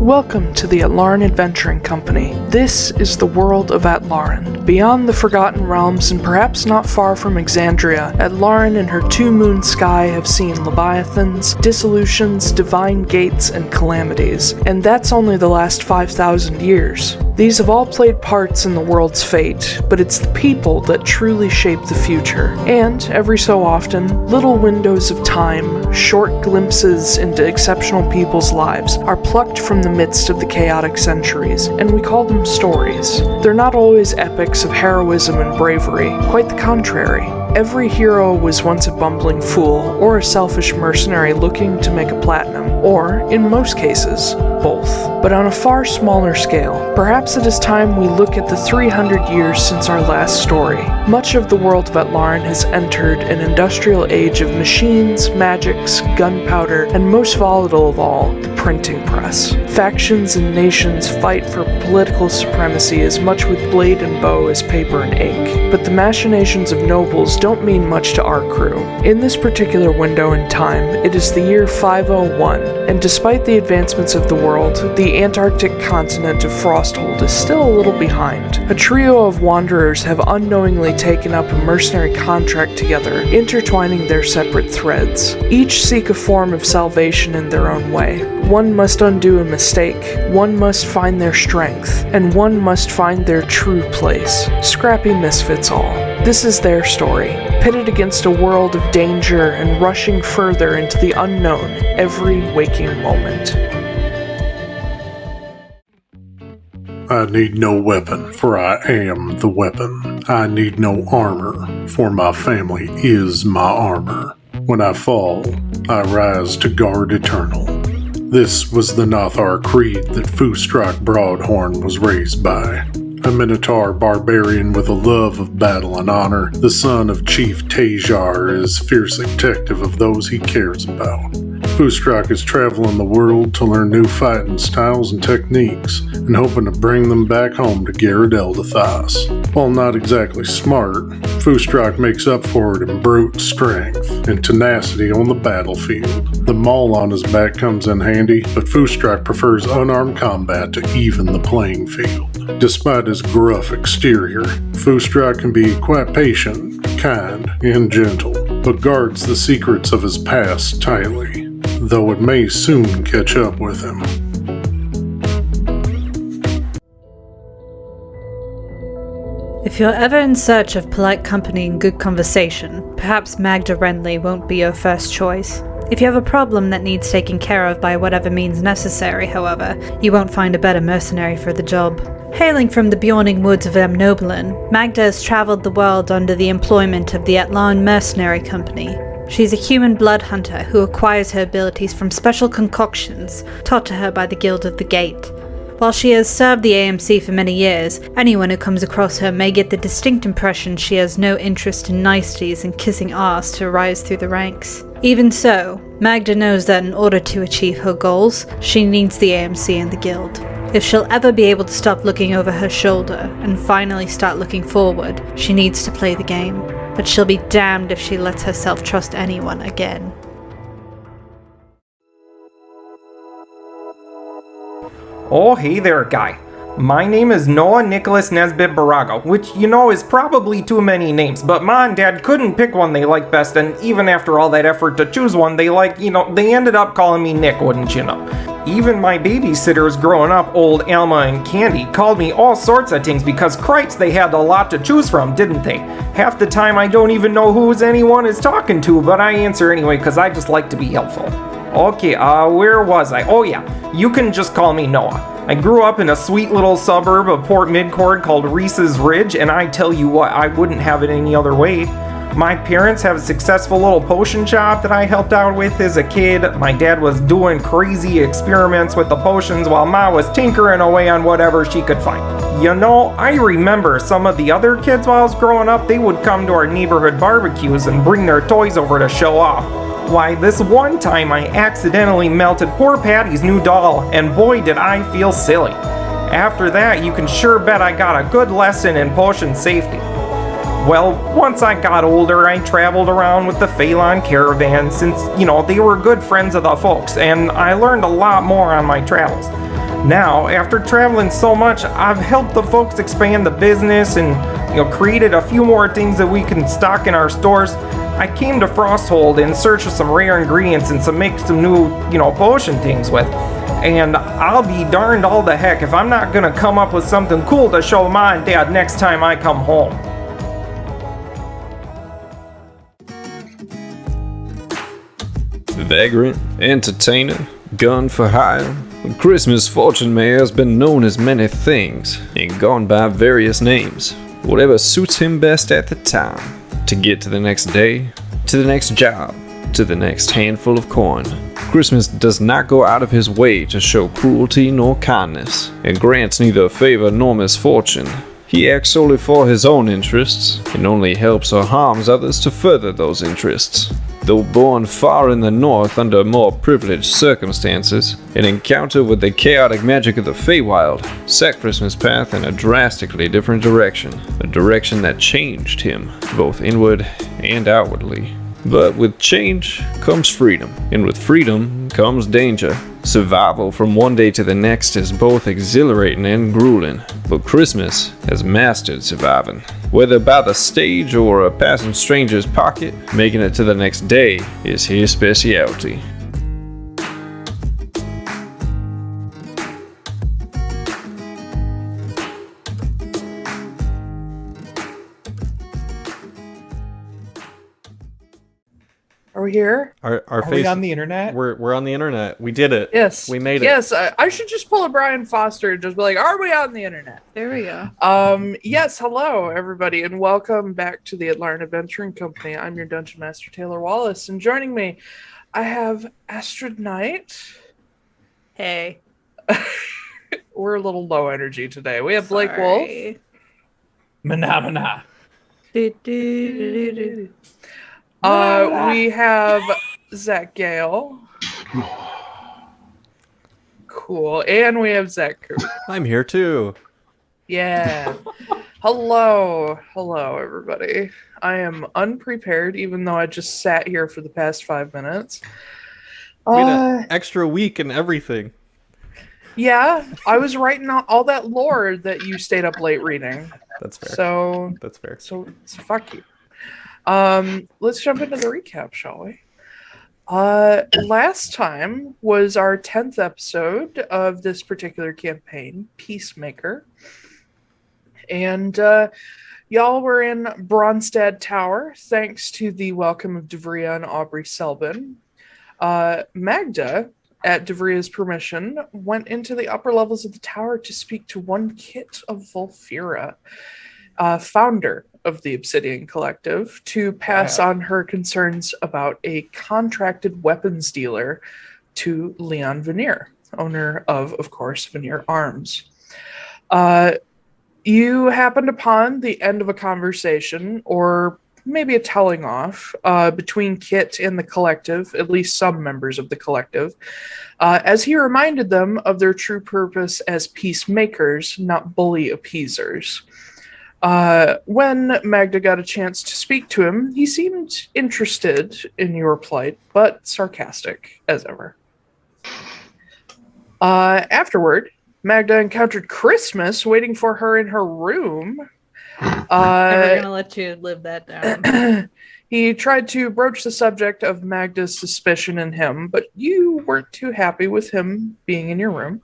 Welcome to the Atlaran Adventuring Company. This is the world of Atlaran. Beyond the Forgotten Realms and perhaps not far from Exandria, Atlaran and her two-moon sky have seen leviathans, dissolutions, divine gates, and calamities. And that's only the last 5,000 years. These have all played parts in the world's fate, but it's the people that truly shape the future. And, every so often, little windows of time, short glimpses into exceptional people's lives, are plucked from the midst of the chaotic centuries, and we call them stories. They're not always epics of heroism and bravery, quite the contrary. Every hero was once a bumbling fool, or a selfish mercenary looking to make a platinum, or, in most cases, both. But on a far smaller scale, perhaps it is time we look at the 300 years since our last story. Much of the world of Atlaran has entered an industrial age of machines, magics, gunpowder, and most volatile of all, the printing press. Factions and nations fight for political supremacy as much with blade and bow as paper and ink. But the machinations of nobles don't mean much to our crew. In this particular window in time, it is the year 501, and despite the advancements of the world, the Antarctic continent of Frosthold is still a little behind. A trio of wanderers have unknowingly taken up a mercenary contract together, intertwining their separate threads. Each seek a form of salvation in their own way. One must undo a mistake, one must find their strength, and one must find their true place. Scrappy misfits all. This is their story, pitted against a world of danger and rushing further into the unknown every waking moment. I need no weapon, for I am the weapon. I need no armor, for my family is my armor. When I fall, I rise to guard eternal. This was the Nothar creed that Foostrak Broadhorn was raised by. A Minotaur barbarian with a love of battle and honor, the son of Chief Taiylor is fiercely protective of those he cares about. Foostrak is traveling the world to learn new fighting styles and techniques, and hoping to bring them back home to Garrett Eldathas. While not exactly smart, Foostrak makes up for it in brute strength and tenacity on the battlefield. The maul on his back comes in handy, but Foostrak prefers unarmed combat to even the playing field. Despite his gruff exterior, Foostrak can be quite patient, kind, and gentle, but guards the secrets of his past tightly, though it may soon catch up with him. If you're ever in search of polite company and good conversation, perhaps Magda Wrenly won't be your first choice. If you have a problem that needs taking care of by whatever means necessary, however, you won't find a better mercenary for the job. Hailing from the beyonding woods of Amnoblin, Magda has travelled the world under the employment of the Atlaran Mercenary Company. She's a human blood hunter who acquires her abilities from special concoctions taught to her by the Guild of the Gate. While she has served the AMC for many years, anyone who comes across her may get the distinct impression she has no interest in niceties and kissing ass to rise through the ranks. Even so, Magda knows that in order to achieve her goals, she needs the AMC and the Guild. If she'll ever be able to stop looking over her shoulder and finally start looking forward, she needs to play the game. But she'll be damned if she lets herself trust anyone again. Oh, hey there, guy. My name is Noah Nicholas Nesbitt Borago, which, is probably too many names, but Ma and Dad couldn't pick one they liked best, and even after all that effort to choose one they liked, they ended up calling me Nick, wouldn't you know? Even my babysitters growing up, old Alma and Candy, called me all sorts of things because Christ, they had a lot to choose from, didn't they? Half the time I don't even know who anyone is talking to, but I answer anyway because I just like to be helpful. Okay, where was I? Oh yeah, you can just call me Noah. I grew up in a sweet little suburb of Port Midcord called Reese's Ridge, and I tell you what, I wouldn't have it any other way. My parents have a successful little potion shop that I helped out with as a kid. My dad was doing crazy experiments with the potions while Ma was tinkering away on whatever she could find. I remember some of the other kids while I was growing up, they would come to our neighborhood barbecues and bring their toys over to show off. Why, this one time I accidentally melted poor Patty's new doll, and boy did I feel silly. After that, you can sure bet I got a good lesson in potion safety. Well, once I got older, I traveled around with the Phelan caravan since, they were good friends of the folks, and I learned a lot more on my travels. Now, after traveling so much, I've helped the folks expand the business and, created a few more things that we can stock in our stores. I came to Frosthold in search of some rare ingredients and make some new, potion things with. And I'll be darned all the heck if I'm not gonna come up with something cool to show Mom and Dad next time I come home. Vagrant, entertainer, gun for hire. Christmas Fortunemær has been known as many things and gone by various names, whatever suits him best at the time, to get to the next day, to the next job, to the next handful of coin. Christmas does not go out of his way to show cruelty nor kindness, and grants neither favor nor misfortune. He acts solely for his own interests, and only helps or harms others to further those interests. Though born far in the north under more privileged circumstances, an encounter with the chaotic magic of the Feywild set Christmas' path in a drastically different direction, a direction that changed him, both inward and outwardly. But with change comes freedom, and with freedom comes danger. Survival from one day to the next is both exhilarating and grueling, but Christmas has mastered surviving. Whether by the stage or a passing stranger's pocket, making it to the next day is his specialty. Are we here? Are face, we on the internet? We're on the internet. We did it. Yes. We made it. Yes, I should just pull a Brian Foster and just be like, are we on the internet? There we go. Yes, hello everybody, and welcome back to the Atlaran Adventuring Company. I'm your Dungeon Master Taiylor Wallace, and joining me, I have Astrid Knight. Hey. We're a little low energy today. We have Blake Wolfe. Mana. We have Zack Gale. Cool. And we have Zach Koop. I'm here too. Yeah. Hello, everybody. I am unprepared, even though I just sat here for the past 5 minutes. We had an extra week and everything. Yeah, I was writing all that lore that you stayed up late reading. That's fair. That's fair. So fuck you. Let's jump into the recap, shall we? Last time was our 10th episode of this particular campaign, Peacemaker. And y'all were in Bronstad Tower, thanks to the welcome of Devria and Aubrey Selbin. Magda, at Devria's permission, went into the upper levels of the tower to speak to one Kit of Volfira, founder of the Obsidian Collective, to pass on her concerns about a contracted weapons dealer to Leon Veneer, owner of course, Veneer Arms. You happened upon the end of a conversation, or maybe a telling off, between Kit and the Collective, at least some members of the Collective, as he reminded them of their true purpose as peacemakers, not bully appeasers. When Magda got a chance to speak to him, he seemed interested in your plight, but sarcastic as ever. Afterward, Magda encountered Christmas waiting for her in her room. Never gonna let you live that down. He tried to broach the subject of Magda's suspicion in him, but you weren't too happy with him being in your room.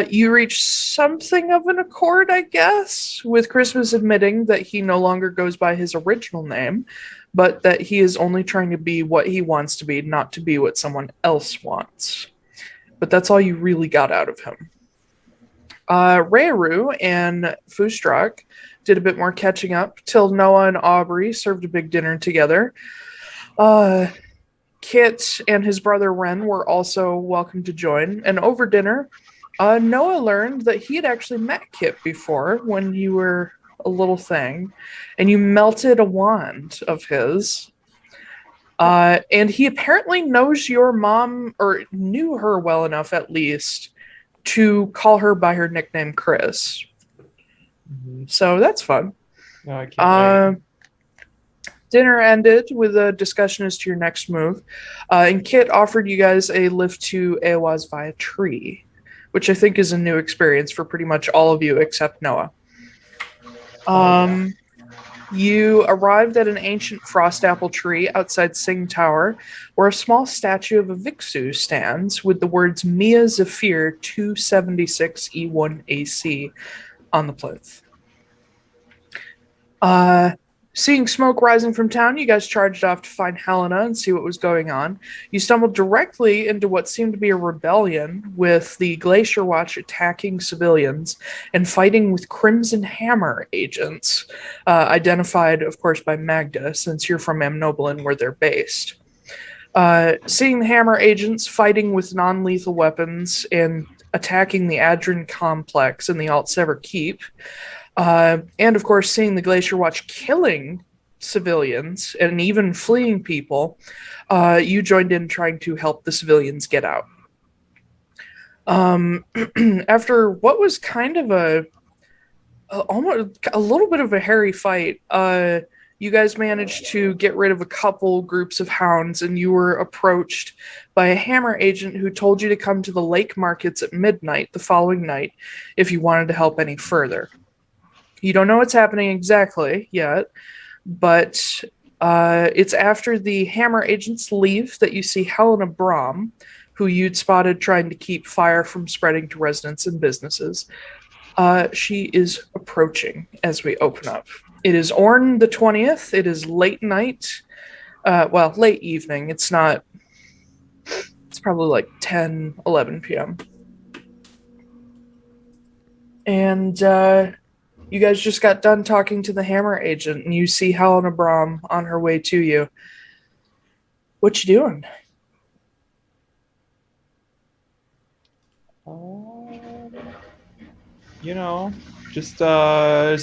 You reached something of an accord, I guess, with Christmas admitting that he no longer goes by his original name, but that he is only trying to be what he wants to be, not to be what someone else wants. But that's all you really got out of him. Rayru and Foostrak did a bit more catching up till Noah and Aubrey served a big dinner together. Kit and his brother Wren were also welcome to join, and over dinner, Noah learned that he had actually met Kit before when you were a little thing, and you melted a wand of his. And he apparently knows your mom, or knew her well enough at least, to call her by her nickname Chris. So that's fun. No, I can't wait. Dinner ended with a discussion as to your next move, and Kit offered you guys a lift to Eihwaz via tree, which I think is a new experience for pretty much all of you except Noah. You arrived at an ancient frost apple tree outside Sing Tower, where a small statue of a Vixu stands with the words Mia Zephyr 276 E1 AC on the plinth. Seeing smoke rising from town, you guys charged off to find Helena and see what was going on. You stumbled directly into what seemed to be a rebellion, with the Glacier Watch attacking civilians and fighting with Crimson Hammer agents, identified, of course, by Magda, since you're from Amnoblin, where they're based. Seeing the Hammer agents fighting with non-lethal weapons and attacking the Adran complex and the Alt-Sever Keep, and of course, seeing the Glacier Watch killing civilians and even fleeing people, you joined in trying to help the civilians get out. After what was kind of almost a little bit of a hairy fight, you guys managed to get rid of a couple groups of hounds, and you were approached by a Hammer agent who told you to come to the lake markets at midnight the following night if you wanted to help any further. You don't know what's happening exactly yet, but it's after the Hammer agents leave that you see Helena Brom, who you'd spotted trying to keep fire from spreading to residents and businesses. She is approaching as we open up. It is Orn the 20th. It is late night. Late evening. It's probably like 10, 11 p.m. And you guys just got done talking to the Hammer agent, and you see Helena Brom on her way to you. What you doing? Just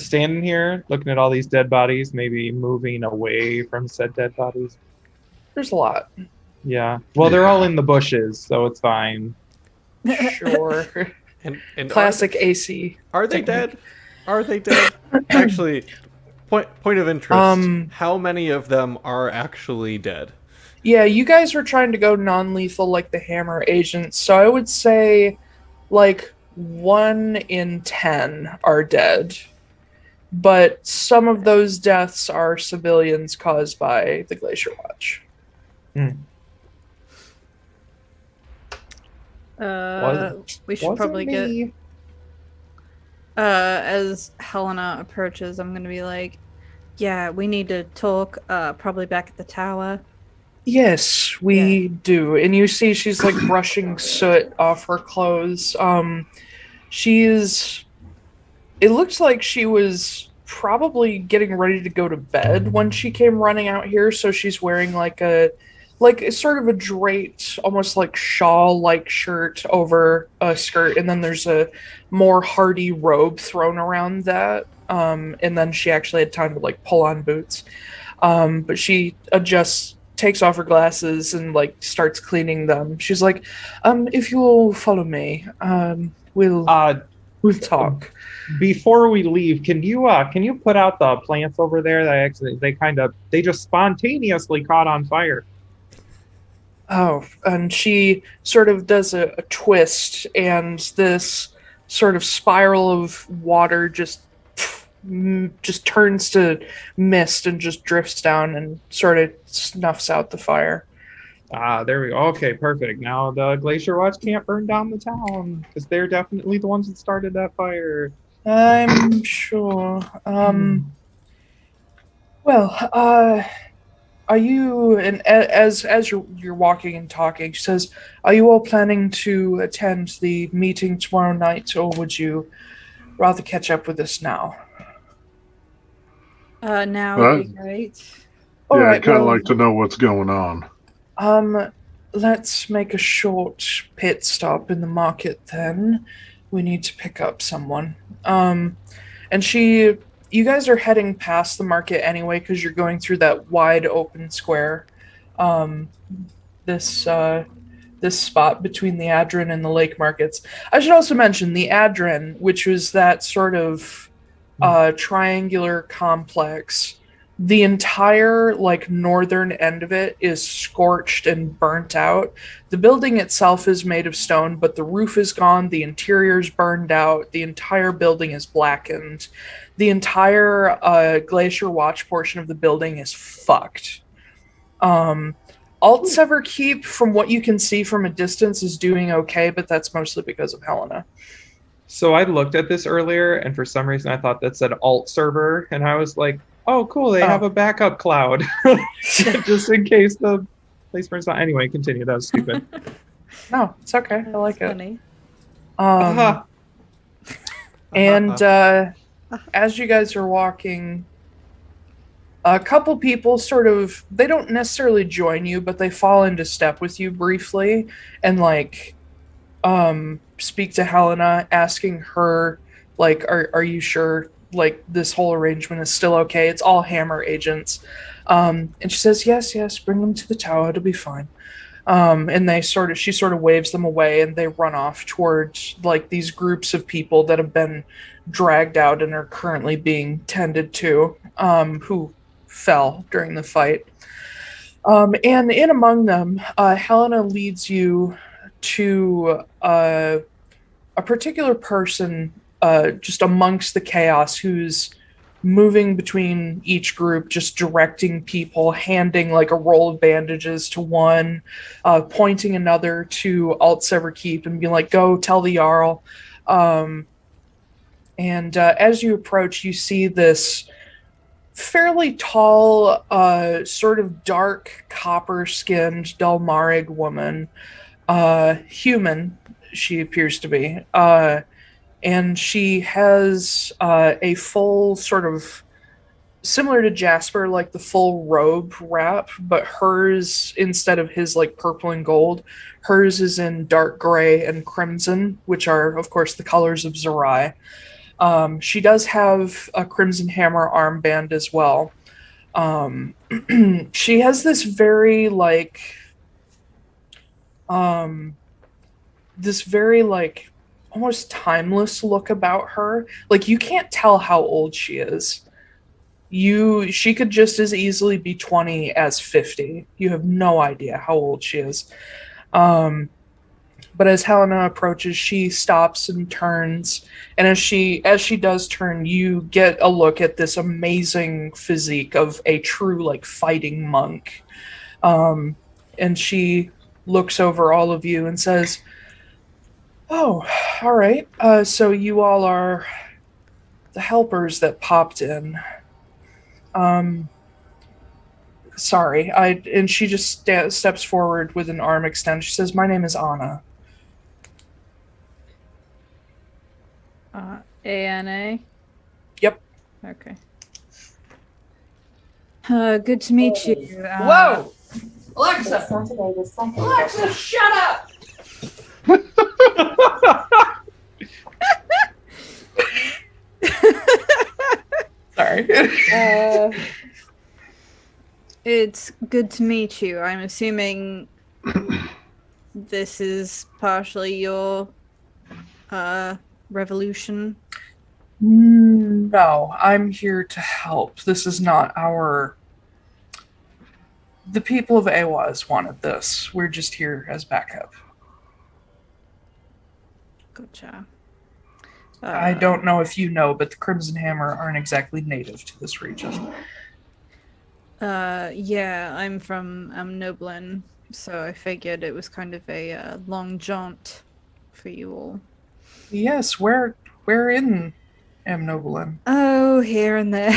standing here, looking at all these dead bodies, maybe moving away from said dead bodies. There's a lot. Yeah. Well, they're all in the bushes, so it's fine. Sure. And Classic AC. Are they dead? Are they dead? Actually, point of interest. How many of them are actually dead? Yeah, you guys were trying to go non-lethal like the Hammer agents, so I would say like 1 in 10 are dead. But some of those deaths are civilians caused by the Glacier Watch. We should probably get... as Helena approaches, I'm gonna be like, yeah, we need to talk, probably back at the tower. Yes, we do. And you see she's like brushing soot off her clothes. It looks like she was probably getting ready to go to bed when she came running out here, so she's wearing like sort of a draped, almost like shawl-like shirt over a skirt, and then there's a more hardy robe thrown around that, and then she actually had time to like pull on boots. But she takes off her glasses and like starts cleaning them. She's like, if you'll follow me, we'll talk. Before we leave, can you put out the plants over there that they just spontaneously caught on fire? Oh, and she sort of does a twist, and this sort of spiral of water just turns to mist and just drifts down and sort of snuffs out the fire. There we go. Okay, perfect. Now the Glacier Watch can't burn down the town, because they're definitely the ones that started that fire. I'm sure. Are you, and as you're walking and talking, she says, are you all planning to attend the meeting tomorrow night, or would you rather catch up with us now? Now would be great. I'd kind of like to know what's going on. Let's make a short pit stop in the market then. We need to pick up someone. You guys are heading past the market anyway because you're going through that wide open square. This spot between the Adran and the lake markets. I should also mention the Adran, which was that sort of triangular complex The entire like northern end of it is scorched and burnt out. The building itself is made of stone, but the roof is gone, the interior's burned out, the entire building is blackened. The entire Glacier Watch portion of the building is fucked. Alt Sever Keep, from what you can see from a distance, is doing okay, but that's mostly because of Helena. So I looked at this earlier, and for some reason I thought that said alt server, and I was like, oh, cool, they have a backup cloud. Just in case the place burns down. Anyway, continue. That was stupid. No, it's okay. I like Funny. it. And as you guys are walking, a couple people sort of, they don't necessarily join you, but they fall into step with you briefly and like speak to Helena, asking her, like, are you sure like this whole arrangement is still okay? It's all Hammer agents. And she says, yes, bring them to the tower, it'll be fine. And she sort of waves them away, and they run off towards like these groups of people that have been dragged out and are currently being tended to, who fell during the fight. And in among them, Helena leads you to a particular person just amongst the chaos who's moving between each group, just directing people, handing like a roll of bandages to one, pointing another to Alt Sever Keep and being like, go tell the Jarl. And as you approach, you see this fairly tall, sort of dark, copper-skinned Dalmarig woman, human, she appears to be, and she has a full sort of, similar to Jasper, like the full robe wrap, but hers, instead of his like purple and gold, hers is in dark gray and crimson, which are, of course, the colors of Zerai. She does have a Crimson Hammer armband as well. She has this very almost timeless look about her. Like, you can't tell how old she is. She could just as easily be 20 as 50. You have no idea how old she is. But as Helena approaches, she stops and turns, and as she does turn, you get a look at this amazing physique of a true like fighting monk. And she looks over all of you and says, "Oh, all right. So you all are the helpers that popped in. Sorry." And she just steps forward with an arm extended. She says, "My name is Anna." ANA? Yep. Okay. Good to meet you. Whoa! Alexa! Alexa, shut up! Sorry. It's good to meet you. I'm assuming this is partially your revolution. No, I'm here to help. This is not our... The people of Eihwaz wanted this. We're just here as backup. Gotcha. I don't know if you know, but the Crimson Hammer aren't exactly native to this region. Yeah, I'm from Noblin, so I figured it was kind of a long jaunt for you all. Yes, where in Amnoblin? Oh, here and there.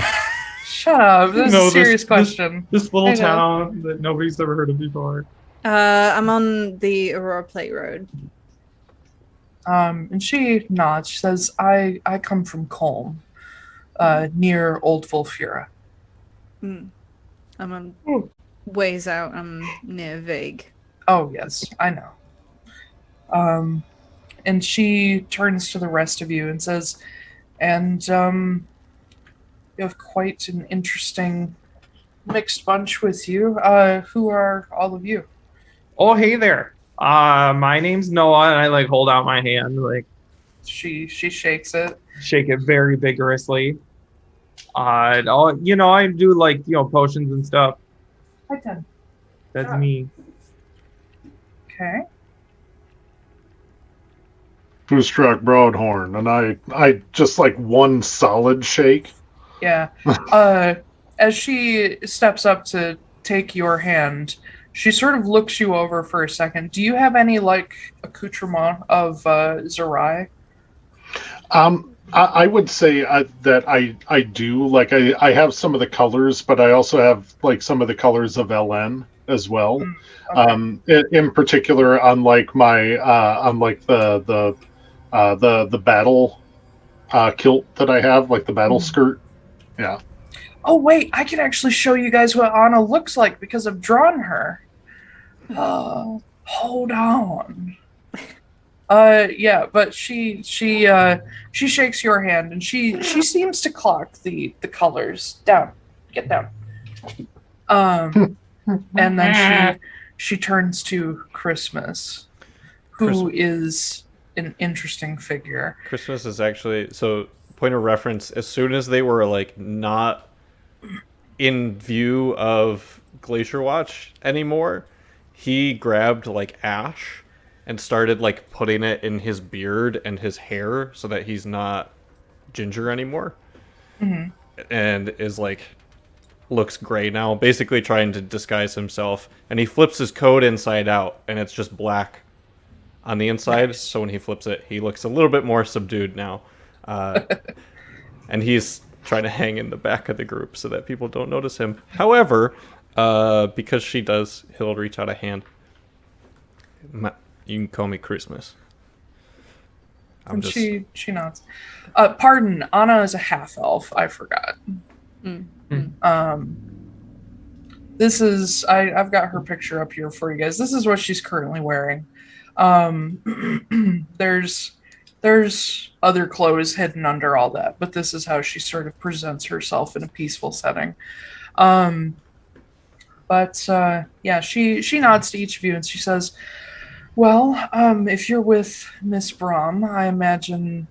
Shut up. This is a serious question. This little town that nobody's ever heard of before. I'm on the Aurora Plate Road. And she nods. She says, I come from Colm, near Old Volfura. I'm on ways out. I'm near Vague. Oh, yes, I know. And she turns to the rest of you and says, and you have quite an interesting mixed bunch with you. Who are all of you? Oh, hey there. My name's Noah, and I like hold out my hand, like She shakes it. shake it very vigorously. I do like, potions and stuff. Hi, Ted. That's me. Okay. Foostrak Broadhorn, and I just like one solid shake. Yeah. As she steps up to take your hand, she sort of looks you over for a second. Do you have any like accoutrement of Zerai? I would say that I do. Like, I have some of the colors, but I also have like some of the colors of LN as well. Okay. In particular, unlike the battle kilt that I have, like the battle skirt. Yeah. Oh wait, I can actually show you guys what Anna looks like because I've drawn her. Hold on. Yeah, but she shakes your hand and she seems to clock the colors. Down. Get down. And then she turns to Christmas, who is an interesting figure. Christmas is actually, so point of reference, as soon as they were like not in view of Glacier Watch anymore, he grabbed like ash and started like putting it in his beard and his hair so that he's not ginger anymore. Mm-hmm. And is like, looks gray now, basically trying to disguise himself. And he flips his coat inside out and it's just black on the inside. Nice. So when he flips it, he looks a little bit more subdued now. And he's trying to hang in the back of the group so that people don't notice him. However, because she does, he'll reach out a hand. You can call me Christmas. She nods. Pardon, Anna is a half elf. I forgot. This is I've got her picture up here for you guys. This is what she's currently wearing. There's other clothes hidden under all that, but this is how she sort of presents herself in a peaceful setting. Yeah, she nods to each of you and she says, well, if you're with Miss Brahm, I imagine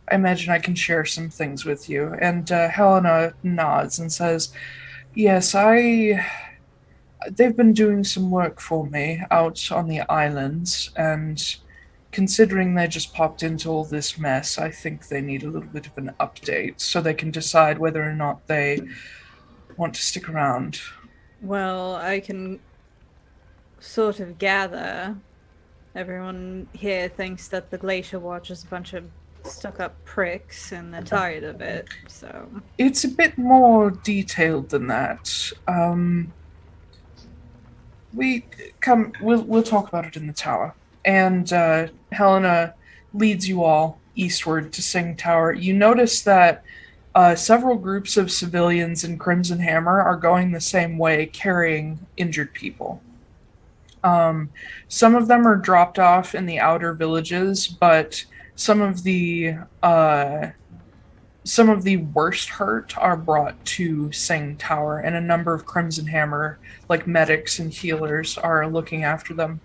I can share some things with you. And Helena nods and says, yes, they've been doing some work for me out on the islands, and considering they just popped into all this mess, I think they need a little bit of an update so they can decide whether or not they want to stick around. Well, I can sort of gather everyone here thinks that the Glacier Watch is a bunch of stuck-up pricks and they're tired of it, so... It's a bit more detailed than that. We'll talk about it in the tower. And Helena leads you all eastward to Sing Tower. You notice that several groups of civilians in Crimson Hammer are going the same way, carrying injured people. Some of them are dropped off in the outer villages, but some of the worst hurt are brought to Sing Tower, and a number of Crimson Hammer, like medics and healers, are looking after them.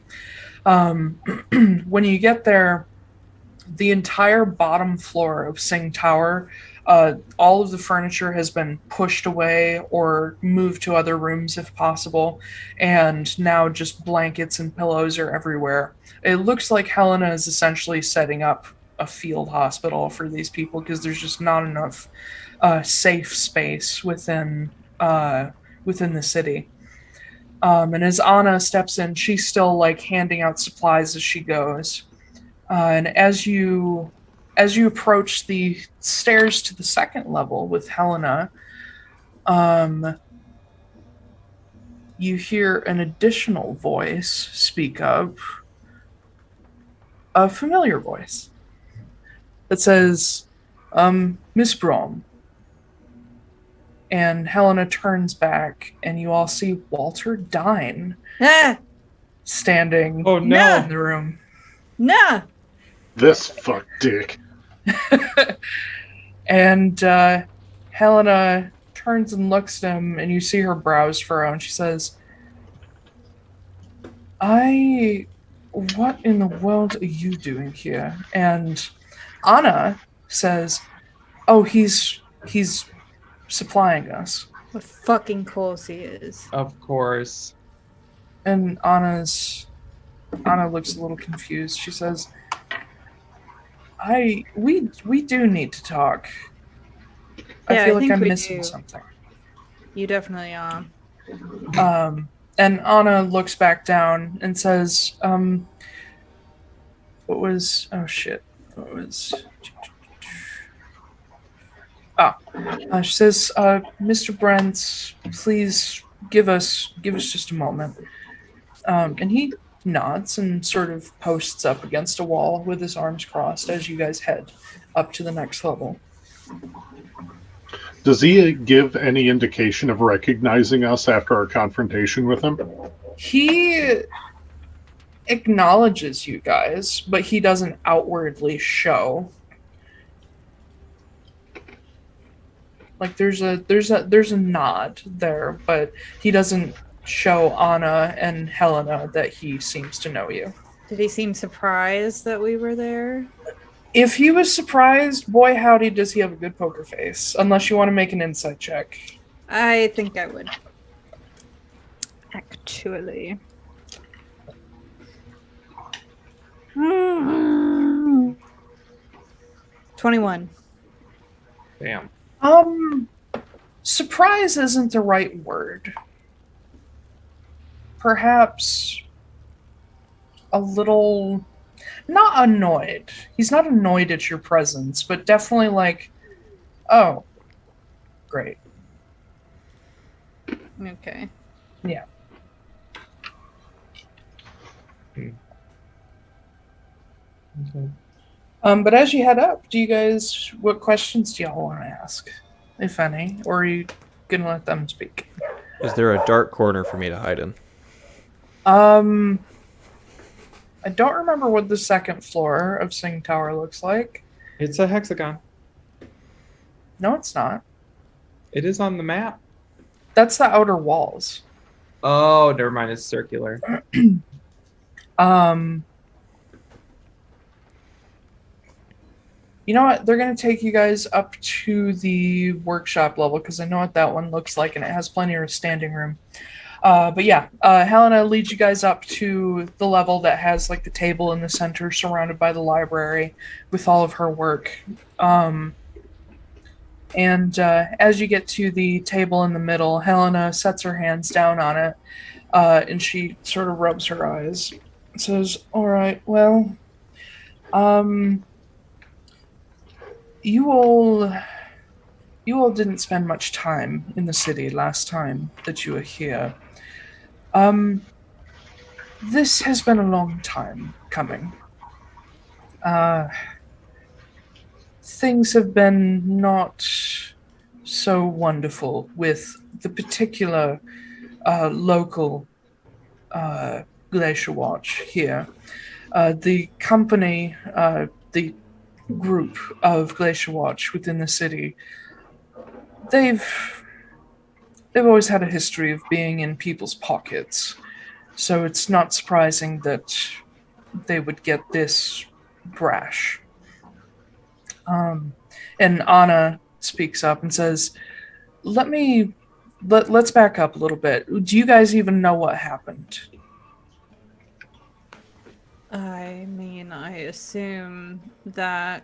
When you get there, the entire bottom floor of Sing Tower, all of the furniture has been pushed away or moved to other rooms if possible, and now just blankets and pillows are everywhere. It looks like Helena is essentially setting up a field hospital for these people because there's just not enough safe space within the city. And as Anna steps in, she's still like handing out supplies as she goes. And as you approach the stairs to the second level with Helena, you hear an additional voice speak up, a familiar voice that says, Miss Brahm. And Helena turns back, and you all see Walter Dine standing in the room. Nah! This fuck dick. And Helena turns and looks at him, and you see her brows furrow, and she says, what in the world are you doing here? And Anna says, oh, he's supplying us. Of fucking course he is. Of course. And Anna looks a little confused. She says, we do need to talk. Yeah, I feel I like think I'm we missing do. something. You definitely are. And Anna looks back down and says, what was... Oh, shit. What was... she says, Mr. Brent, please give us just a moment. And he nods and sort of posts up against a wall with his arms crossed as you guys head up to the next level. Does he give any indication of recognizing us after our confrontation with him? He acknowledges you guys, but he doesn't outwardly show. Like there's a nod there, but he doesn't show Anna and Helena that he seems to know you. Did he seem surprised that we were there? If he was surprised, boy howdy does he have a good poker face. Unless you want to make an insight check. I think I would. Actually. 21. Damn. Surprise isn't the right word. Perhaps a little, not annoyed. He's not annoyed at your presence, but definitely like, oh, great. Okay. Yeah. Okay. But as you head up, what questions do y'all want to ask, if any? Or are you gonna let them speak? Is there a dark corner for me to hide in? I don't remember what the second floor of Sing Tower looks like. It's a hexagon. No, it's not. It is on the map. That's the outer walls. Oh, never mind. It's circular. You know what? They're going to take you guys up to the workshop level because I know what that one looks like and it has plenty of standing room. But yeah, Helena leads you guys up to the level that has like the table in the center surrounded by the library with all of her work. And as you get to the table in the middle, Helena sets her hands down on it and she sort of rubs her eyes and says, all right, well, You all didn't spend much time in the city last time that you were here. This has been a long time coming. Things have been not so wonderful with the particular local Glacier Watch here. The company, the group of Glacier Watch within the city, they've always had a history of being in people's pockets, so it's not surprising that they would get this brash. And Anna speaks up and says, let's back up a little bit. Do you guys even know what happened? I mean, I assume that,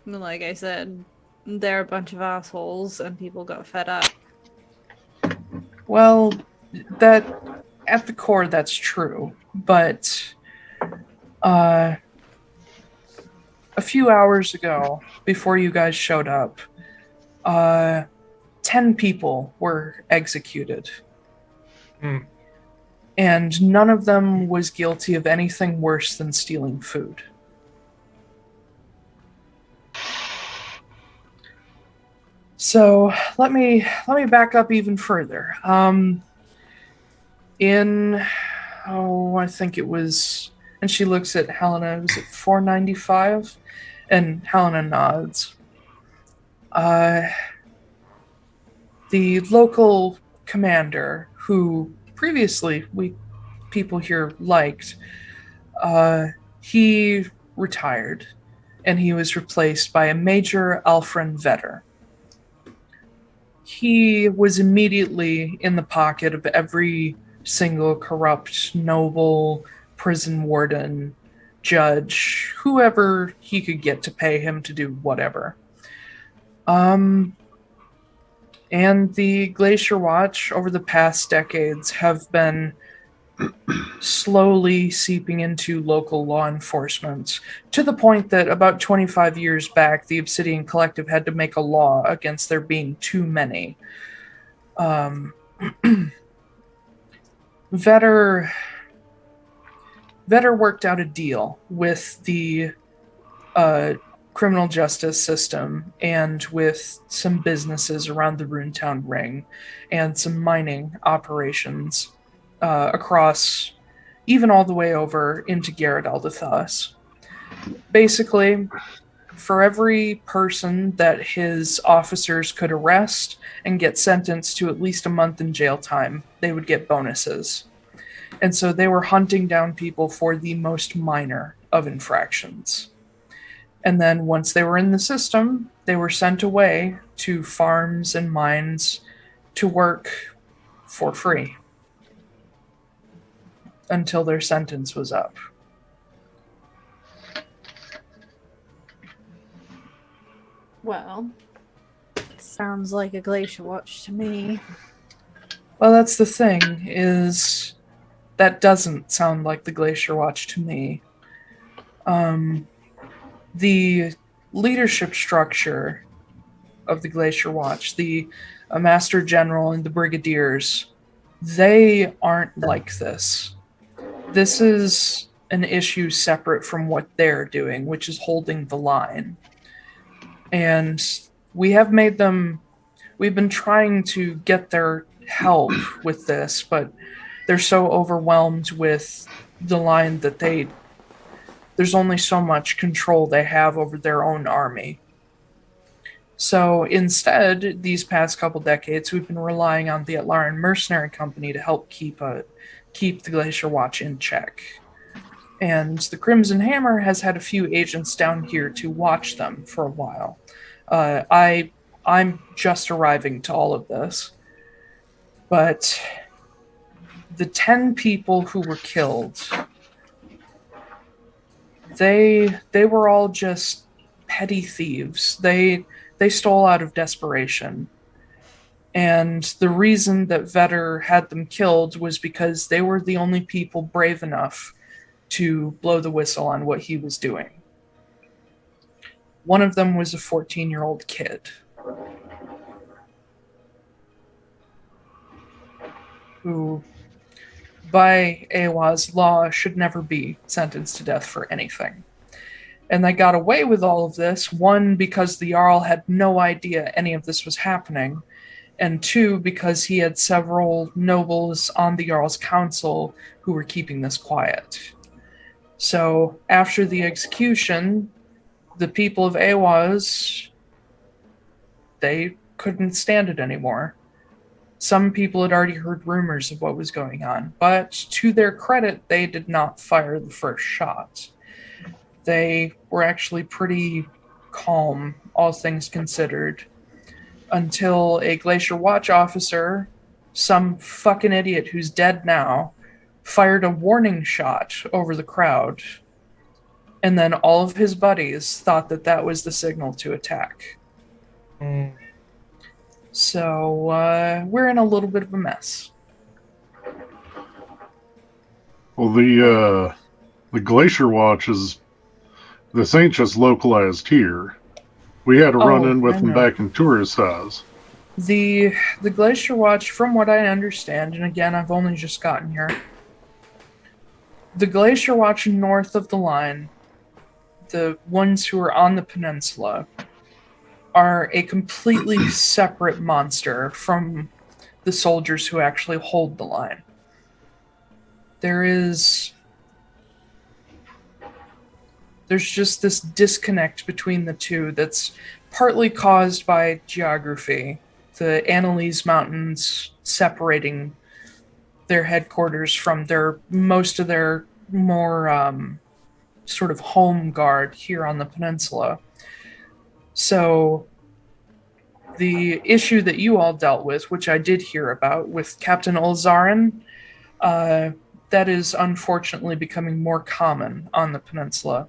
like I said, they're a bunch of assholes and people got fed up. Well, that at the core that's true, but a few hours ago, before you guys showed up, 10 people were executed. And none of them was guilty of anything worse than stealing food. So let me back up even further. I think it was, and she looks at Helena, was it 495? And Helena nods. The local commander, who previously people here liked, he retired, and he was replaced by a Major Alfred Vetter. he was immediately in the pocket of every single corrupt noble, prison warden, judge, whoever he could get to pay him to do whatever. And the Glacier Watch over the past decades have been slowly seeping into local law enforcement to the point that about 25 years back, the Obsidian Collective had to make a law against there being too many. Vetter worked out a deal with the criminal justice system and with some businesses around the Runetown Ring and some mining operations across, even all the way over into Garrett Aldathas. Basically, for every person that his officers could arrest and get sentenced to at least a month in jail time, they would get bonuses. And so they were hunting down people for the most minor of infractions. And then once they were in the system, they were sent away to farms and mines to work for free until their sentence was up. Well, sounds like a Glacier Watch to me. Well, that's the thing, is that doesn't sound like the Glacier Watch to me. The leadership structure of the Glacier Watch, the Master General and the Brigadiers, they aren't like this. This is an issue separate from what they're doing, which is holding the line. And we've been trying to get their help with this, but they're so overwhelmed with the line that there's only so much control they have over their own army. So instead, these past couple decades, we've been relying on the Atlaran Mercenary Company to help keep the Glacier Watch in check. And the Crimson Hammer has had a few agents down here to watch them for a while. I'm just arriving to all of this. But the 10 people who were killed, they were all just petty thieves. They stole out of desperation. And the reason that Vetter had them killed was because they were the only people brave enough to blow the whistle on what he was doing. One of them was a 14-year-old kid who, by Eihwaz law, should never be sentenced to death for anything. And they got away with all of this, one, because the Jarl had no idea any of this was happening, and two, because he had several nobles on the Jarl's council who were keeping this quiet. So, after the execution, the people of Eihwaz, they couldn't stand it anymore. Some people had already heard rumors of what was going on, but to their credit, they did not fire the first shot. They were actually pretty calm, all things considered, until a Glacier Watch officer, some fucking idiot who's dead now, fired a warning shot over the crowd, and then all of his buddies thought that that was the signal to attack. So, we're in a little bit of a mess. Well, the Glacier Watch this ain't just localized here. We had a run-in with them back in Tourist House. The Glacier Watch, from what I understand, and again, I've only just gotten here, the Glacier Watch north of the line, the ones who are on the peninsula, are a completely separate monster from the soldiers who actually hold the line. There's just this disconnect between the two that's partly caused by geography, the Annalise Mountains separating their headquarters from most of their more sort of home guard here on the peninsula. So the issue that you all dealt with, which I did hear about with Captain Olzarin, that is unfortunately becoming more common on the peninsula.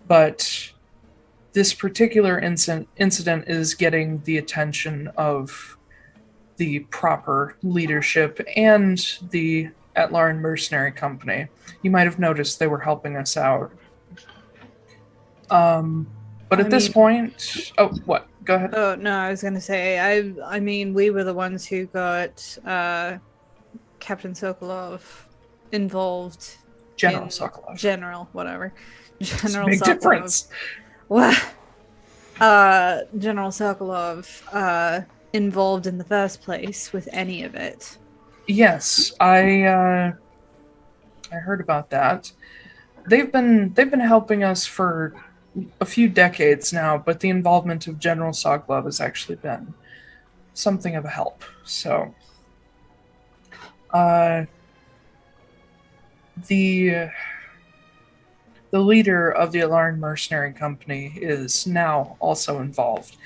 But this particular incident is getting the attention of the proper leadership and the Atlaran Mercenary Company. You might have noticed they were helping us out. But at this point... Oh, what? Go ahead. Oh, no, I was going to say, I mean, we were the ones who got Captain Sokolov involved. General Sokolov. General, whatever. General Big Sokolov. difference. What? General Sokolov involved in the first place with any of it. Yes, I heard about that. They've been helping us for a few decades now, but the involvement of General Sokolov has actually been something of a help. So, the leader of the Atlaran Mercenary Company is now also involved,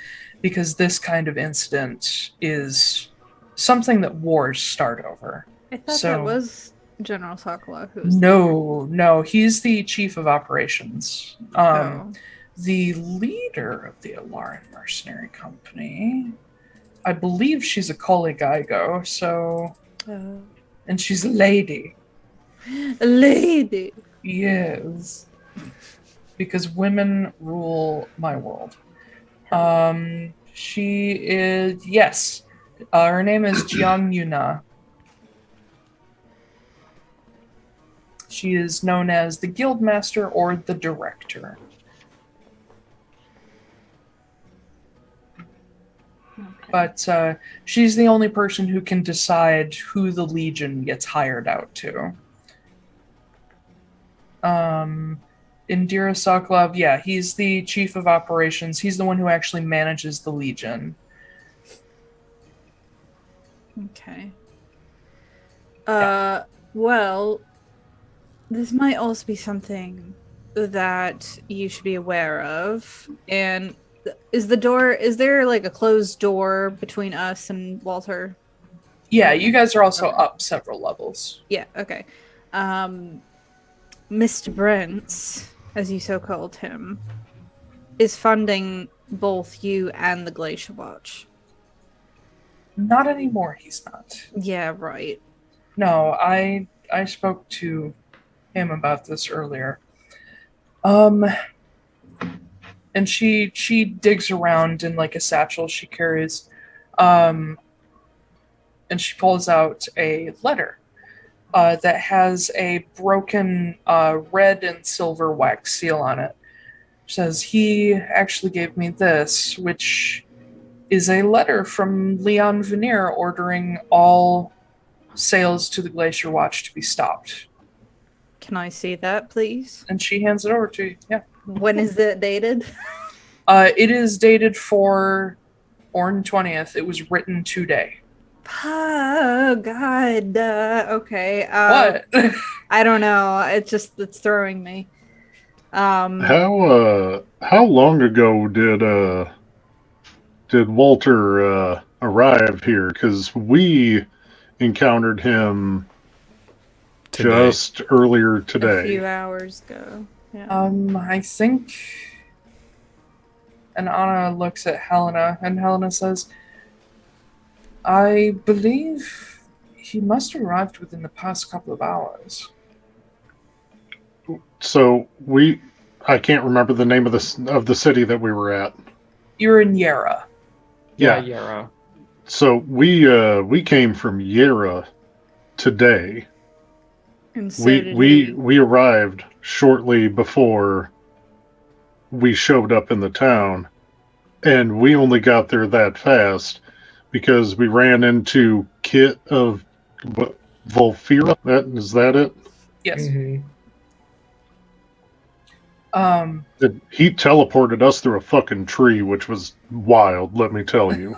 because this kind of incident is something that wars start over. I thought that was General Sokolov who was No, he's the chief of operations. The leader of the Atlaran Mercenary Company, I believe she's a Kollegaigo, so... And she's a lady. A lady! Yes. Because women rule my world. She is... Yes. Her name is Jiang Yuna. She is known as the Guildmaster or the Director. Okay. But she's the only person who can decide who the Legion gets hired out to. Indira Sokolov, yeah, he's the chief of operations. He's the one who actually manages the Legion. Okay. Yeah. Well, this might also be something that you should be aware of. And is there like a closed door between us and Walter? Yeah, you guys are also up several levels. Yeah, okay. Mr. Brents, as you so called him, is funding both you and the Glacier Watch. Not anymore, he's not. Yeah, right. No, I spoke to him about this earlier. And she digs around in like a satchel she carries, and she pulls out a letter that has a broken red and silver wax seal on it. It says, he actually gave me this, which is a letter from Leon Veneer ordering all sales to the Glacier Watch to be stopped. Can I see that, please? And she hands it over to you. Yeah. When is it dated? It is dated for Orn 20th. It was written today. Oh, God. Okay. What? I don't know. It's throwing me. How long ago did Walter arrive here? Because we encountered him Today. just earlier A today. few hours ago. Yeah. I think... And Anna looks at Helena, and Helena says, I believe he must have arrived within the past couple of hours. So I can't remember the name of the city that we were at. You're in Yara. Yeah. Yara. So we came from Yara today. And so did he. We arrived shortly before we showed up in the town, and we only got there that fast because we ran into Kit of Volfira. Is that it? Yes. Mm-hmm. He teleported us through a fucking tree, which was wild, let me tell you.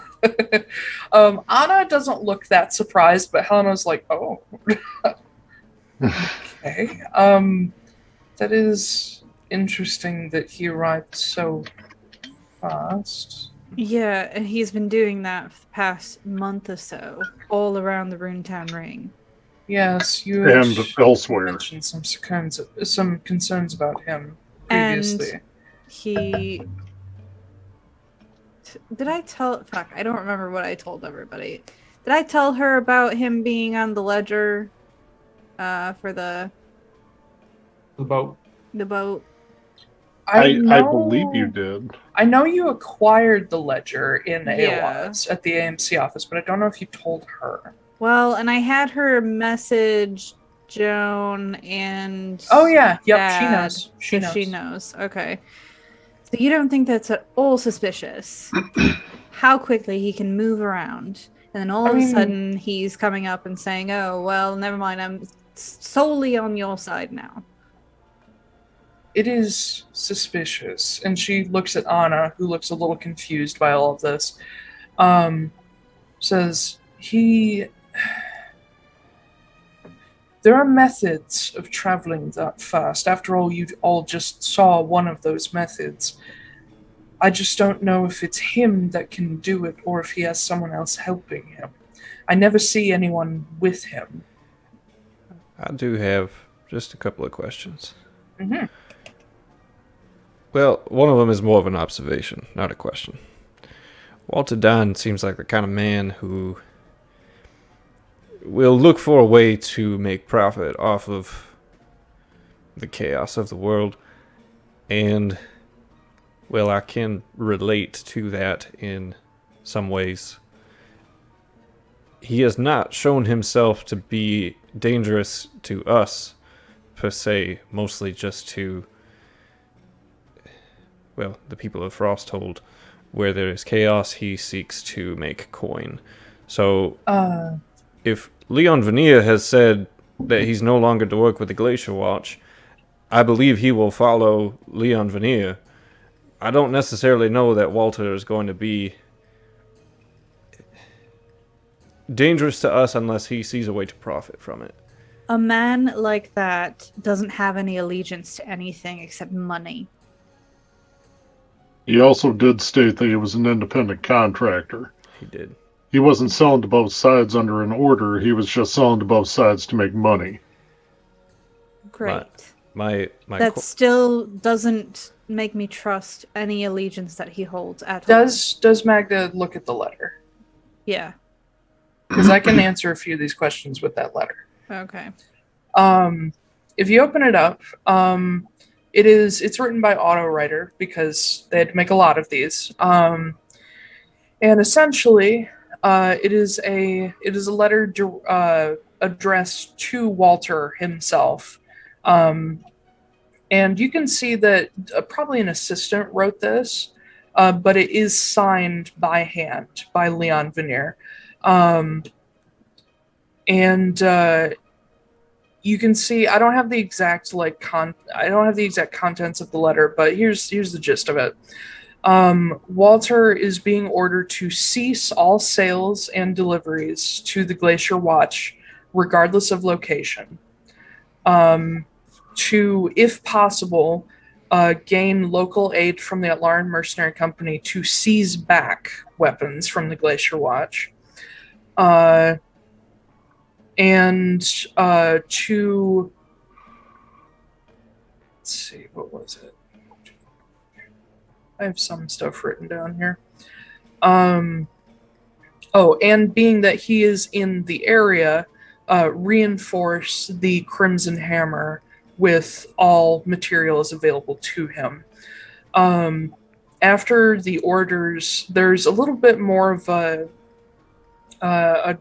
Anna doesn't look that surprised, but Helena's like, oh. Okay. That is interesting that he arrived so fast. Yeah, and he's been doing that for the past month or so, all around the Runetown Ring. Yes, you And elsewhere. mentioned some concerns about him previously. And he... Did I tell... Fuck, I don't remember what I told everybody. Did I tell her about him being on the ledger for the boat. the boat? I believe you did. I know you acquired the ledger in Yeah. Eihwaz at the AMC office, but I don't know if you told her. Well, and I had her message Joan and... Oh, yeah. Yep, Dad, she knows. She so knows. She knows. Okay. So you don't think that's at all suspicious? How quickly he can move around. And then all of a sudden he's coming up and saying, oh, well, never mind. I'm solely on your side now. It is suspicious. And she looks at Anna, who looks a little confused by all of this. Says, there are methods of traveling that fast. After all, you all just saw one of those methods. I just don't know if it's him that can do it or if he has someone else helping him. I never see anyone with him. I do have just a couple of questions. Mm-hmm. Well, one of them is more of an observation, not a question. Walter Don seems like the kind of man who will look for a way to make profit off of the chaos of the world. And, well, I can relate to that in some ways. He has not shown himself to be dangerous to us, per se, mostly just to, well, the people of Frosthold. Where there is chaos, he seeks to make coin. So, if Leon Veneer has said that he's no longer to work with the Glacier Watch, I believe he will follow Leon Veneer. I don't necessarily know that Walter is going to be dangerous to us unless he sees a way to profit from it. A man like that doesn't have any allegiance to anything except money. He also did state that he was an independent contractor. He did. He wasn't selling to both sides under an order. He was just selling to both sides to make money. Great. My that still doesn't make me trust any allegiance that he holds at all. Does Magda look at the letter? Yeah. Because I can answer a few of these questions with that letter. Okay. If you open it up, it's written by AutoWriter because they had to make a lot of these. And essentially, it is a letter addressed to Walter himself. And you can see that probably an assistant wrote this, but it is signed by hand by Leon Veneer. You can see I don't have the exact contents of the letter, but here's the gist of it. Walter is being ordered to cease all sales and deliveries to the Glacier Watch, regardless of location. To, if possible, gain local aid from the Atlaran Mercenary Company to seize back weapons from the Glacier Watch. And to, let's see, what was it? I have some stuff written down here. And being that he is in the area, reinforce the Crimson Hammer with all materials available to him. After the orders, there's a little bit more of a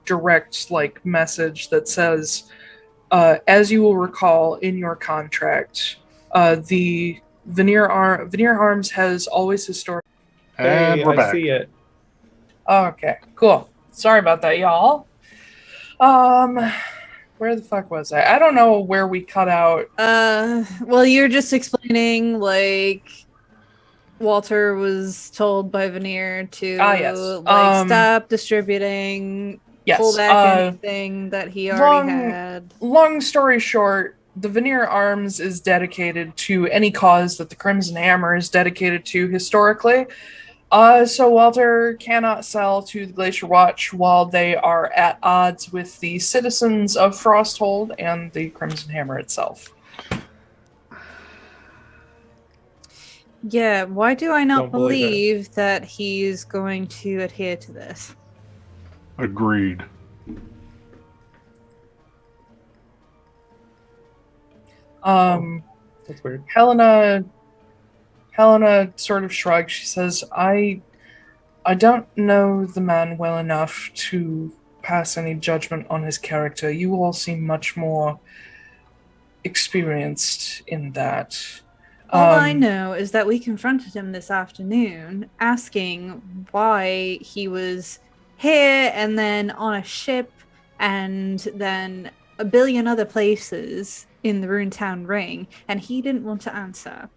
direct message that says, as you will recall in your contract, the Veneer Arms has always historically. And we're back. I see it. Okay, cool. Sorry about that, y'all. Where the fuck was I? I don't know where we cut out. Well, you're just explaining Walter was told by Veneer to stop distributing, pull back anything that he already had. Long story short, the Veneer Arms is dedicated to any cause that the Crimson Hammer is dedicated to historically. So Walter cannot sell to the Glacier Watch while they are at odds with the citizens of Frosthold and the Crimson Hammer itself. Yeah, why do I not Don't believe it. believe that he's going to adhere to this? Agreed. That's weird. Helena sort of shrugs. She says, I don't know the man well enough to pass any judgment on his character. You all seem much more experienced in that. All I know is that we confronted him this afternoon, asking why he was here and then on a ship and then a billion other places in the Runetown Ring, and he didn't want to answer.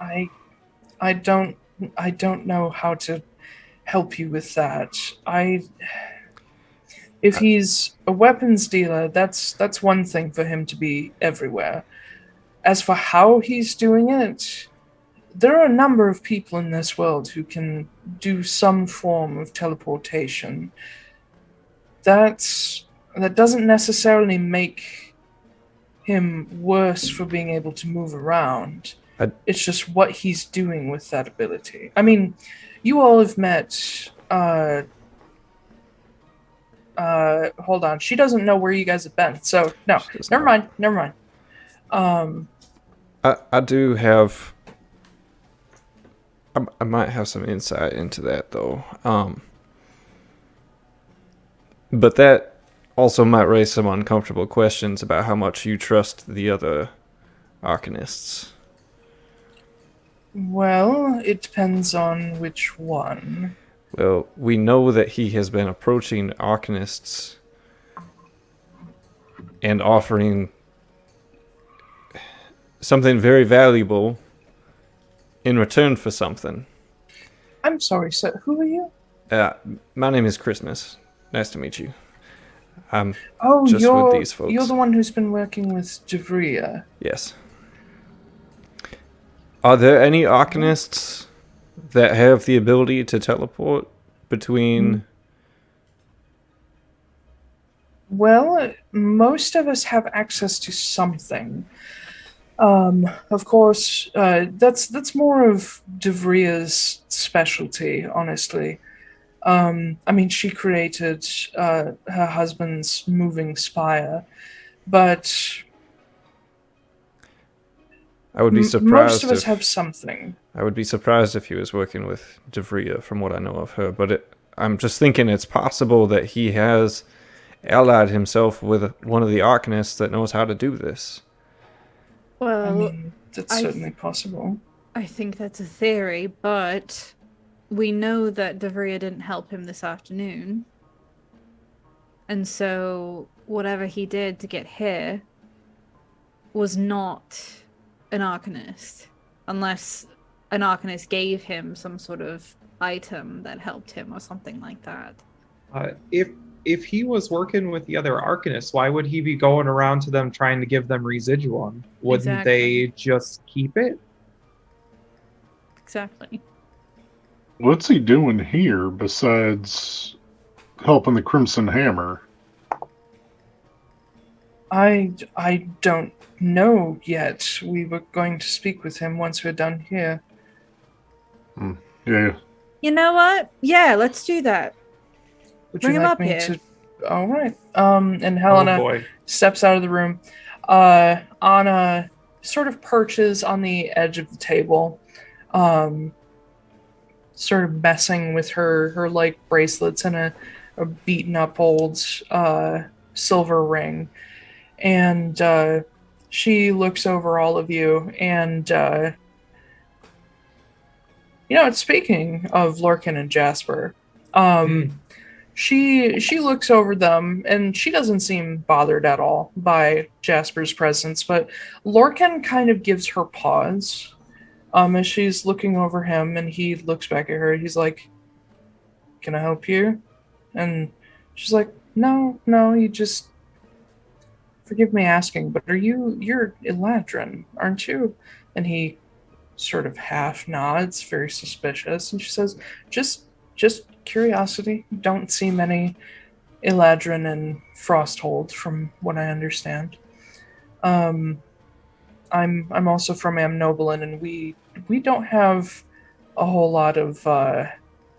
I don't know how to help you with that. If he's a weapons dealer, that's one thing for him to be everywhere. As for how he's doing it, there are a number of people in this world who can do some form of teleportation. That doesn't necessarily make him worse for being able to move around. It's just what he's doing with that ability. I mean, you all have met... hold on. She doesn't know where you guys have been. So, no. Never mind. I do have... I might have some insight into that, though. But that also might raise some uncomfortable questions about how much you trust the other Arcanists. Well, it depends on which one. Well, we know that he has been approaching Arcanists and offering something very valuable in return for something. I'm sorry, sir. Who are you? My name is Christmas. Nice to meet you. I'm with these folks. You're the one who's been working with Javria. Yes. Are there any Arcanists that have the ability to teleport between... Well, most of us have access to something. Of course, that's more of Devria's specialty, honestly. I mean, she created her husband's moving spire, but I would be surprised most of us have something. I would be surprised if he was working with Devria, from what I know of her. But I'm just thinking it's possible that he has allied himself with one of the Arcanists that knows how to do this. Well, I mean, that's certainly possible. I think that's a theory, but we know that Devria didn't help him this afternoon. And so whatever he did to get here was not an Arcanist, unless an Arcanist gave him some sort of item that helped him or something like that. If he was working with the other Arcanists, why would he be going around to them trying to give them residuum? Wouldn't they just keep it? Exactly. What's he doing here besides helping the Crimson Hammer? I don't know yet. We were going to speak with him once we're done here. Yeah. You know what? Yeah, let's do that. Would Bring you him like up me here. to? All right. And Helena boy. steps out of the room. Anna sort of perches on the edge of the table, sort of messing with her like bracelets and a beaten up old silver ring, and she looks over all of you and. Speaking of Lorcan and Jasper, she looks over them and she doesn't seem bothered at all by Jasper's presence, but Lorcan kind of gives her pause as she's looking over him, and he looks back at her. He's like, "Can I help you?" And she's like, No, you just... Forgive me asking, but you're Eladrin, aren't you? And he sort of half nods, very suspicious, and she says, just curiosity. Don't see many Eladrin and Frosthold, from what I understand. I'm also from Amnoblin, and we don't have a whole lot of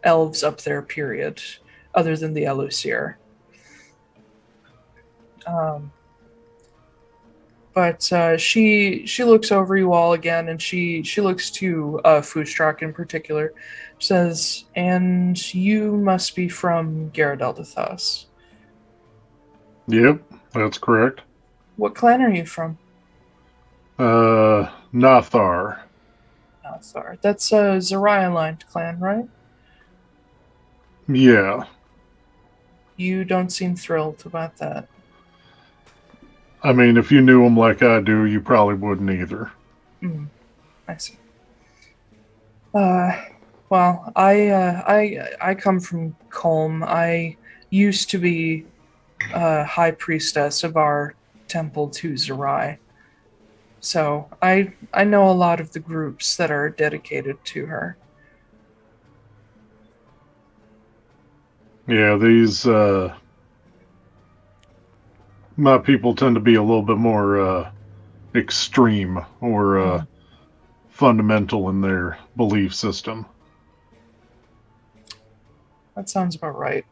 elves up there, period, other than the Elusir. But she looks over you all again, and she looks to Foostrak in particular. Says, "And you must be from Gyaradeldathos." Yep, that's correct. What clan are you from? Nathar. Nathar. That's a Zariah-aligned clan, right? Yeah. You don't seem thrilled about that. I mean, if you knew him like I do, you probably wouldn't either. I see. Well, I come from Colm. I used to be high priestess of our temple to Zerai. So I know a lot of the groups that are dedicated to her. Yeah, these my people tend to be a little bit more extreme or fundamental in their belief system. That sounds about right.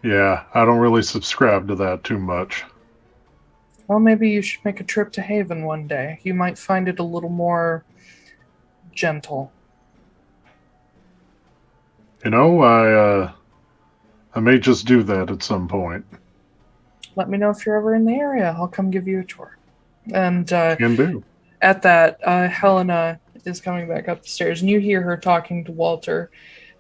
Yeah, I don't really subscribe to that too much. Well, maybe you should make a trip to Haven one day. You might find it a little more gentle. You know, I may just do that at some point. Let me know if you're ever in the area. I'll come give you a tour. And Can do. at that, Helena is coming back up the stairs, and you hear her talking to Walter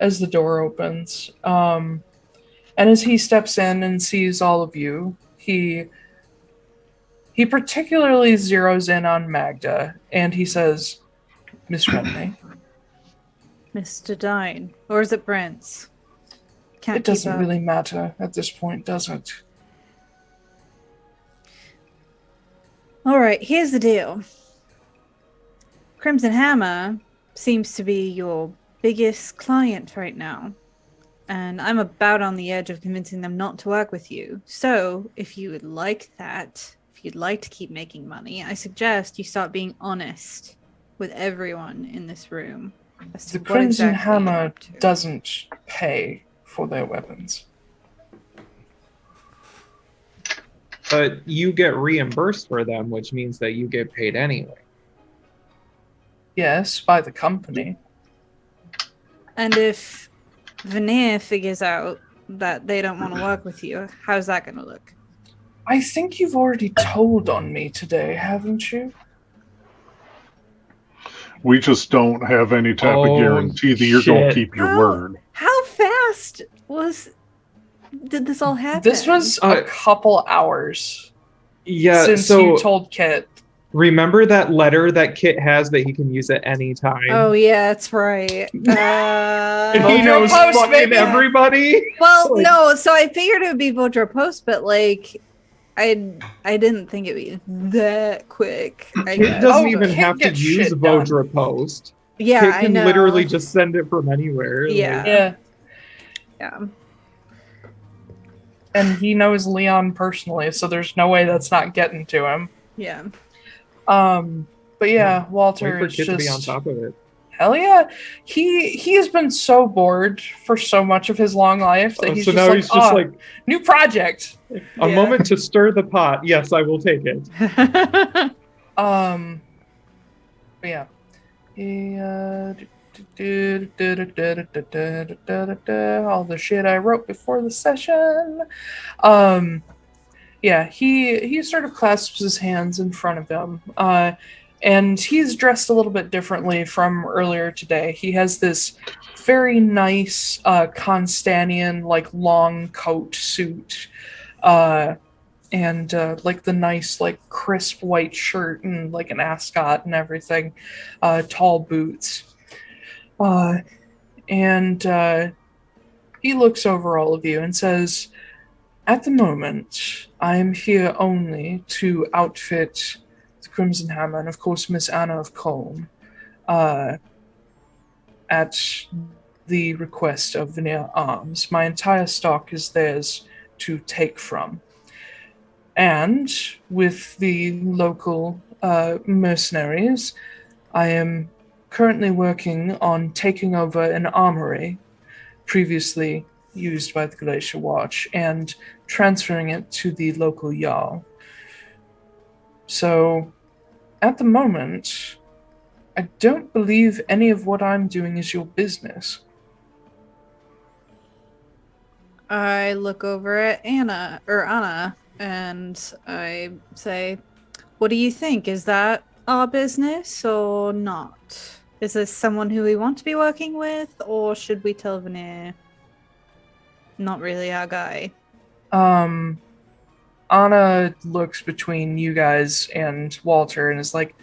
as the door opens. And as he steps in and sees all of you, he particularly zeroes in on Magda, and he says, "Miss Wrenly." Mr. Dine. Or is it Brent's? Can't It doesn't keep up. really matter at this point, does it? Alright, here's the deal. Crimson Hammer seems to be your biggest client right now. And I'm about on the edge of convincing them not to work with you. So, if you would like that, if you'd like to keep making money, I suggest you start being honest with everyone in this room. As to The what Crimson exactly you're Hammer up to. doesn't pay for their weapons. But you get reimbursed for them, which means that you get paid anyway. Yes, by the company. And if Veneer figures out that they don't want to work with you, how's that going to look? I think you've already told on me today, haven't you? We just don't have any type of guarantee that you're going to keep your word. How fast did this all happen? This was a couple hours since so you told Kit. remember that letter that Kit has that he can use at any time? Oh yeah, that's right. And he knows Post, fucking baby. everybody. Well, no, so I figured it would be Vodra Post, but like I didn't think it'd be that quick. I Kit guess. doesn't Oh, even Kit have to gets use shit done. Vodra Post. Yeah, Kit I can know. literally just send it from anywhere. Yeah. Yeah. And he knows Leon personally, so there's no way that's not getting to him. Yeah. But yeah, Walter Wait for is Kit just to be on top of it. hell yeah. He has been so bored for so much of his long life that he's So just now like, he's just like, new project. a moment to stir the pot. Yes, I will take it. But yeah. All the shit I wrote before the session. Yeah, he sort of clasps his hands in front of him. And he's dressed a little bit differently from earlier today. He has this very nice Constanian, like, long coat suit. And like the nice, like, crisp white shirt and like an ascot and everything. Tall boots. And he looks over all of you and says, "At the moment, I am here only to outfit the Crimson Hammer and, of course, Miss Anna of Colne, at the request of Veneer Arms. My entire stock is theirs to take from. And with the local mercenaries, I am currently working on taking over an armory previously used by the Glacier Watch and transferring it to the local Jarl. So, at the moment, I don't believe any of what I'm doing is your business. I look over at Anna, and I say, what do you think? Is that our business or not? Is this someone who we want to be working with, or should we tell Veneer not really our guy? Anna looks between you guys and Walter and is like,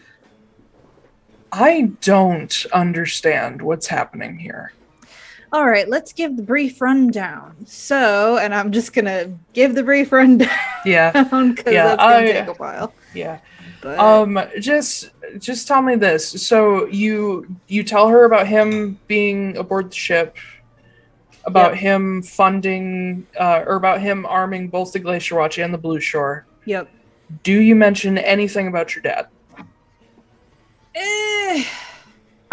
I don't understand what's happening here. All right, let's give the brief rundown. So, and I'm just gonna give the brief rundown. Yeah, because that's gonna take a while. Yeah. But... Just tell me this. So you tell her about him being aboard the ship, about him funding, or about him arming both the Glacier Watch and the Blue Shore. Yep. Do you mention anything about your dad?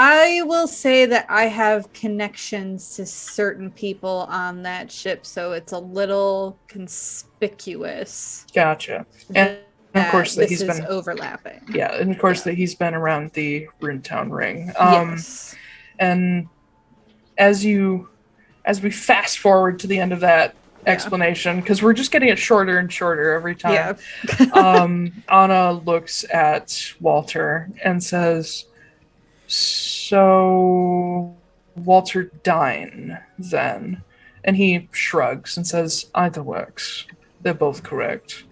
I will say that I have connections to certain people on that ship, so it's a little conspicuous. Gotcha. And of course that he's been overlapping. Yeah, and of course that he's been around the Runetown Ring. Yes. And as we fast forward to the end of that explanation, because we're just getting it shorter and shorter every time. Yeah. Anna looks at Walter and says, so Walter Dine, then. And he shrugs and says, either works. They're both correct.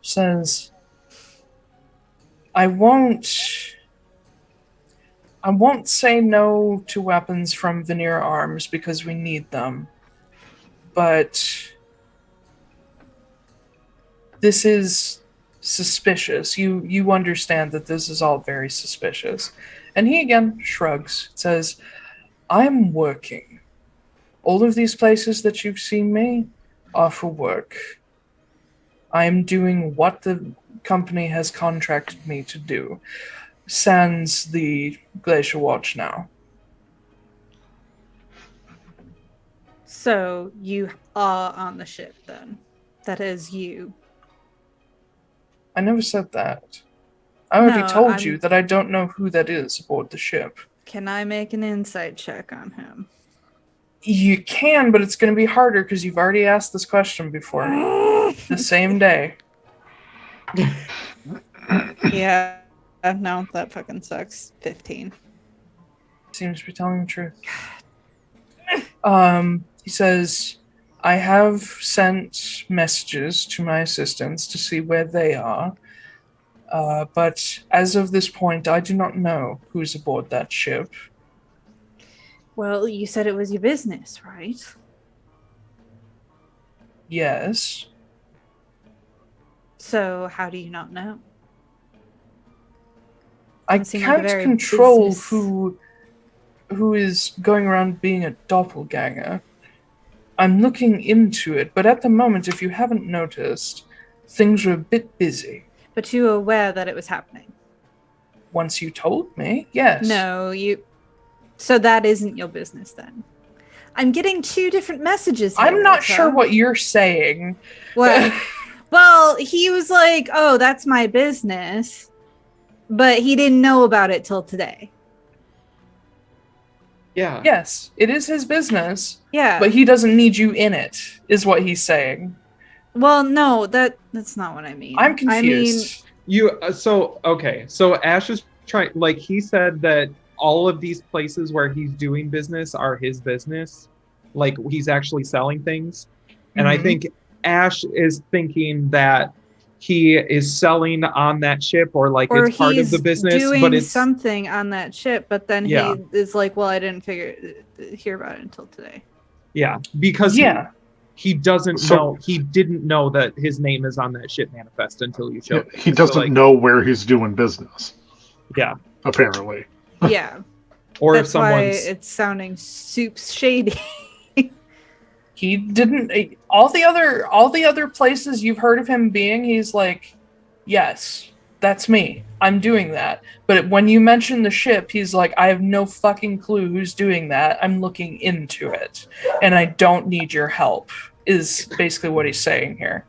Says, I won't say no to weapons from Veneer Arms because we need them. But this is suspicious. You understand that this is all very suspicious. And he again shrugs, says, I'm working. All of these places that you've seen me are for work. I am doing what the company has contracted me to do. Sans the Glacier Watch now. So you are on the ship then? That is you. I never said that. I already told you that I don't know who that is aboard the ship. Can I make an insight check on him? You can, but it's going to be harder because you've already asked this question before. The same day. Yeah. No, that fucking sucks. 15. Seems to be telling the truth. He says, I have sent messages to my assistants to see where they are. But as of this point, I do not know who's aboard that ship. Well, you said it was your business, right? Yes. So how do you not know? I can't control who is going around being a doppelganger. I'm looking into it, but at the moment, if you haven't noticed, things are a bit busy. But you were aware that it was happening? Once you told me, yes. No, So that isn't your business then? I'm getting two different messages here, I'm not sure what you're saying. Well, he was like, oh, that's my business. But he didn't know about it till today. Yeah. Yes, it is his business. Yeah. But he doesn't need you in it, is what he's saying. Well, no, that's not what I mean. I'm confused. So Ash is trying, like, he said that all of these places where he's doing business are his business. Like, he's actually selling things. And I think Ash is thinking that he is selling on that ship, or like it's part of the business, but it's something on that ship. But then he is like, "Well, I didn't hear about it until today." Yeah, because he doesn't know. He didn't know that his name is on that ship manifest until you showed. He doesn't know where he's doing business. Yeah, apparently. Yeah. Or That's if someone's why it's sounding soups shady. He didn't. All the other places you've heard of him being, he's like, yes, that's me. I'm doing that. But when you mention the ship, he's like, I have no fucking clue who's doing that. I'm looking into it, and I don't need your help. Is basically what he's saying here.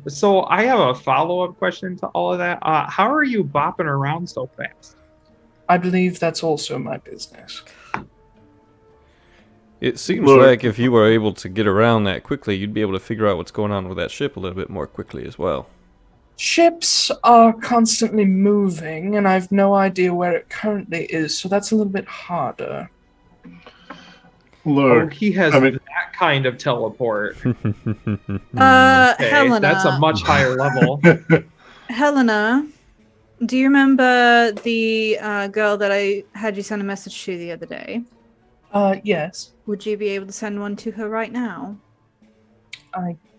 So I have a follow-up question to all of that. How are you bopping around so fast? I believe that's also my business. It seems like if you were able to get around that quickly, you'd be able to figure out what's going on with that ship a little bit more quickly as well. Ships are constantly moving, and I have no idea where it currently is, so that's a little bit harder. Look, he has that kind of teleport. Helena. That's a much higher level. Helena, do you remember the girl that I had you send a message to the other day? Yes. Would you be able to send one to her right now?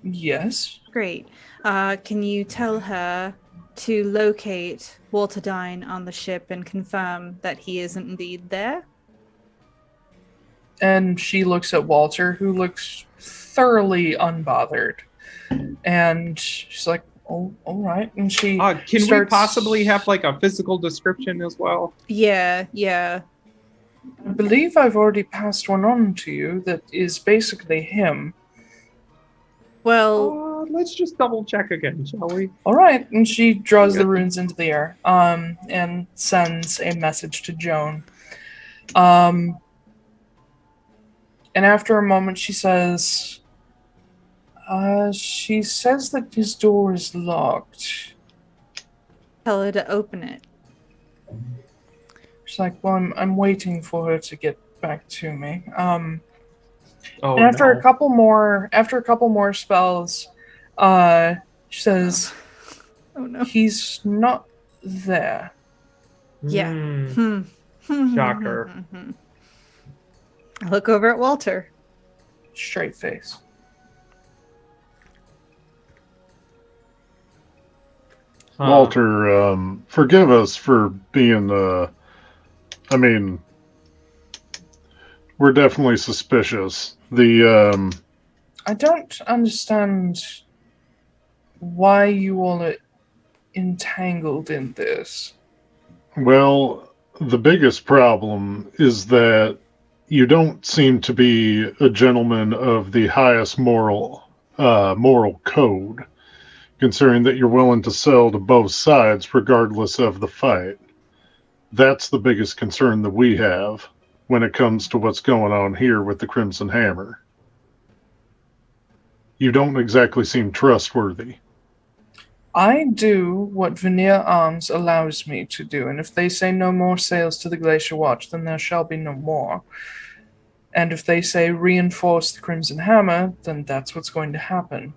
Yes. Great. Can you tell her to locate Walter Dine on the ship and confirm that he is indeed there? And she looks at Walter, who looks thoroughly unbothered. And she's like, oh, all right. And she can we possibly have like a physical description as well? Yeah. I believe I've already passed one on to you that is basically him. Well, let's just double check again, shall we? All right. And she draws the runes into the air and sends a message to Joan. And after a moment, she says that his door is locked. Tell her to open it. She's like, well, I'm waiting for her to get back to me. And Oh, after no. a couple more spells, she says, "Oh no, he's not there." Yeah. Shocker. I look over at Walter. Straight face. Walter, forgive us for being, I mean, we're definitely suspicious. I don't understand why you all are entangled in this. Well, the biggest problem is that you don't seem to be a gentleman of the highest moral code, considering that you're willing to sell to both sides regardless of the fight. That's the biggest concern that we have when it comes to what's going on here with the Crimson Hammer. You don't exactly seem trustworthy. I do what Veneer Arms allows me to do, and if they say no more sales to the Glacier Watch, then there shall be no more. And if they say reinforce the Crimson Hammer, then that's what's going to happen.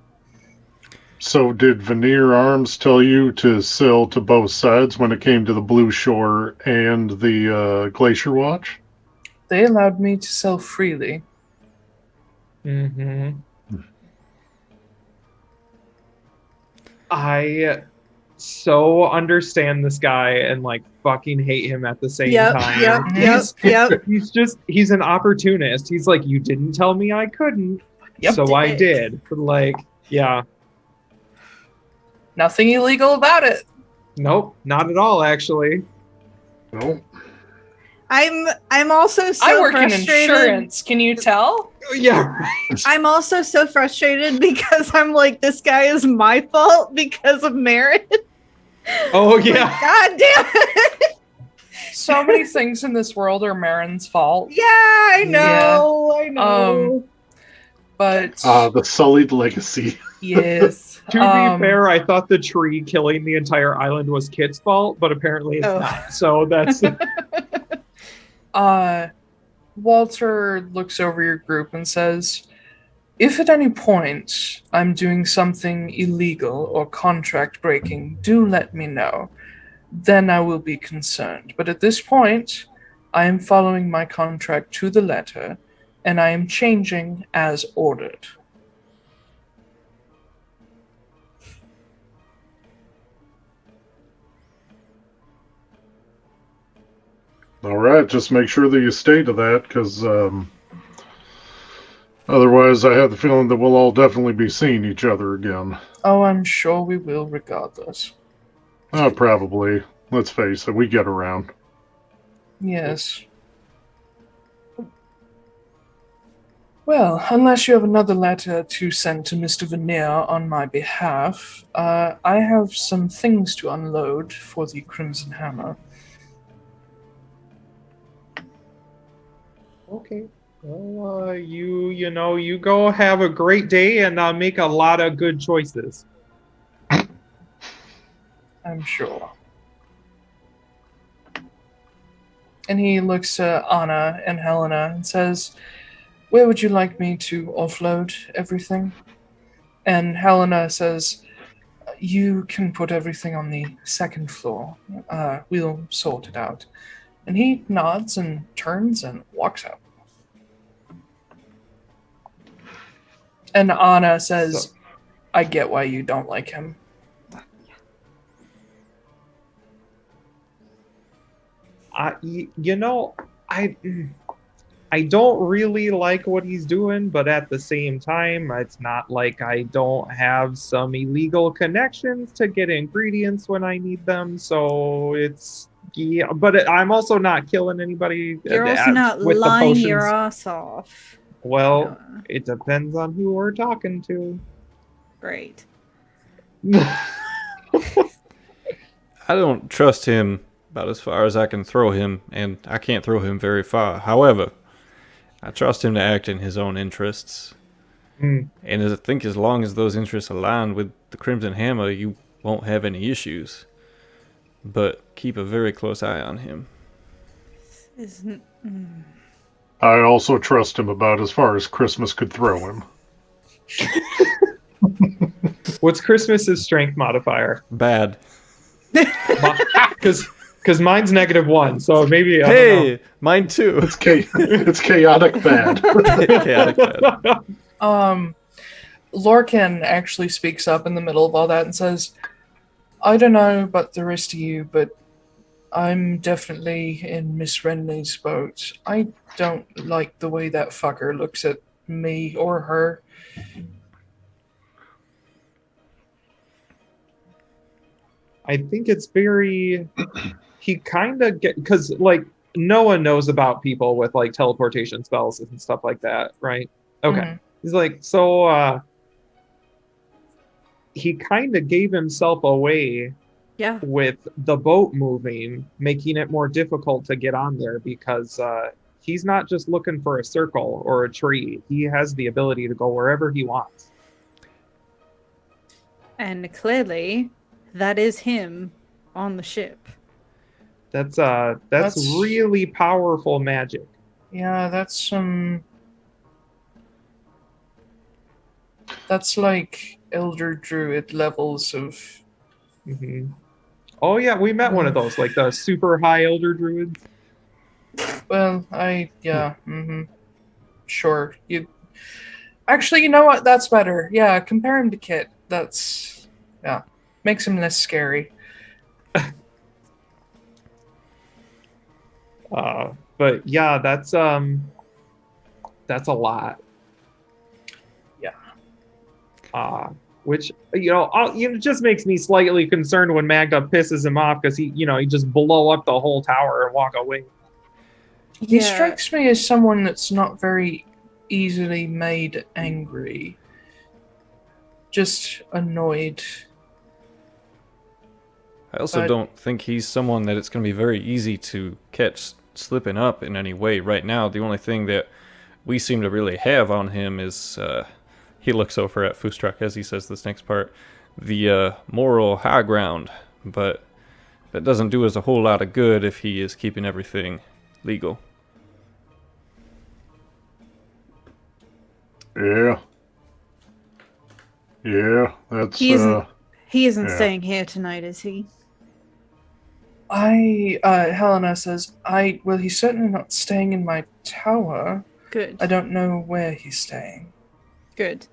So did Veneer Arms tell you to sell to both sides when it came to the Blue Shore and the Glacier Watch? They allowed me to sell freely. Mm-hmm. I so understand this guy and like fucking hate him at the same time. Yep. He's an opportunist. He's like, you didn't tell me I couldn't, so I did. But like, yeah. Nothing illegal about it. Nope, not at all, actually. Nope. I'm also so I work frustrated. in insurance. Can you tell? Yeah, right. I'm also so frustrated because I'm like, this guy is my fault because of Marin. Oh yeah. God damn it. So many things in this world are Marin's fault. Yeah, I know. But the sullied legacy. yes. To be fair, I thought the tree killing the entire island was Kit's fault, but apparently it's not. So that's Walter looks over your group and says, if at any point I'm doing something illegal or contract breaking, do let me know. Then I will be concerned. But at this point, I am following my contract to the letter, and I am changing as ordered. All right, just make sure that you stay to that, because otherwise I have the feeling that we'll all definitely be seeing each other again. Oh, I'm sure we will regardless. Probably. Let's face it, we get around. Yes. Well, unless you have another letter to send to Mr. Veneer on my behalf, I have some things to unload for the Crimson Hammer. Okay. Well, you go have a great day and make a lot of good choices. I'm sure. And he looks at Anna and Helena and says, "Where would you like me to offload everything?" And Helena says, "You can put everything on the second floor. We'll sort it out." And he nods and turns and walks out. And Anna says, "I get why you don't like him." I don't really like what he's doing, but at the same time, it's not like I don't have some illegal connections to get ingredients when I need them. So it's but I'm also not killing anybody. You're also not with lying the your potions. ass off. Well, it depends on who we're talking to. Great. I don't trust him about as far as I can throw him, and I can't throw him very far. However, I trust him to act in his own interests. And I think as long as those interests align with the Crimson Hammer, you won't have any issues. But keep a very close eye on him. I also trust him about as far as Christmas could throw him. What's Christmas's strength modifier? Bad. Because mine's -1, so maybe. I don't know. Mine too. It's chaotic bad. Chaotic bad. Lorcan actually speaks up in the middle of all that and says, "I don't know about the rest of you, but I'm definitely in Miss Wrenly's boat. I don't like the way that fucker looks at me or her." I think it's very. He kind of because like Noah knows about people with like teleportation spells and stuff like that, right? Okay. Mhm. He's like, so he kind of gave himself away with the boat moving, making it more difficult to get on there because he's not just looking for a circle or a tree. He has the ability to go wherever he wants. And clearly, that is him on the ship. That's really powerful magic. Yeah, that's like Elder Druid levels of... Mm-hmm. Oh yeah, we met one of those, like the super high Elder Druids. Well, sure. Actually, you know what? That's better. Yeah, compare him to Kit. That's... yeah. Makes him less scary. But yeah, that's a lot. Yeah. Which it just makes me slightly concerned when Magda pisses him off because he just blow up the whole tower and walk away. He strikes me as someone that's not very easily made angry. Just annoyed. I also don't think he's someone that it's going to be very easy to catch slipping up in any way right now. The only thing that we seem to really have on him is, he looks over at Foostrak as he says this next part, the moral high ground. But that doesn't do us a whole lot of good if he is keeping everything legal. Yeah. Yeah, that's... He isn't staying here tonight, is he? Helena says, well, he's certainly not staying in my tower. Good. I don't know where he's staying. Good.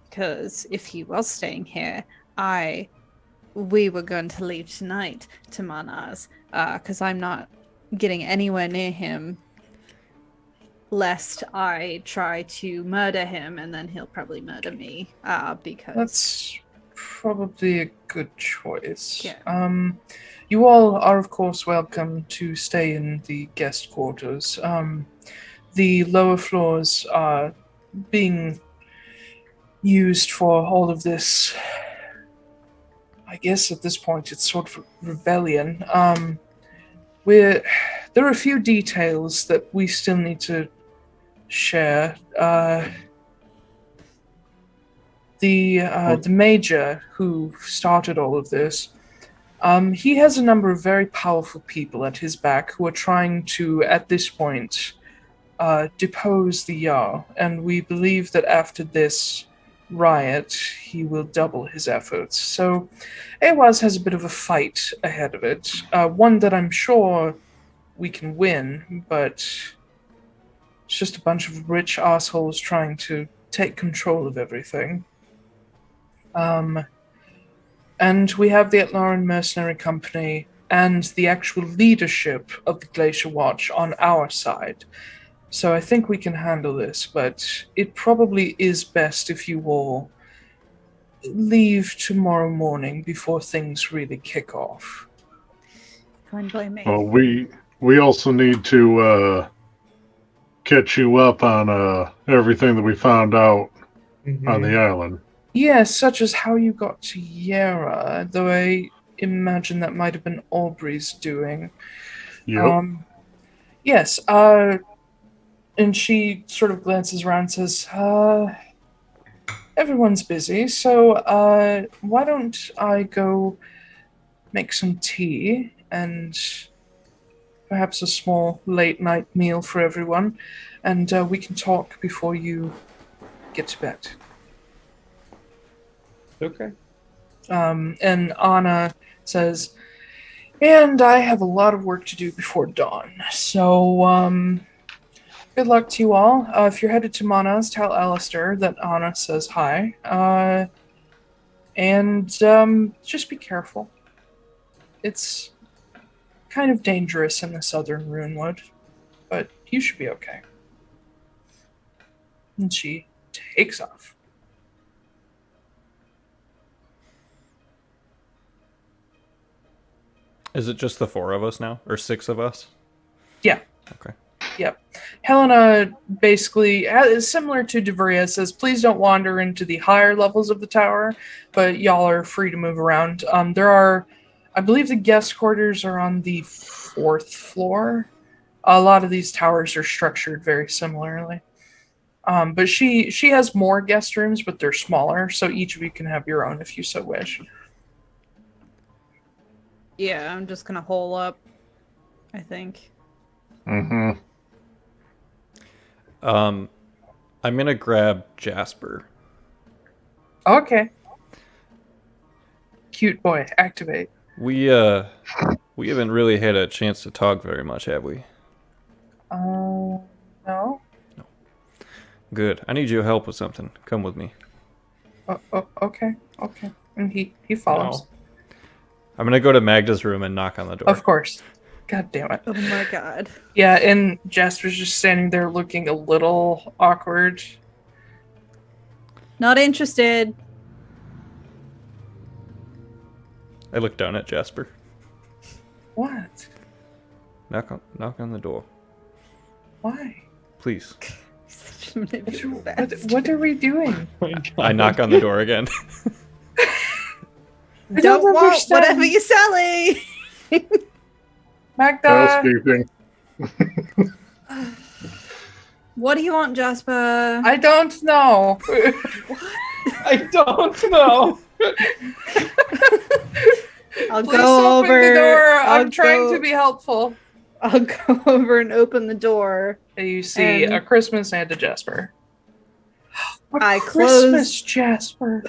Because if he was staying here, we were going to leave tonight to Mannaz. Because I'm not getting anywhere near him, lest I try to murder him, and then he'll probably murder me. Because That's probably a good choice. Yeah. You all are, of course, welcome to stay in the guest quarters. The lower floors are being used for all of this. I guess at this point it's sort of rebellion. There are a few details that we still need to share. The major who started all of this, he has a number of very powerful people at his back who are trying to, at this point, depose the Jarl, and we believe that after this riot, he will double his efforts. So Eihwaz has a bit of a fight ahead of it, one that I'm sure we can win, but it's just a bunch of rich assholes trying to take control of everything. And we have the Atlaran Mercenary Company and the actual leadership of the Glacier Watch on our side. So I think we can handle this, but it probably is best if you all leave tomorrow morning before things really kick off. Fine by me. Well, we also need to catch you up on everything that we found out on the island. Yes, such as how you got to Yara, though I imagine that might have been Aubrey's doing. Yep. Yes, and she sort of glances around and says, everyone's busy, so why don't I go make some tea and perhaps a small late-night meal for everyone, and we can talk before you get to bed. Okay. And Anna says, and I have a lot of work to do before dawn, so good luck to you all. If you're headed to Mannaz, tell Alistair that Anna says hi. And just be careful. It's kind of dangerous in the southern Runewood, but you should be okay. And she takes off. Is it just the 4 of us now? Or 6 of us? Yeah. Okay. Yep. Helena basically, similar to Deveria, says, please don't wander into the higher levels of the tower, but y'all are free to move around. I believe the guest quarters are on the 4th floor. A lot of these towers are structured very similarly. But she has more guest rooms, but they're smaller, so each of you can have your own if you so wish. Yeah, I'm just gonna hole up, I think. Mm-hmm. I'm gonna grab Jasper. Okay. Cute boy, activate. We haven't really had a chance to talk very much, have we? No. Good. I need your help with something. Come with me. Okay. And he follows. No. I'm gonna go to Magda's room and knock on the door. Of course. God damn it. Oh my god. Yeah, and Jasper's just standing there looking a little awkward. Not interested. I look down at Jasper. What? Knock on the door. Why? Please. What are we doing? I knock on the door again. I don't want understand. whatever you're selling. Magda. Housekeeping. What do you want, Jasper? I don't know. I don't know. I'll Please go open over. the door. I'll I'm trying go- to be helpful. I'll go over and open the door. And you see And- a Christmas Santa Jasper. I Christmas Jasper.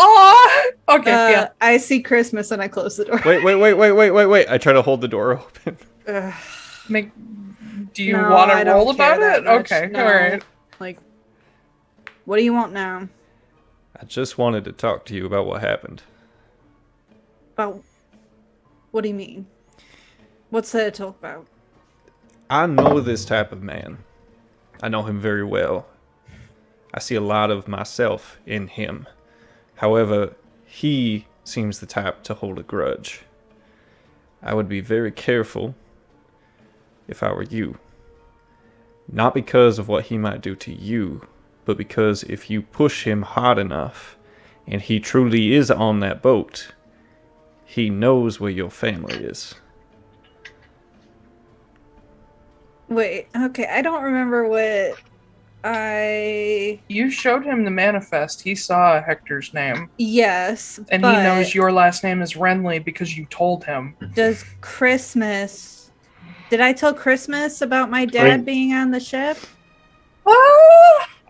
Oh, okay, yeah. I see Christmas and I close the door. Wait. I try to hold the door open. Ugh. Make Do you No, want I to don't roll care about that it? much, Okay, no. alright. Like, what do you want now? I just wanted to talk to you about what happened. About what do you mean? What's there to talk about? I know this type of man. I know him very well. I see a lot of myself in him. However, he seems the type to hold a grudge. I would be very careful if I were you. Not because of what he might do to you, but because if you push him hard enough, and he truly is on that boat, he knows where your family is. Wait, okay, I don't remember what You showed him the manifest. He saw Hector's name. Yes, And but he knows your last name is Wrenly because you told him. does Christmas... Did I tell Christmas about my dad being on the ship?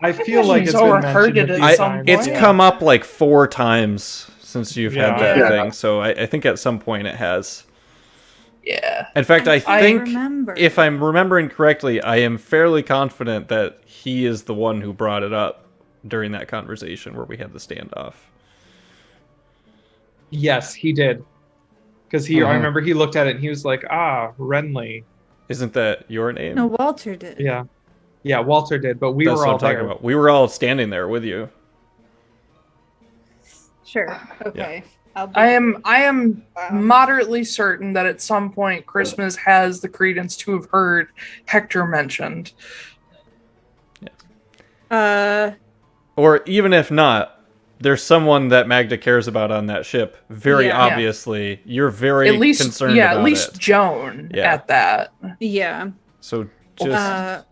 I feel like it's He's been overheard mentioned it a at few some times. point. It's come up like 4 times since you've had that Yeah. thing, so I think at some point it has. Yeah. In fact, I think, remember. if I'm remembering correctly, I am fairly confident that he is the one who brought it up during that conversation where we had the standoff. Yes, he did. Because I remember he looked at it and he was like, Wrenly. Isn't that your name? No, Walter did. Yeah. Yeah, Walter did, but we That's were what all I'm talking there. about. We were all standing there with you. Sure. Okay. I am moderately certain that at some point Christmas has the credence to have heard Hector mentioned. Or even if not, there's someone that Magda cares about on that ship. Very Yeah. obviously. You're very At least, concerned about at least it. Joan Yeah. at that. Yeah. So just...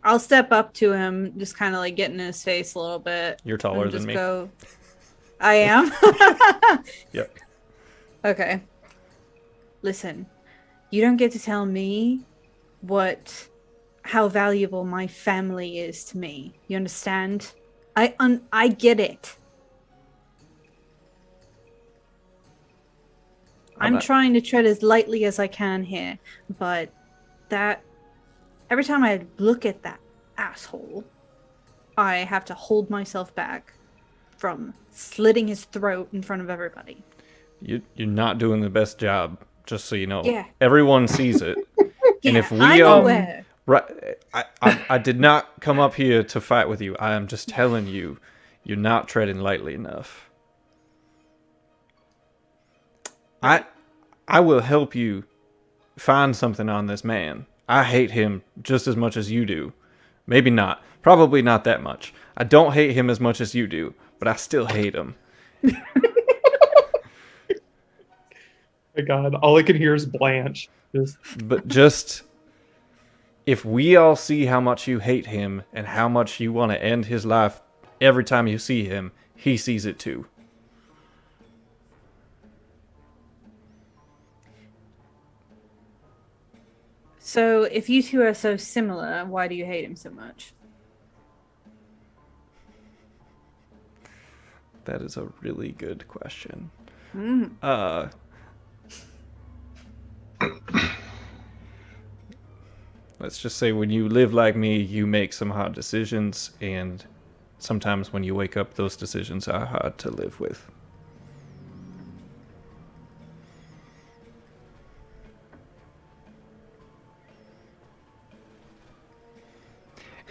I'll step up to him, just kind of like get in his face a little bit. You're taller and than just me. Go, I am? Yep. Okay. Listen, you don't get to tell me how valuable my family is to me. You understand? I get it. I'm trying to tread as lightly as I can here, but every time I look at that asshole, I have to hold myself back from slitting his throat in front of everybody. You're not doing the best job, just so you know. Yeah. Everyone sees it. Yeah, And if we I'm aware. Right, I did not come up here to fight with you. I am just telling you, you're not treading lightly enough. I will help you find something on this man. I hate him just as much as you do. Maybe not. Probably not that much. I don't hate him as much as you do, but I still hate him. My God, all I can hear is Blanche. Just if we all see how much you hate him and how much you want to end his life every time you see him, he sees it too. So, if you two are so similar, why do you hate him so much? That is a really good question. Let's just say when you live like me, you make some hard decisions, and sometimes when you wake up, those decisions are hard to live with.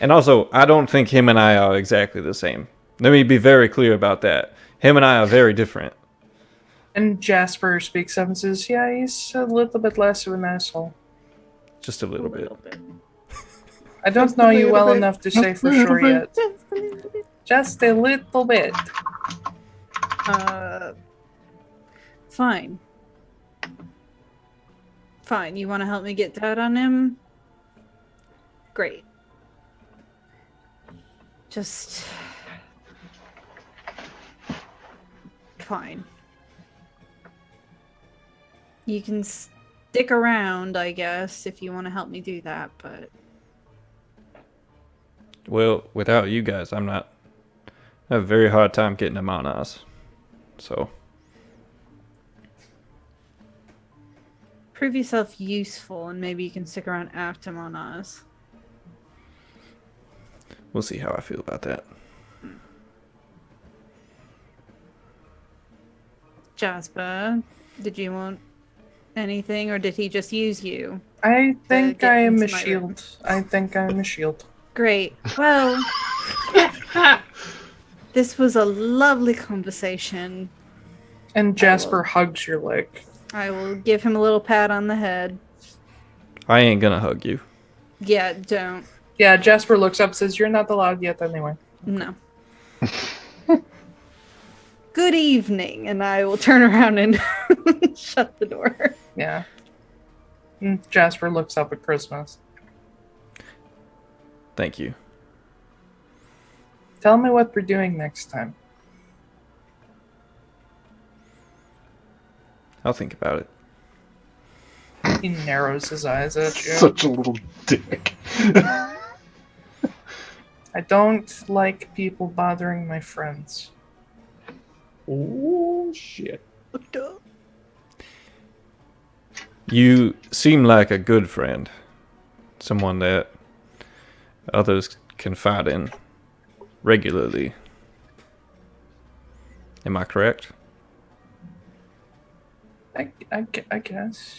And also, I don't think him and I are exactly the same. Let me be very clear about that. Him and I are very different. And Jasper speaks up and says, yeah, he's a little bit less of an asshole. Just a little bit. I don't know you well enough to say for sure yet. Just a little bit. Fine. Fine, you want to help me get that on him? Great. Just... Fine. You can stick around, I guess, if you want to help me do that, but... Well, without you guys, I have a very hard time getting to Mannaz. So... prove yourself useful, and maybe you can stick around after Mannaz. We'll see how I feel about that. Jasper, did you want anything, or did he just use you? I think get I am a into my room. shield. I think I'm a shield. Great. Well, this was a lovely conversation. And Jasper hugs your leg. I will give him a little pat on the head. I ain't gonna hug you. Yeah, don't. Yeah, Jasper looks up and says, "You're not allowed yet anyway." No. Good evening, and I will turn around and shut the door. Yeah. And Jasper looks up at Christmas. Thank you. Tell me what we're doing next time. I'll think about it. He narrows his eyes at you. Such a little dick. I don't like people bothering my friends. Oh shit. You seem like a good friend. Someone that others confide in regularly. Am I correct? I guess.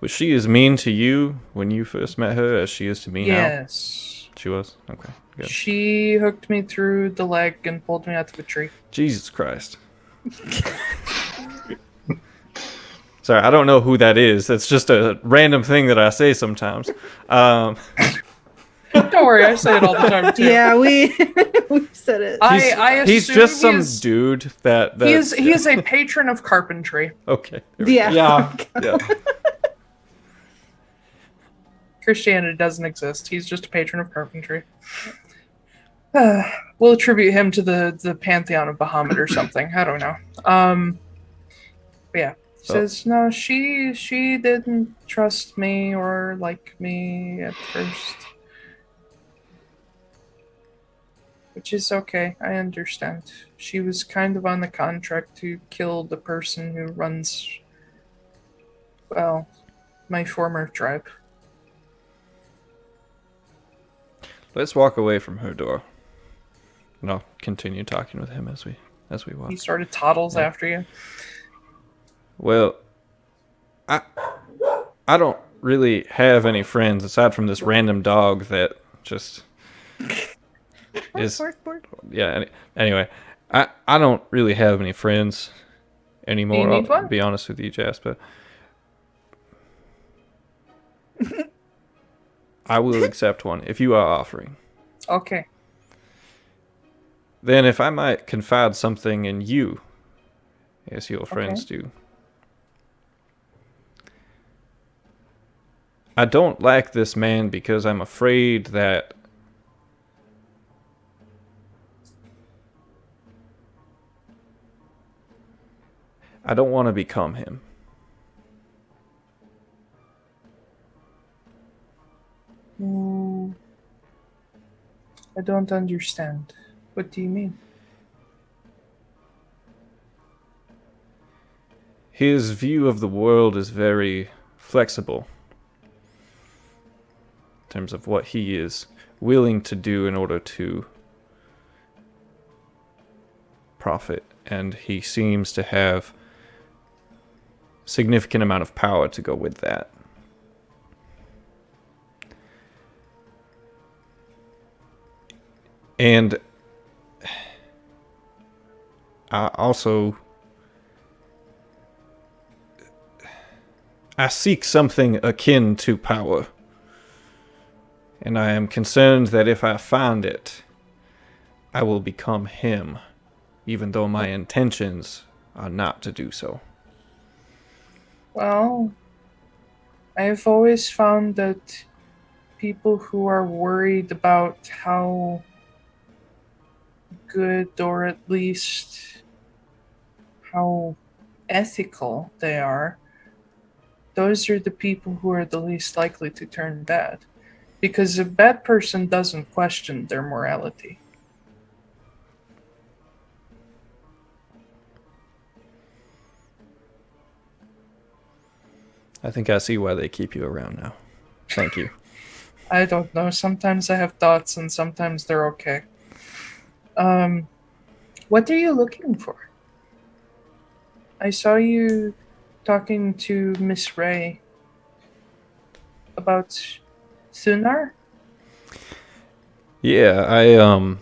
Was she as mean to you when you first met her as she is to me now? Yes. She was? Okay, good. She hooked me through the leg and pulled me out of a tree. Jesus Christ. Sorry, I don't know who that is. That's just a random thing that I say sometimes. Don't worry, I say it all the time too. Yeah, we said it. I He's assume just some he's- dude that He is a patron of carpentry. Okay. there we Yeah. Yeah. go. Yeah. Christianity doesn't exist. He's just a patron of carpentry. We'll attribute him to the pantheon of Bahamut or something. I don't know. But yeah. Says no, she didn't trust me or like me at first. Which is okay, I understand. She was kind of on the contract to kill the person who runs, well, my former tribe. Let's walk away from her door. And I'll continue talking with him as we walk. He sort of toddles after you. Well, I don't really have any friends aside from this random dog that just is. Yeah. Anyway, I don't really have any friends anymore. Do you need I'll one? be honest with you, Jasper. I will accept one if you are offering. Okay. Then, if I might confide something in you, as your friends do. I don't like this man because I'm afraid that I don't want to become him. I don't understand. What do you mean? His view of the world is very flexible in terms of what he is willing to do in order to profit, and he seems to have significant amount of power to go with that. And I seek something akin to power. And I am concerned that if I find it, I will become him, even though my intentions are not to do so. Well, I've always found that people who are worried about how good or at least how ethical they are, those are the people who are the least likely to turn bad. Because a bad person doesn't question their morality. I think I see why they keep you around now. Thank you. I don't know. Sometimes I have thoughts and sometimes they're okay. What are you looking for? I saw you talking to Miss Ray about Thunar? Yeah, I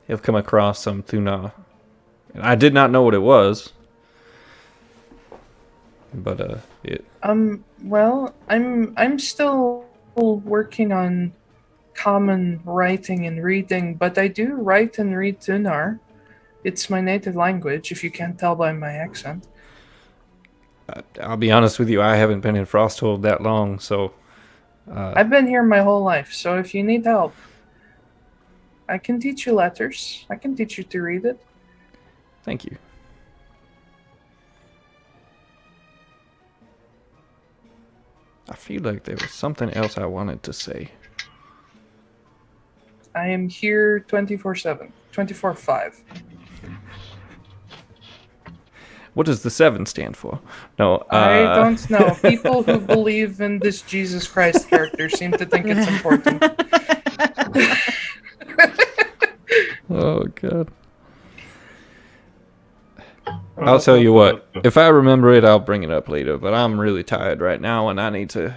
have come across some tuna. And I did not know what it was. But it Well, I'm still working on common writing and reading, but I do write and read Thunar. It's my native language, if you can't tell by my accent. I'll be honest with you, I haven't been in Frosthold that long, so I've been here my whole life, so if you need help, I can teach you letters. I can teach you to read it. thank you. I feel like there was something else I wanted to say. I am here 24/7, 24/5. What does the 7 stand for? No, I don't know. People who believe in this Jesus Christ character seem to think it's important. Oh, God. I'll tell you what. If I remember it, I'll bring it up later. But I'm really tired right now, and I need to...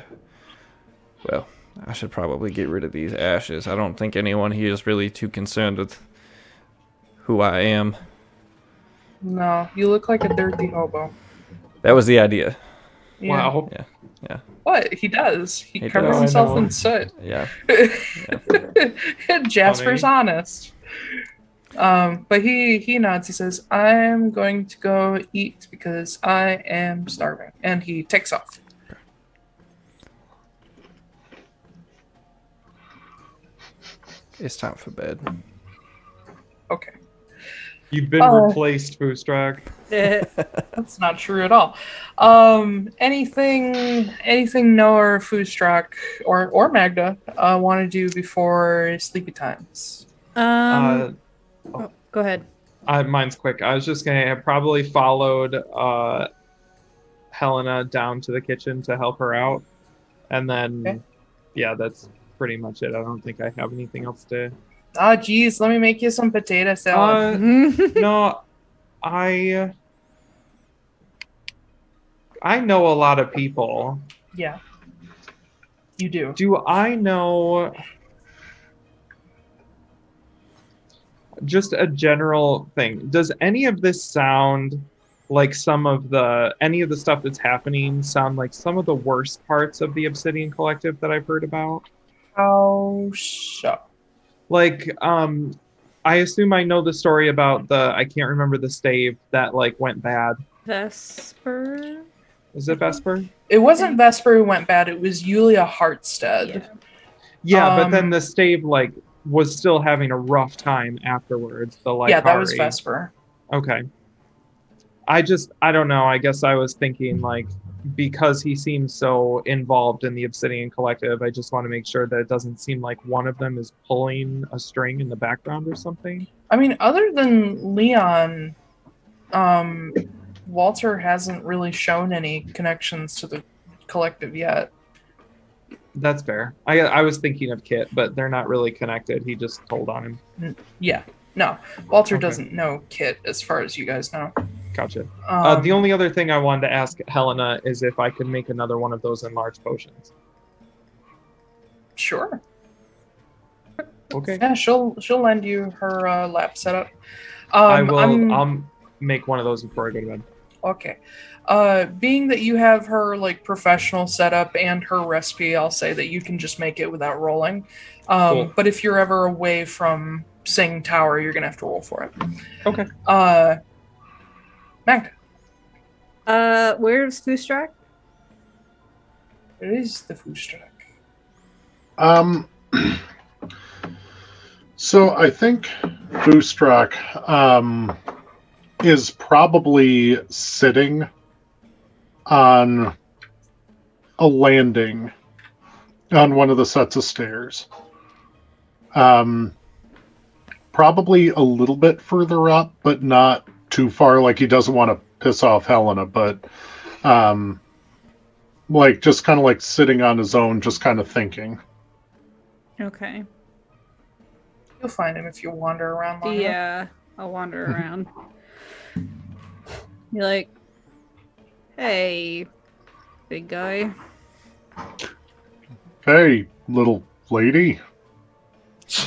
Well, I should probably get rid of these ashes. I don't think anyone here is really too concerned with who I am. No, you look like a dirty hobo. That was the idea. Yeah. Wow. Yeah. What? He does. He He covers does. himself I know. in soot. Yeah. Jasper's Funny. honest. But he nods. He says, "I'm going to go eat because I am starving," and he takes off. It's time for bed. Okay, You've been replaced, Foostrak. that's not true at all. Anything Noah or Foostrak or Magda want to do before sleepy times? Go ahead. Mine's quick. I was just gonna have probably followed Helena down to the kitchen to help her out, and then Okay. yeah, that's pretty much it. I don't think I have anything else to. Oh, geez, let me make you some potato salad. No, I know a lot of people. Yeah, you do. Do I know just a general thing? Does any of this sound like any of the stuff that's happening sound like some of the worst parts of the Obsidian Collective that I've heard about? How so? Like, I assume I know the story about I can't remember the stave that like went bad. Vesper? Is it Vesper? It wasn't Vesper who went bad. It was Yulia Hartstead. Yeah, but then Um, the stave like was still having a rough time afterwards. The like Yeah, that was Vesper. Okay. I don't know. I guess I was thinking like because he seems so involved in the Obsidian Collective, I just want to make sure that it doesn't seem like one of them is pulling a string in the background or something. I mean, other than Leon, Walter hasn't really shown any connections to the collective yet. That's fair. I was thinking of Kit, but they're not really connected. He just told on him. Yeah, no. Walter Okay. doesn't know Kit, as far as you guys know. Gotcha. Um, The only other thing I wanted to ask Helena is if I could make another one of those enlarged potions. Sure. Okay. Yeah, she'll lend you her lab setup. I will. I'm- I'll make one of those before I go to bed. Okay. Being that you have her like professional setup and her recipe, I'll say that you can just make it without rolling. Cool. But if you're ever away from Sing Tower, you're gonna have to roll for it. Okay. Magda, Where's Foostrak? it is the Foostrak. So I think Foostrak is probably sitting on a landing on one of the sets of stairs. Probably a little bit further up, but not too far. Like he doesn't want to piss off Helena, but like just kind of like sitting on his own, just kind of thinking. Okay. You'll find him if you wander around long enough. Yeah, I'll wander around. You're like, hey, big guy. Hey, little lady.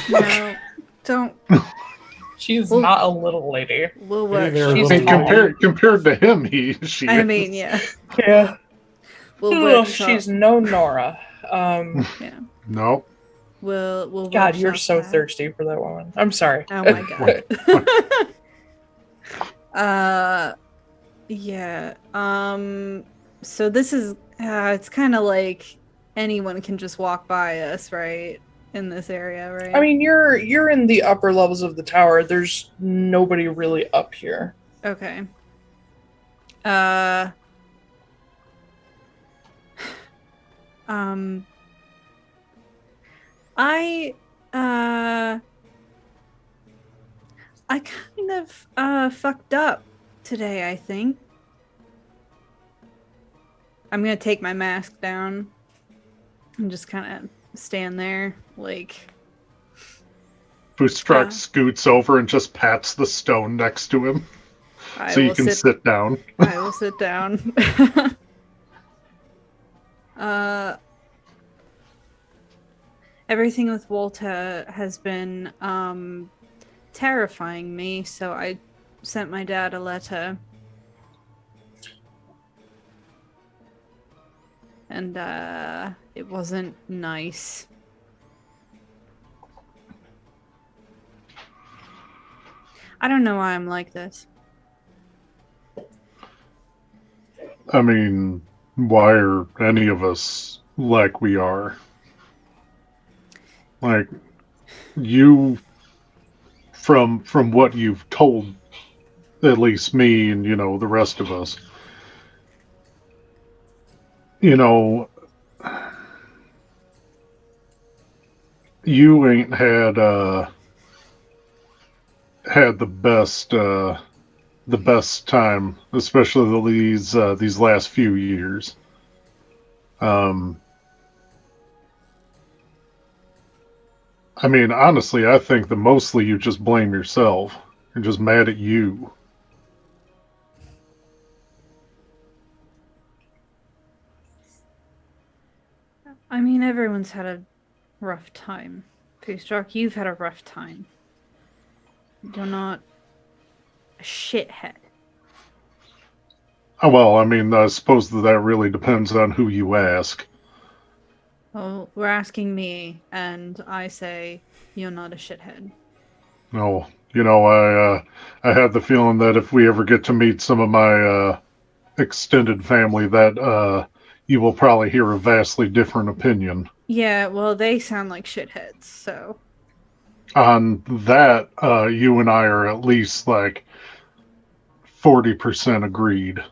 No, don't. She's Well- not a little lady. We'll work. there, She's little tall. Compared to him, she I is. mean, yeah. Yeah. We'll Ugh, workshop. she's no Nora. Yeah. No. We'll God, you're workshop so that. thirsty for that woman. I'm sorry. Oh my god. Yeah. So this is it's kind of like anyone can just walk by us, right? In this area, right? I mean, you're in the upper levels of the tower. There's nobody really up here. Okay. I kind of fucked up today, I think. I'm gonna take my mask down and just kind of stand there, like... Foostrak scoots over and just pats the stone next to him, so you can sit down. I will sit down. Everything with Walter has been terrifying me, so I sent my dad a letter. And it wasn't nice. I don't know why I'm like this. I mean, why are any of us like we are? Like, you, from what you've told, at least me and, the rest of us, you ain't had the best time, especially these last few years. I mean, honestly, I think that mostly you just blame yourself. You're just mad at you. I mean, everyone's had a rough time. Foostrak, you've had a rough time. You're not a shithead. Well, I mean, I suppose that really depends on who you ask. Well, we're asking me, and I say you're not a shithead. No, I had the feeling that if we ever get to meet some of my extended family, that you will probably hear a vastly different opinion. Yeah, well, they sound like shitheads, so... On that, you and I are at least, 40% agreed.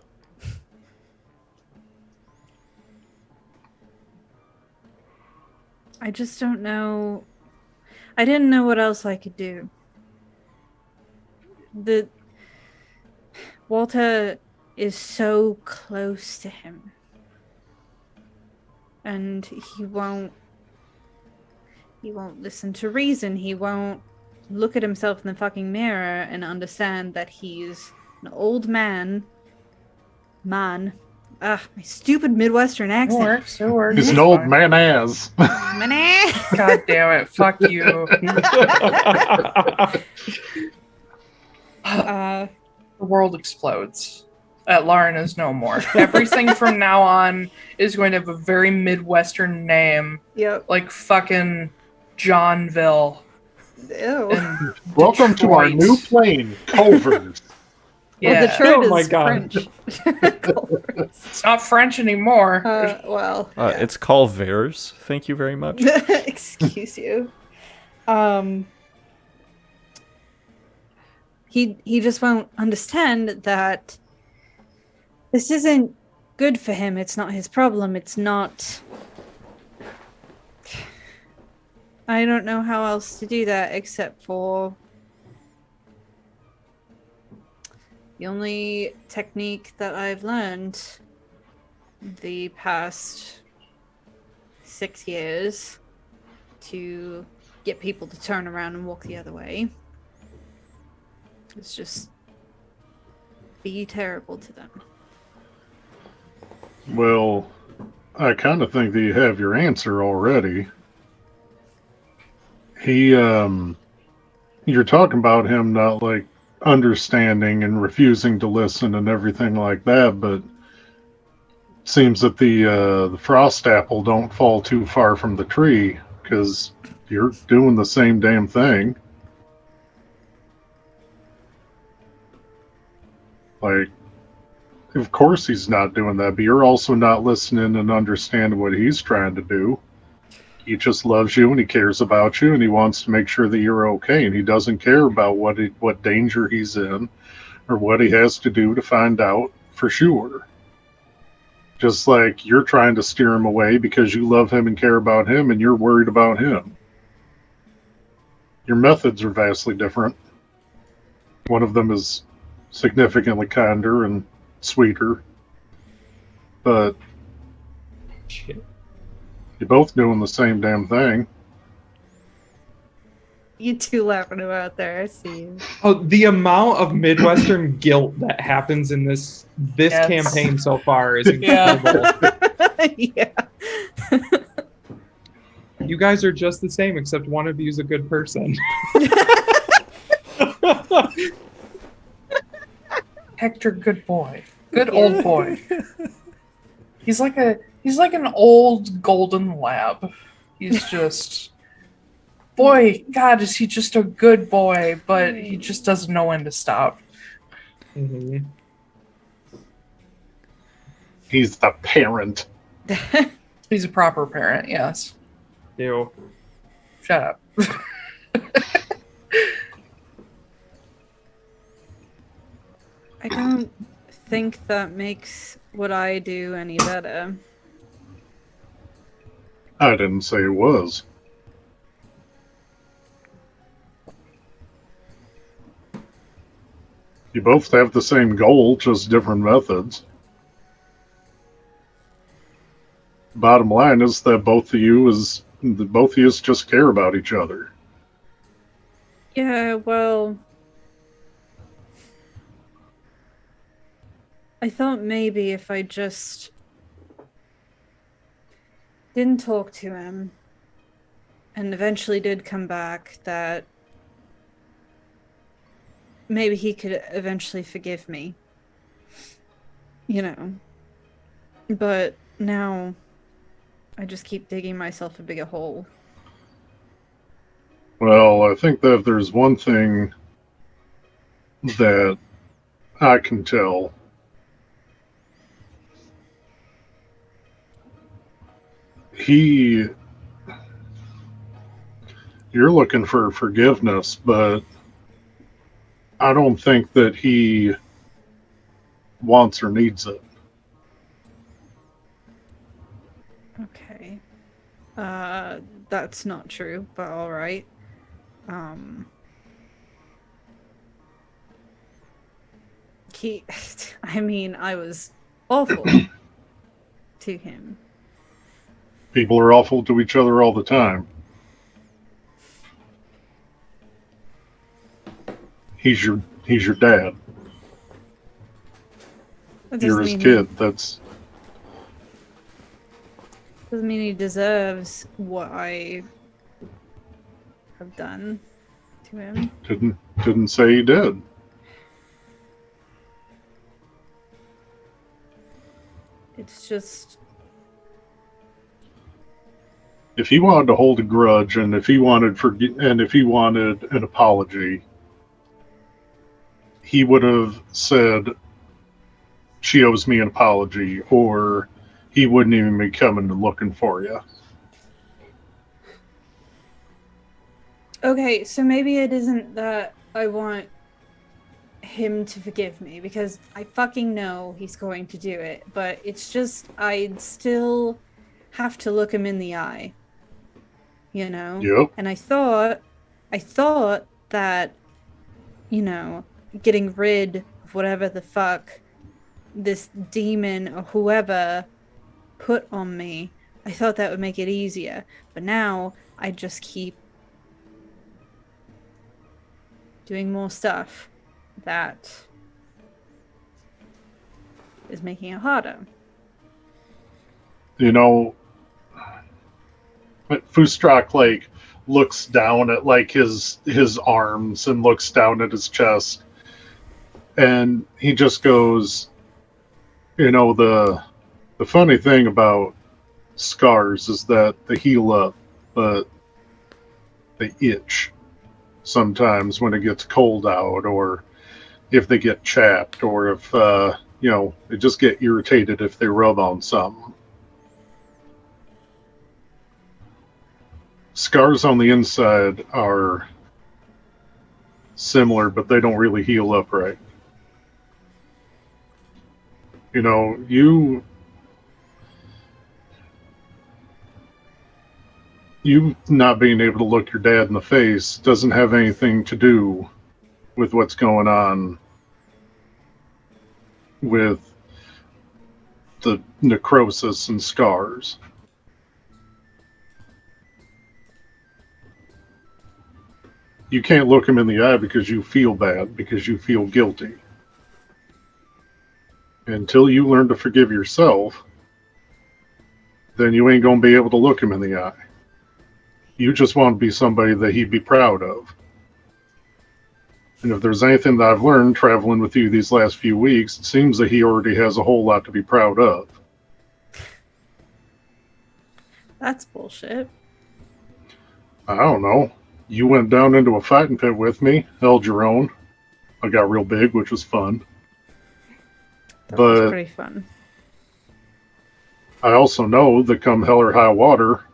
I just don't know... I didn't know what else I could do. Walter is so close to him. And he won't listen to reason. He won't look at himself in the fucking mirror and understand that he's an old man. Ugh, my stupid Midwestern accent. It works. He's an old Mannaz. Mannaz. God damn it. Fuck you. The world explodes. Atlaran is no more. Everything from now on is going to have a very Midwestern name. Yep. Like fucking Johnville. Ew. And Welcome to our Detroit. new plane, Culver's. Well, Yeah. Detroit Oh my is God. French. It's not French anymore. Well, yeah. It's Culver's. Thank you very much. Excuse you. He just won't understand that this isn't good for him. It's not his problem. It's not... I don't know how else to do that except for... The only technique that I've learned the past 6 years to get people to turn around and walk the other way. It's just be terrible to them. Well, I kind of think that you have your answer already. You're talking about him not, like, understanding and refusing to listen and everything like that, but it seems that the frost apple don't fall too far from the tree, because you're doing the same damn thing. Like, of course he's not doing that, but you're also not listening and understanding what he's trying to do. He just loves you and he cares about you and he wants to make sure that you're okay, and he doesn't care about what danger he's in or what he has to do to find out for sure. Just like you're trying to steer him away because you love him and care about him and you're worried about him. Your methods are vastly different. One of them is significantly kinder and sweeter, but Shit. you're both doing the same damn thing. You two laughing about there, I see you. Oh, the amount of Midwestern guilt that happens in this Yes. campaign so far is incredible. Yeah. You guys are just the same, except one of you is a good person. Hector, good boy. Good old boy. He's like an old golden lab. He's just boy, God, is he just a good boy, but he just doesn't know when to stop. Mm-hmm. He's the parent. He's a proper parent, yes. Ew. Shut up. I don't think that makes what I do any better. I didn't say it was. You both have the same goal, just different methods. Bottom line is that both of you just care about each other. Yeah, well, I thought maybe if I just didn't talk to him and eventually did come back, that maybe he could eventually forgive me. You know. But now I just keep digging myself a bigger hole. Well, I think that if there's one thing that I can tell, you're looking for forgiveness, but I don't think that he wants or needs it. Okay. That's not true, but alright. I was awful to him. People are awful to each other all the time. He's your dad. That You're doesn't his mean kid. That's doesn't mean he deserves what I have done to him. didn't say he did. It's just If he wanted to hold a grudge and if he wanted an apology, he would have said, "She owes me an apology," or he wouldn't even be coming and looking for you. okay, so maybe it isn't that I want him to forgive me, because I fucking know he's going to do it, but it's just I'd still have to look him in the eye. You know? Yep. And I thought that, you know, getting rid of whatever the fuck this demon or whoever put on me. I thought that would make it easier, but now I just keep doing more stuff that is making it harder. You know, Foostrak, like, looks down at, like, his arms and looks down at his chest. And he just goes, you know, the funny thing about scars is that they heal up, but they itch sometimes when it gets cold out, or if they get chapped, or if, they just get irritated if they rub on something. Scars on the inside are similar, but they don't really heal up right. You know, you not being able to look your dad in the face doesn't have anything to do with what's going on with the necrosis and scars. You can't look him in the eye because you feel bad, because you feel guilty. Until you learn to forgive yourself, then you ain't going to be able to look him in the eye. You just want to be somebody that he'd be proud of. And if there's anything that I've learned traveling with you these last few weeks, it seems that he already has a whole lot to be proud of. That's bullshit. I don't know. You went down into a fighting pit with me, held your own. I got real big, which was fun. That was But pretty fun. I also know that come hell or high water,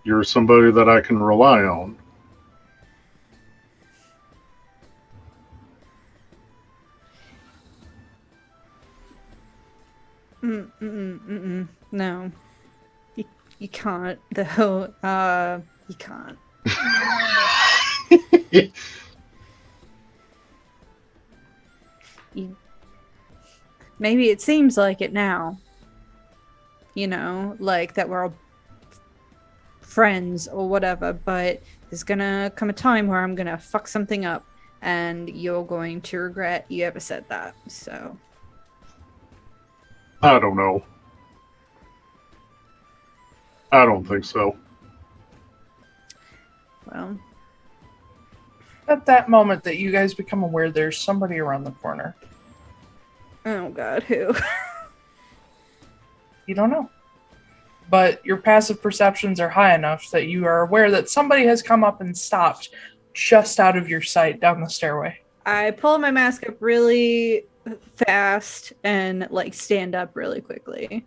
you're somebody that I can rely on. No. You can't. You can't. Maybe it seems like it now. You know, like that we're all friends or whatever, but there's gonna come a time where I'm gonna fuck something up and you're going to regret you ever said that, so. I don't know. I don't think so. Well. At that moment that you guys become aware there's somebody around the corner. Oh god, who? You don't know. But your passive perceptions are high enough that you are aware that somebody has come up and stopped just out of your sight down the stairway. I pull my mask up really fast and like stand up really quickly.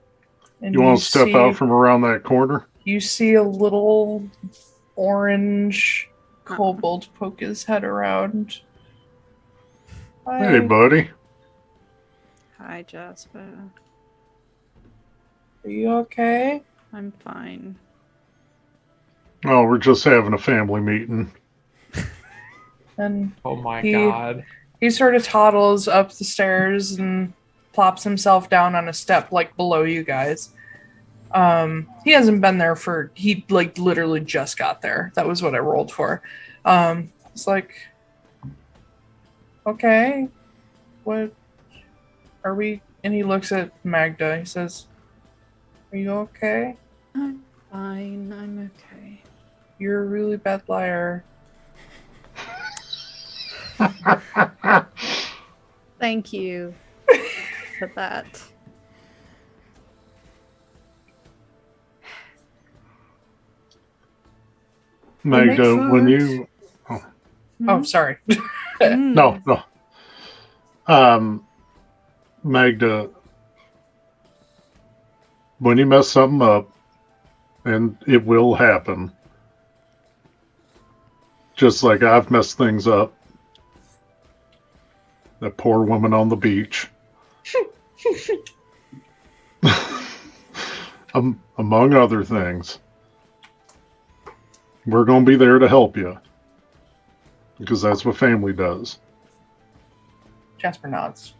And You want to step out from around that corner? You see a little orange kobold poke his head around. Hey, buddy. Hi, Jasper. Are you okay? I'm fine. Oh, we're just having a family meeting. And Oh my god. he sort of toddles up the stairs and plops himself down on a step like below you guys. He hasn't been there he like literally just got there. That was what I rolled for. It's like, okay, what are we? And he looks at Magda. He says, "Are you okay? I'm fine. I'm okay." You're a really bad liar. Thank you for that. Magda, when you... Oh, sorry. No. Magda, when you mess something up, and it will happen, just like I've messed things up. That poor woman on the beach. Among other things. We're going to be there to help you. Because that's what family does. Jasper nods.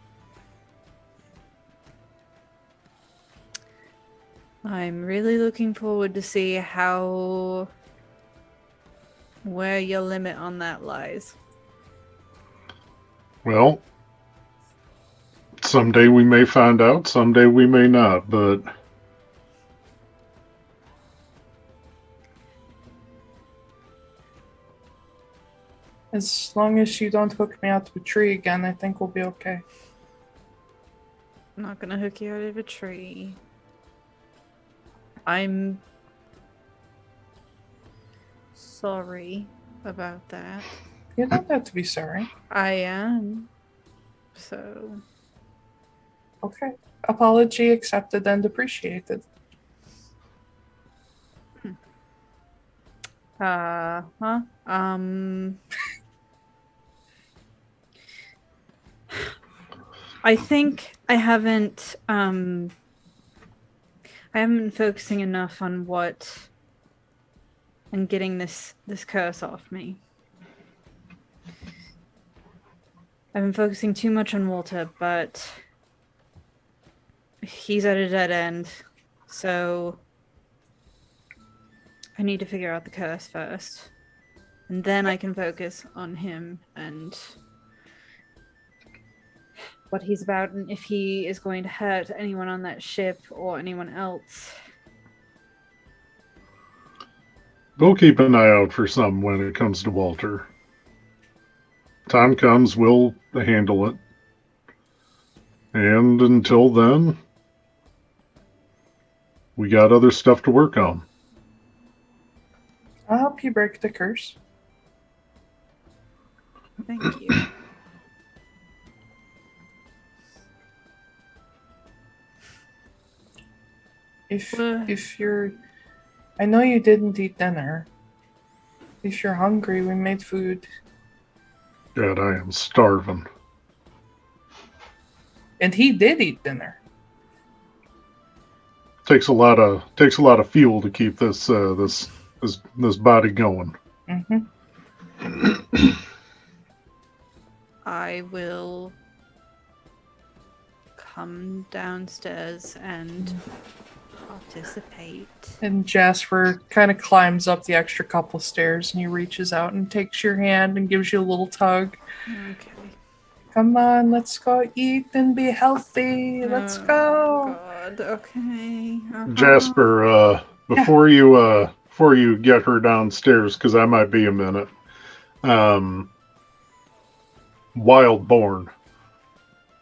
I'm really looking forward to see where your limit on that lies. Well, someday we may find out, someday we may not, but As long as you don't hook me out to a tree again, I think we'll be okay. I'm not gonna hook you out of a tree. I'm sorry about that. You don't have to be sorry. I am. So. Okay. Apology accepted and appreciated. Huh? I think I haven't been focusing enough on getting this curse off me. I've been focusing too much on Walter, but he's at a dead end, so I need to figure out the curse first. And then I can focus on him and what he's about, and if he is going to hurt anyone on that ship or anyone else. we'll keep an eye out for something when it comes to Walter. Time comes, we'll handle it. And until then, we got other stuff to work on. I'll help you break the curse. Thank you. If you're... I know you didn't eat dinner. If you're hungry, we made food. God, I am starving. And he did eat dinner. Takes a lot of fuel to keep this body going. Mm-hmm. I will come downstairs and participate. And Jasper kind of climbs up the extra couple stairs and he reaches out and takes your hand and gives you a little tug. Okay. Come on, let's go eat and be healthy. Let's go. God, okay. Jasper, before you get her downstairs, because I might be a minute. Wildborn.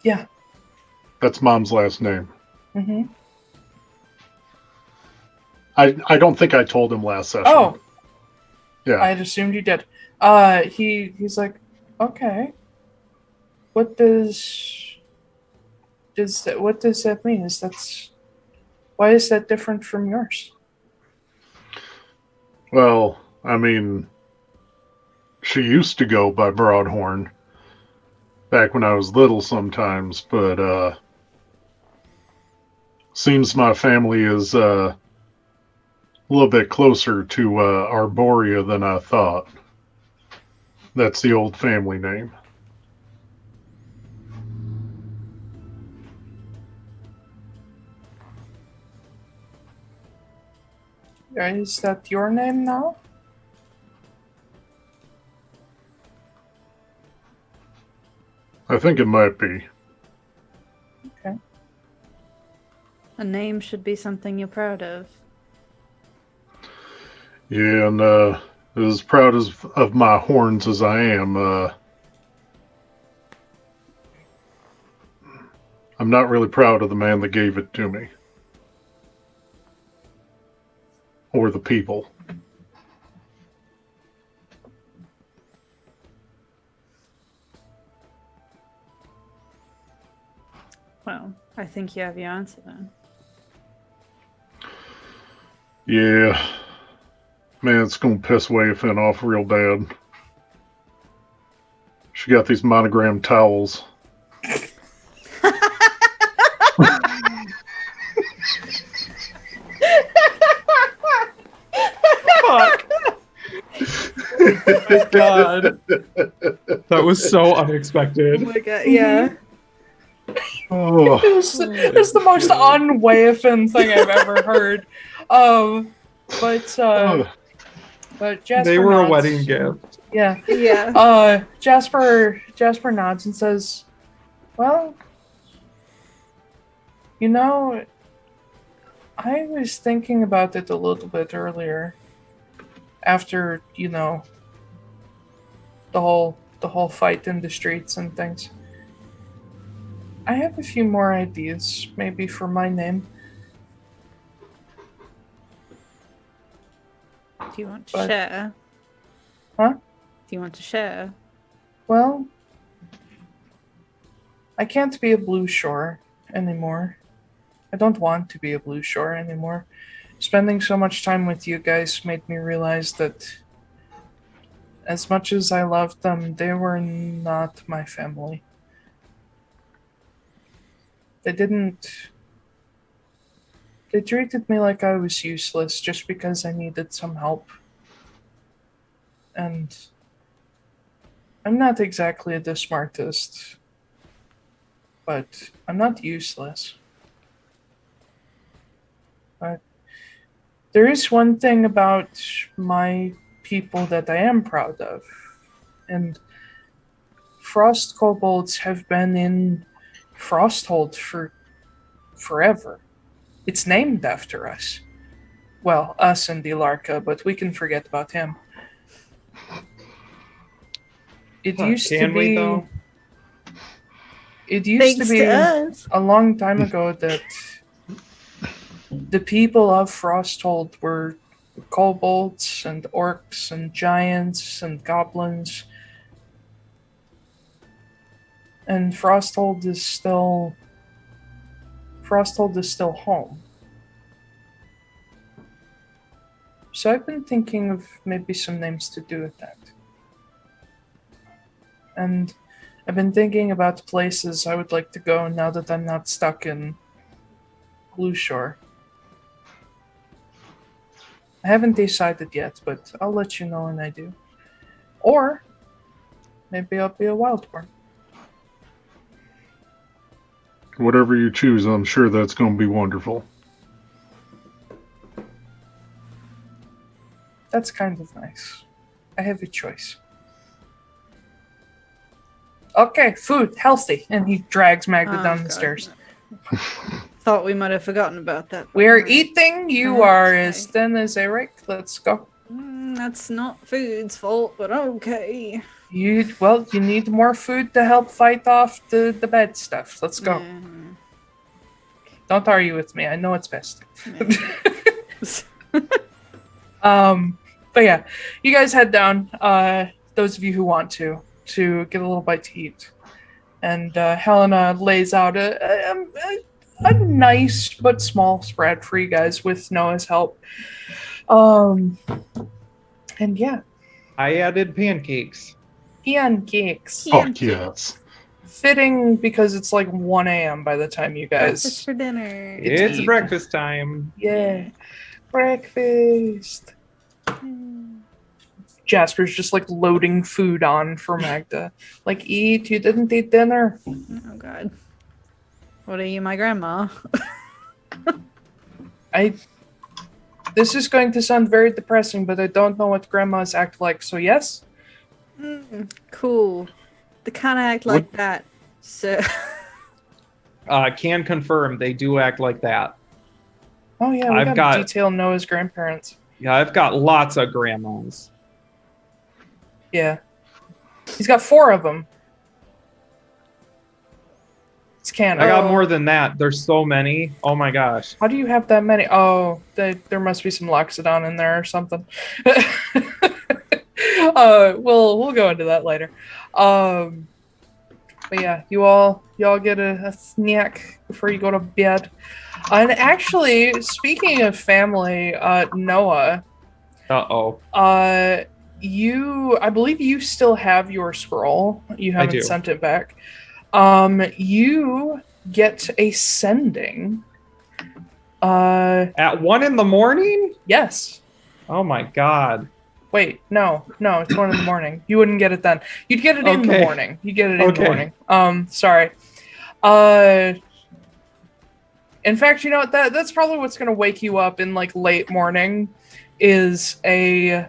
Yeah. That's Mom's last name. Mm-hmm. I don't think I told him last session. Oh. Yeah. I'd assumed you did. He's like, okay. What does that mean? Why is that different from yours? Well, I mean, she used to go by Broadhorn back when I was little sometimes, but seems my family is a little bit closer to Arborea than I thought. That's the old family name. Is that your name now? I think it might be. Okay. A name should be something you're proud of. Yeah, and as proud of my horns as I am, I'm not really proud of the man that gave it to me. Or the people. Well, I think you have your answer then. Yeah. Man, it's gonna piss Wayfin off real bad. She got these monogrammed towels. God. That was so unexpected. Oh my god, yeah. Oh, It was the most un-Waifan thing I've ever heard. But Jasper They were a nods. wedding gift. Yeah. Yeah. Jasper nods and says, "Well, you know, I was thinking about it a little bit earlier. After, you know, the whole fight in the streets and things. I have a few more ideas, maybe for my name. Do you want to But- share? Huh? Do you want to share? Well, I can't be a Blue Shore anymore. I don't want to be a Blue Shore anymore. Spending so much time with you guys made me realize that as much as I loved them, they were not my family. They treated me like I was useless just because I needed some help. And I'm not exactly the smartest, but I'm not useless. But there is one thing about my people that I am proud of. And frost kobolds have been in Frosthold for forever. It's named after us. Well, us and Dilarka, but we can forget about him. It used to Can we, be. though? It used to be us. a long time ago that the people of Frosthold were kobolds and orcs and giants and goblins. And Frosthold is still home. So I've been thinking of maybe some names to do with that. And I've been thinking about places I would like to go now that I'm not stuck in Blue Shore. I haven't decided yet, but I'll let you know when I do. Or maybe I'll be a Wildborn. whatever you choose, I'm sure that's going to be wonderful. That's kind of nice. I have a choice. Okay, food, healthy. And he drags Magda Oh, down the God. stairs. Thought we might have forgotten about that. We're Alright. eating. You are Okay. as thin as a rake. Let's go. That's not food's fault, but okay. You need more food to help fight off the bad stuff. Let's go. Mm. Don't argue with me. I know it's best. But yeah, you guys head down. Those of you who want to get a little bite to eat, and Helena lays out a nice but small spread for you guys with Noah's help. And yeah, I added pancakes. pancakes. Fuck yes. Fitting because it's like 1 a.m. by the time you Breakfast guys. for dinner. It's eat. breakfast time. Yeah, breakfast. Jasper's just like loading food on for Magda. Like, eat, you didn't eat dinner. Oh god. What are you, my grandma? This is going to sound very depressing, but I don't know what grandmas act like, so yes? Cool. They kind of act like that. So. Can confirm they do act like that. Oh yeah, we I've got to got- detail Noah's grandparents. Yeah, I've got lots of grandmas. Yeah. He's got 4 of them. It's canon. I got more than that. There's so many. Oh my gosh. How do you have that many? Oh, there must be some Loxodon in there or something. We'll go into that later. But yeah, you all get a snack before you go to bed. And actually, speaking of family, Noah, Uh-oh. I believe you still have your scroll. You I haven't do. sent it back. You get a sending. At 1 a.m? Yes. Oh my god. Wait, no, it's 1 a.m. You wouldn't get it then. You'd get it in the Okay. morning. You get it in the Okay. morning. Sorry. In fact, you know what? That's probably what's going to wake you up in like late morning, is a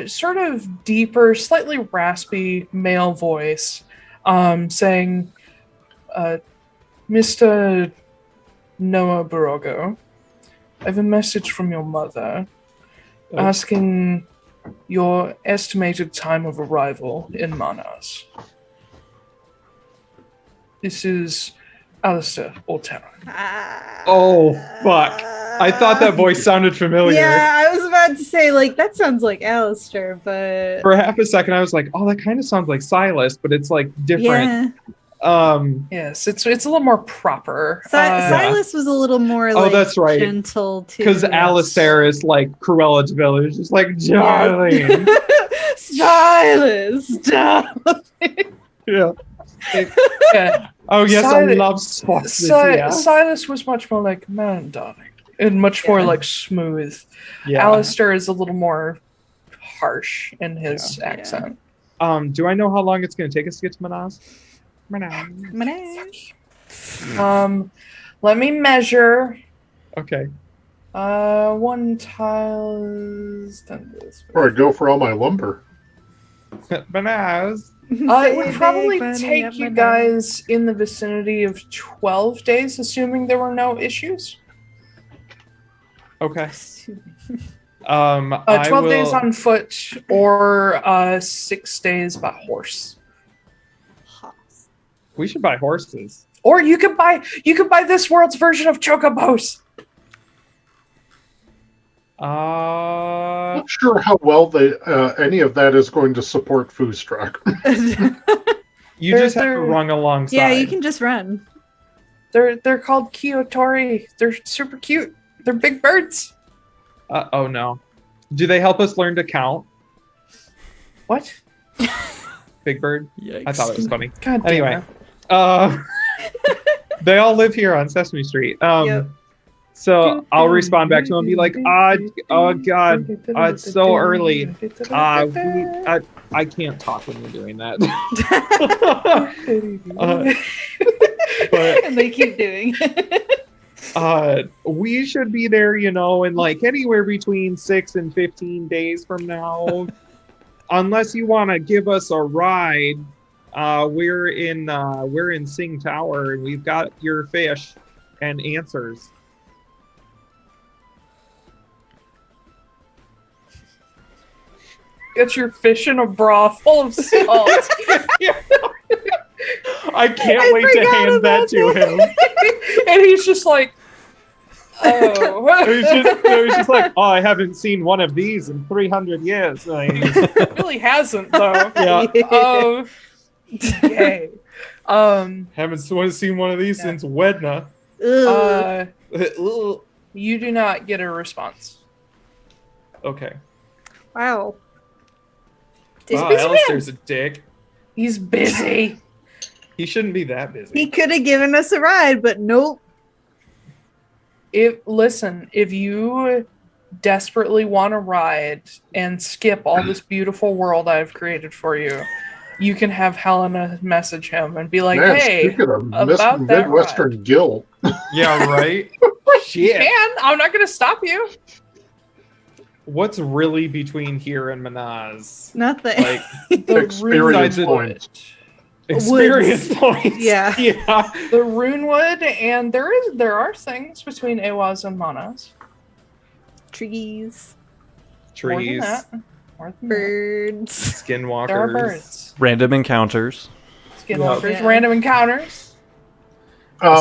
sort of deeper, slightly raspy male voice, saying, "Mr. Noah Borago, I have a message from your mother asking your estimated time of arrival in Mannaz. This is Alistair Atlaran." Oh, fuck. I thought that voice sounded familiar. Yeah, I was about to say, like, that sounds like Alistair, but... For half a second, I was like, oh, that kind of sounds like Silas, but it's, like, different. Yeah. Yes, it's a little more proper. Silas was a little more, like, that's right. gentle, too. Because Alistair is, like, Cruella de Vil. It's just like, darling. Silas, stop. Yeah. Yeah. Oh, yes, I love spots. Silas was much more like, man, darling. And much more, like, smooth. Yeah. Alistair is a little more harsh in his accent. Do I know how long it's going to take us to get to Mannaz? Let me measure. Okay. One tile is done this. Or I'd go for all my lumber. Mannaz. It would probably take you guys in the vicinity of 12 days, assuming there were no issues. Okay. 12 days on foot, or 6 days by horse. We should buy horses. Or you could buy this world's version of chocobos. Not sure how well any of that is going to support Foostrak. You just have to run alongside. Yeah, you can just run. They're called Kiyotori. They're super cute. They're big birds. Oh no. Do they help us learn to count? What? Big Bird? Yikes. I thought it was funny. God damn Anyway. it. They all live here on Sesame Street. Yep. So I'll respond back to them and be like, oh God, it's so early. I can't talk when you're doing that. But And they keep doing it. we should be there, in like anywhere between 6 and 15 days from now. Unless you want to give us a ride, we're in Sing Tower and we've got your fish and answers. Get your fish in a bra full of salt. I can't wait to hand that to him. And he's just like, oh. It was just like, oh, I haven't seen one of these in 300 years. It really hasn't, though. Yeah. Okay. Haven't seen one of these since Wedna. You do not get a response. Okay. Wow. Wow, Alistair's a dick. He's busy. He shouldn't be that busy. He could have given us a ride, but nope. If you desperately want to ride and skip all this beautiful world I've created for you, you can have Helena message him and be like, Man, hey, speaking of about that Midwestern ride. Guild. Yeah, right? Shit. Man, I'm not going to stop you. What's really between here and Mannaz? Nothing. Like, Experience Runewood. points. Experience points. Yeah. Yeah. The Runewood, and there are things between Eihwaz and Mannaz. Trees. Trees. More than that. Birds. Skinwalkers. There are birds. Random encounters. Skinwalkers, Yeah. random encounters.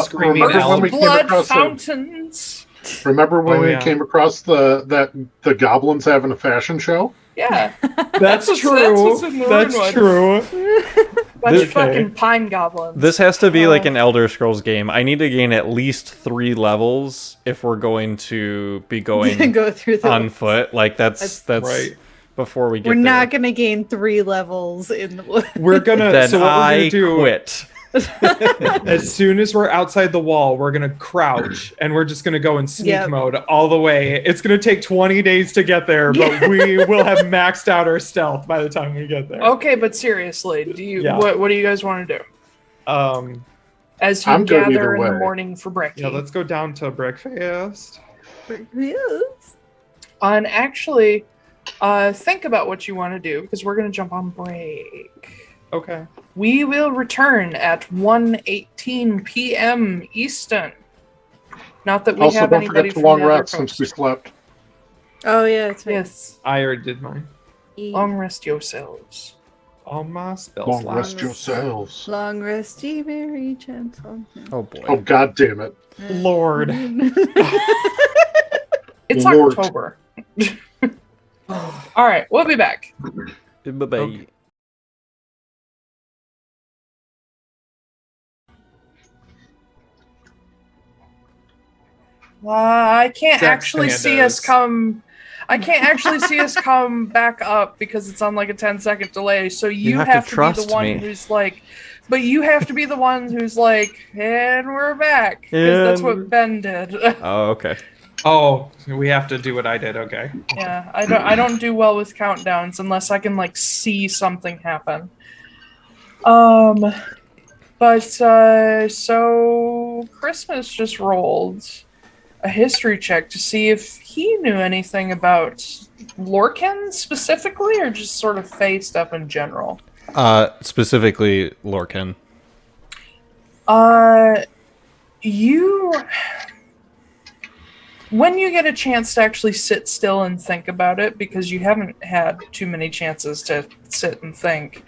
Screaming remember owl. when we came Blood across fountains. Remember when Oh, we yeah. came across the goblins having a fashion show? Yeah. That's what's- true. that's what's in the That's Runewood. true. Bunch of Okay. fucking pine goblins. This has to be like an Elder Scrolls game. I need to gain at least 3 levels if we're going to be going Go through the on foot. Like that's Right. before we get We're there. not gonna gain 3 levels in the woods. We're gonna. Then So what we're I gonna do? quit. As soon as we're outside the wall, we're gonna crouch and we're just gonna go in sneak Yep. mode all the way. It's gonna take 20 days to get there, but we will have maxed out our stealth by the time we get there. Okay, but seriously, Yeah. what do you guys want to do? As you I'm good either gather in the way. morning for breakfast. Yeah, let's go down to breakfast. And actually, think about what you want to do, because we're going to jump on break. Okay. We will return at 1:18 p.m. Eastern. Not that we Also, have don't anybody forget to from long the other rest since we coast. slept. Oh, yeah, that's right. Yes. I already did mine. Long rest yourselves. All my spell Long slots. rest yourselves. Long rest, ye very gentle. Oh boy. Oh, god damn it. Lord. It's Lord. October. All right, we'll be back. Bye-bye. Okay. I can't Zack actually see us Standards. come. I can't actually see us come back up because it's on like a 10-second delay. So you have have to to be trust the one me. who's like, but you have to be the one who's like, and we're back, because that's what Ben did. Oh, okay. Oh, we have to do what I did. Okay. Yeah, I don't do well with countdowns unless I can like see something happen. But so Christmas just rolled a history check to see if he knew anything about Lorcan specifically, or just sort of Fae stuff in general. Specifically Lorcan. You, when you get a chance to actually sit still and think about it, because you haven't had too many chances to sit and think,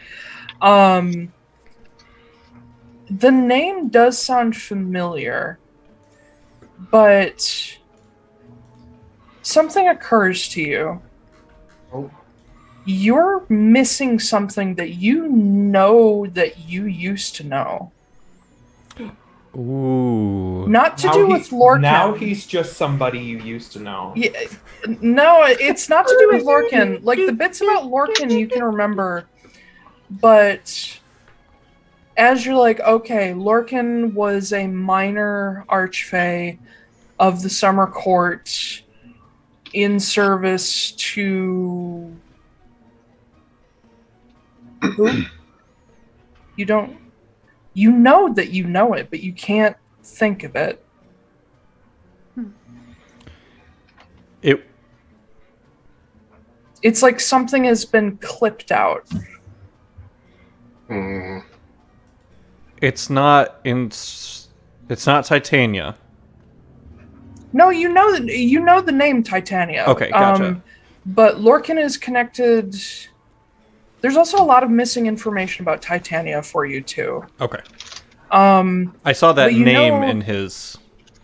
the name does sound familiar, but something occurs to you. Oh. You're missing something that you know that you used to know. Ooh. Not to do with Lorcan. Now he's just somebody you used to know. Yeah, no, it's not to do with Lorcan. Like, the bits about Lorcan you can remember, but as you're like, okay, Lorcan was a minor archfey of the Summer Court in service to... Who? You don't... You know that you know it, but you can't think of it. It's like something has been clipped out. It's not Titania. No, you know the name Titania. Okay, gotcha. But Lorcan is connected. There's also a lot of missing information about Titania for you too. Okay. I saw that but you name know- in his.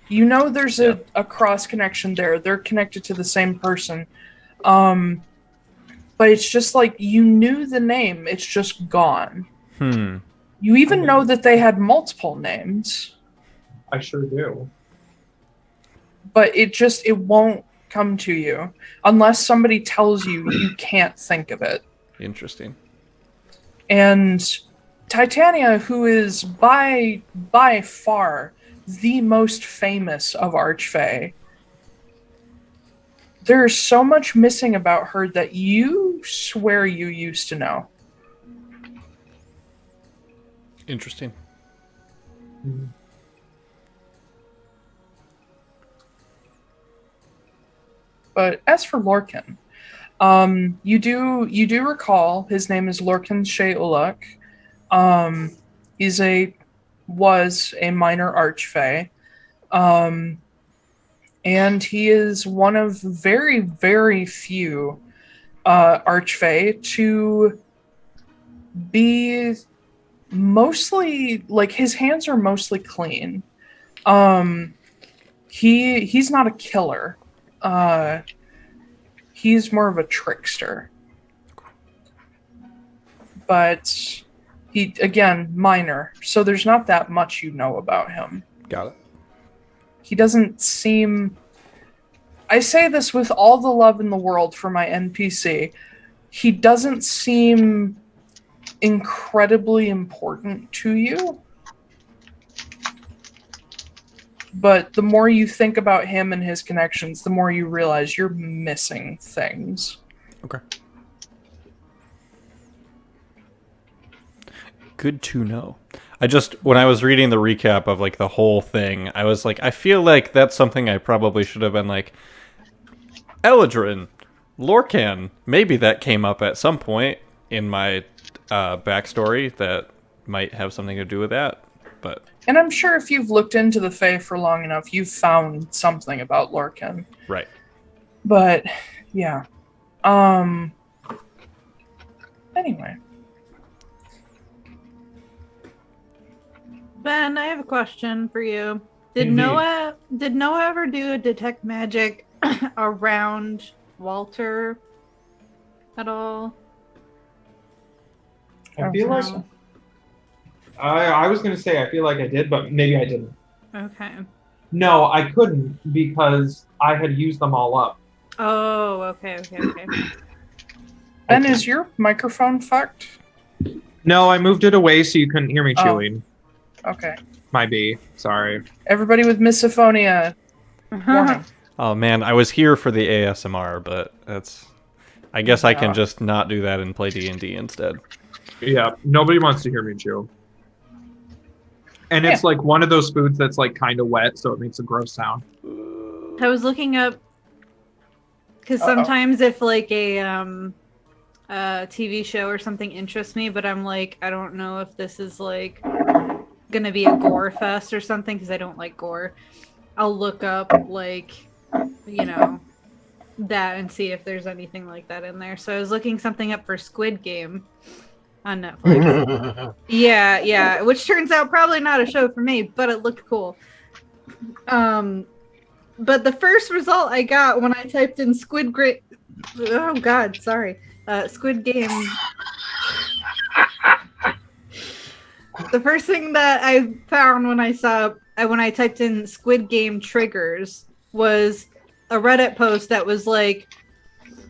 You know there's a cross connection there. They're connected to the same person. But it's just like you knew the name, it's just gone. You even know that they had multiple names. I sure do. But it won't come to you unless somebody tells you you can't think of it. Interesting. And Titania, who is by far the most famous of Archfey, there's so much missing about her that you swear you used to know. Interesting. But as for Lorcan, you do recall his name is Lorcan Shea Uluk. Was a minor archfey. And he is one of very, very few archfey to be mostly, like, his hands are mostly clean. He's not a killer. He's more of a trickster. But he, again, minor. So there's not that much you know about him. Got it. He doesn't seem... I say this with all the love in the world for my NPC. He doesn't seem incredibly important to you. But the more you think about him and his connections, the more you realize you're missing things. Okay. Good to know. When I was reading the recap of like the whole thing, I was like, I feel like that's something I probably should have been like, Eladrin, Lorcan. Maybe that came up at some point in my backstory that might have something to do with that. But And I'm sure if you've looked into the Fae for long enough, you've found something about Lorcan. right. But yeah. Anyway. Ben, I have a question for you. Did Indeed. Noah ever do a detect magic around Walter at all? I feel like No. I was gonna say I feel like I did, but maybe I didn't. Okay. No, I couldn't because I had used them all up. Oh, okay. Ben, is your microphone fucked? No, I moved it away so you couldn't hear me Oh. chewing. Okay. Might be. Sorry. Everybody with misophonia, warning. Oh man, I was here for the ASMR, but I guess I can Yeah. just not do that and play D&D instead. Yeah, nobody wants to hear me chew. And it's like one of those foods that's like kind of wet, so it makes a gross sound. I was looking up because sometimes if like a TV show or something interests me, but I'm like, I don't know if this is like gonna be a gore fest or something because I don't like gore. I'll look up like, that and see if there's anything like that in there. So I was looking something up for Squid Game on Netflix. yeah, which turns out probably not a show for me, but it looked cool. But the first result I got when I typed in Squid Game, Squid Game. The first thing that I found when I typed in Squid Game triggers was a Reddit post that was like,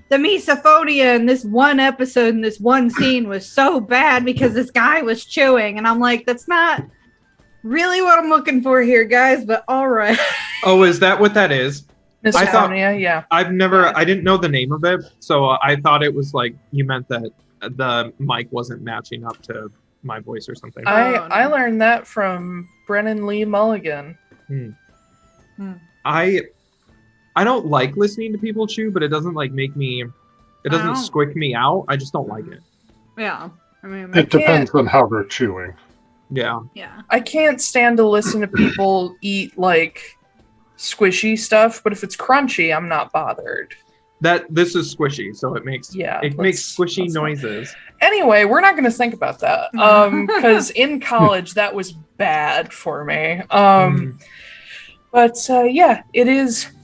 the misophonia in this one episode in this one scene was so bad because this guy was chewing. And I'm like, that's not really what I'm looking for here, guys, but all right. Oh, is that what that is? Misophonia, yeah. I didn't know the name of it, so I thought it was like you meant that the mic wasn't matching up to my voice or something. I learned that from Brennan Lee Mulligan. I don't like listening to people chew, but it doesn't like make me. It doesn't squick me out. I just don't like it. Yeah. I mean, It depends on how they're chewing. Yeah. I can't stand to listen to people eat like squishy stuff, but if it's crunchy, I'm not bothered. This is squishy, so it makes squishy noises. Anyway, we're not going to think about that because in college that was bad for me. But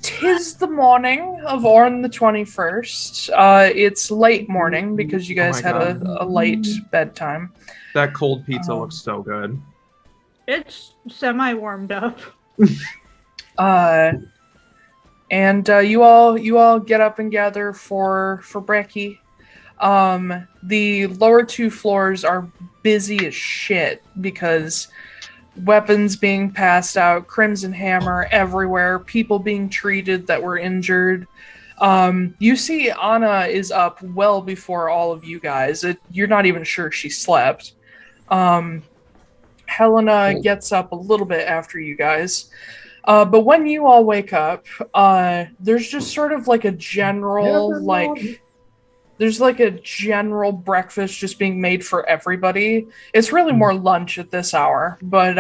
tis the morning of Orn the 21st. It's late morning because you guys had a late bedtime. That cold pizza looks so good. It's semi-warmed up. And you all get up and gather for brekkie. The lower two floors are busy as shit because weapons being passed out, Crimson Hammer everywhere, people being treated that were injured. You see Anna is up well before all of you guys. You're not even sure she slept. Helena gets up a little bit after you guys. But when you all wake up, there's just sort of like a general, there's like a general breakfast just being made for everybody. It's really more lunch at this hour, but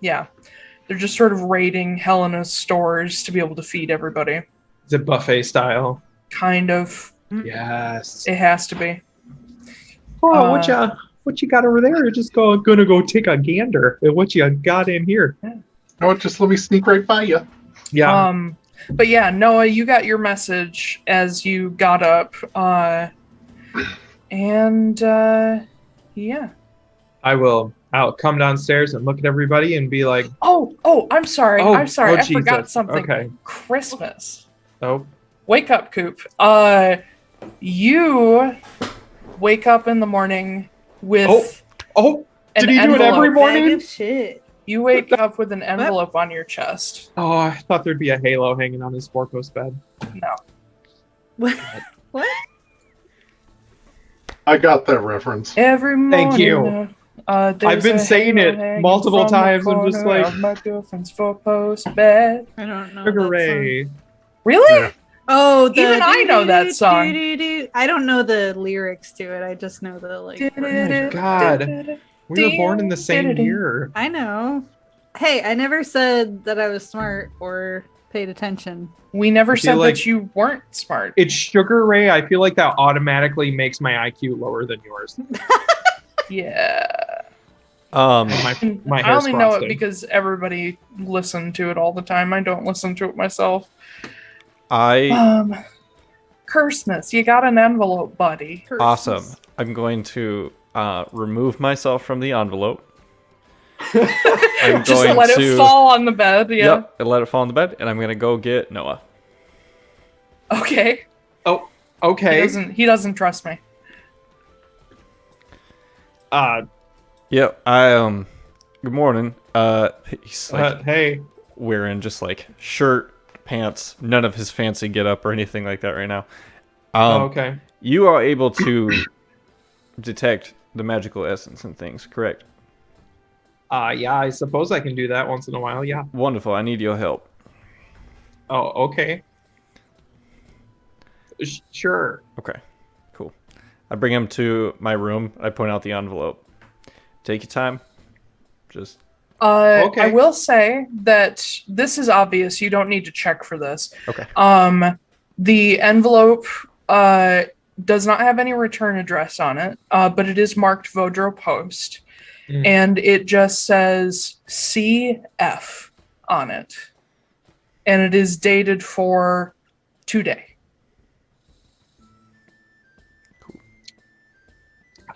they're just sort of raiding Helena's stores to be able to feed everybody. Is it buffet style? Kind of. Yes. It has to be. Oh, what you got over there? You're just gonna go take a gander at what you got in here. Oh, just let me sneak right by you. Yeah. But yeah, Noah, you got your message as you got up. I'll come downstairs and look at everybody and be like, I'm sorry. I Jesus. forgot something. Okay. Christmas. Oh. Wake up, Koop. You wake up in the morning with did he do it every morning? Shit. You wake up with an envelope on your chest. Oh, I thought there'd be a halo hanging on his four-post bed. No. What? I got that reference. Every morning. Thank you. I've been saying it multiple times. I'm just like, my girlfriend's four-post bed. I don't know. Sugar that Ray. song. Really? Yeah. Oh, the Even I know that song. I don't know the lyrics to it. I just know the like. Oh my God. We were born in the same year. I know. Hey, I never said that I was smart or paid attention. We never feel said like- that you weren't smart. It's Sugar Ray. I feel like that automatically makes my IQ lower than yours. Yeah. My I hair's only know it frosted. because everybody listened to it all the time. I don't listen to it myself. Christmas, you got an envelope, buddy. Awesome. I'm going to remove myself from the envelope. I'm Just going let to it fall on the bed. Yeah. Yep, and let it fall on the bed, and I'm gonna go get Noah. Okay. Oh, okay. He doesn't trust me. Yep. Good morning. He's like Hey. wearing just like shirt, pants, none of his fancy get up or anything like that right now. Okay. You are able to detect the magical essence and things, correct? Yeah, I suppose I can do that once in a while. Yeah. Wonderful. I need your help. Oh, okay. Sure. Okay. Cool. I bring him to my room. I point out the envelope. Take your time. Just Okay. I will say that this is obvious. You don't need to check for this. okay. The envelope does not have any return address on it, but it is marked Vodro Post, and it just says CF on it, and it is dated for today.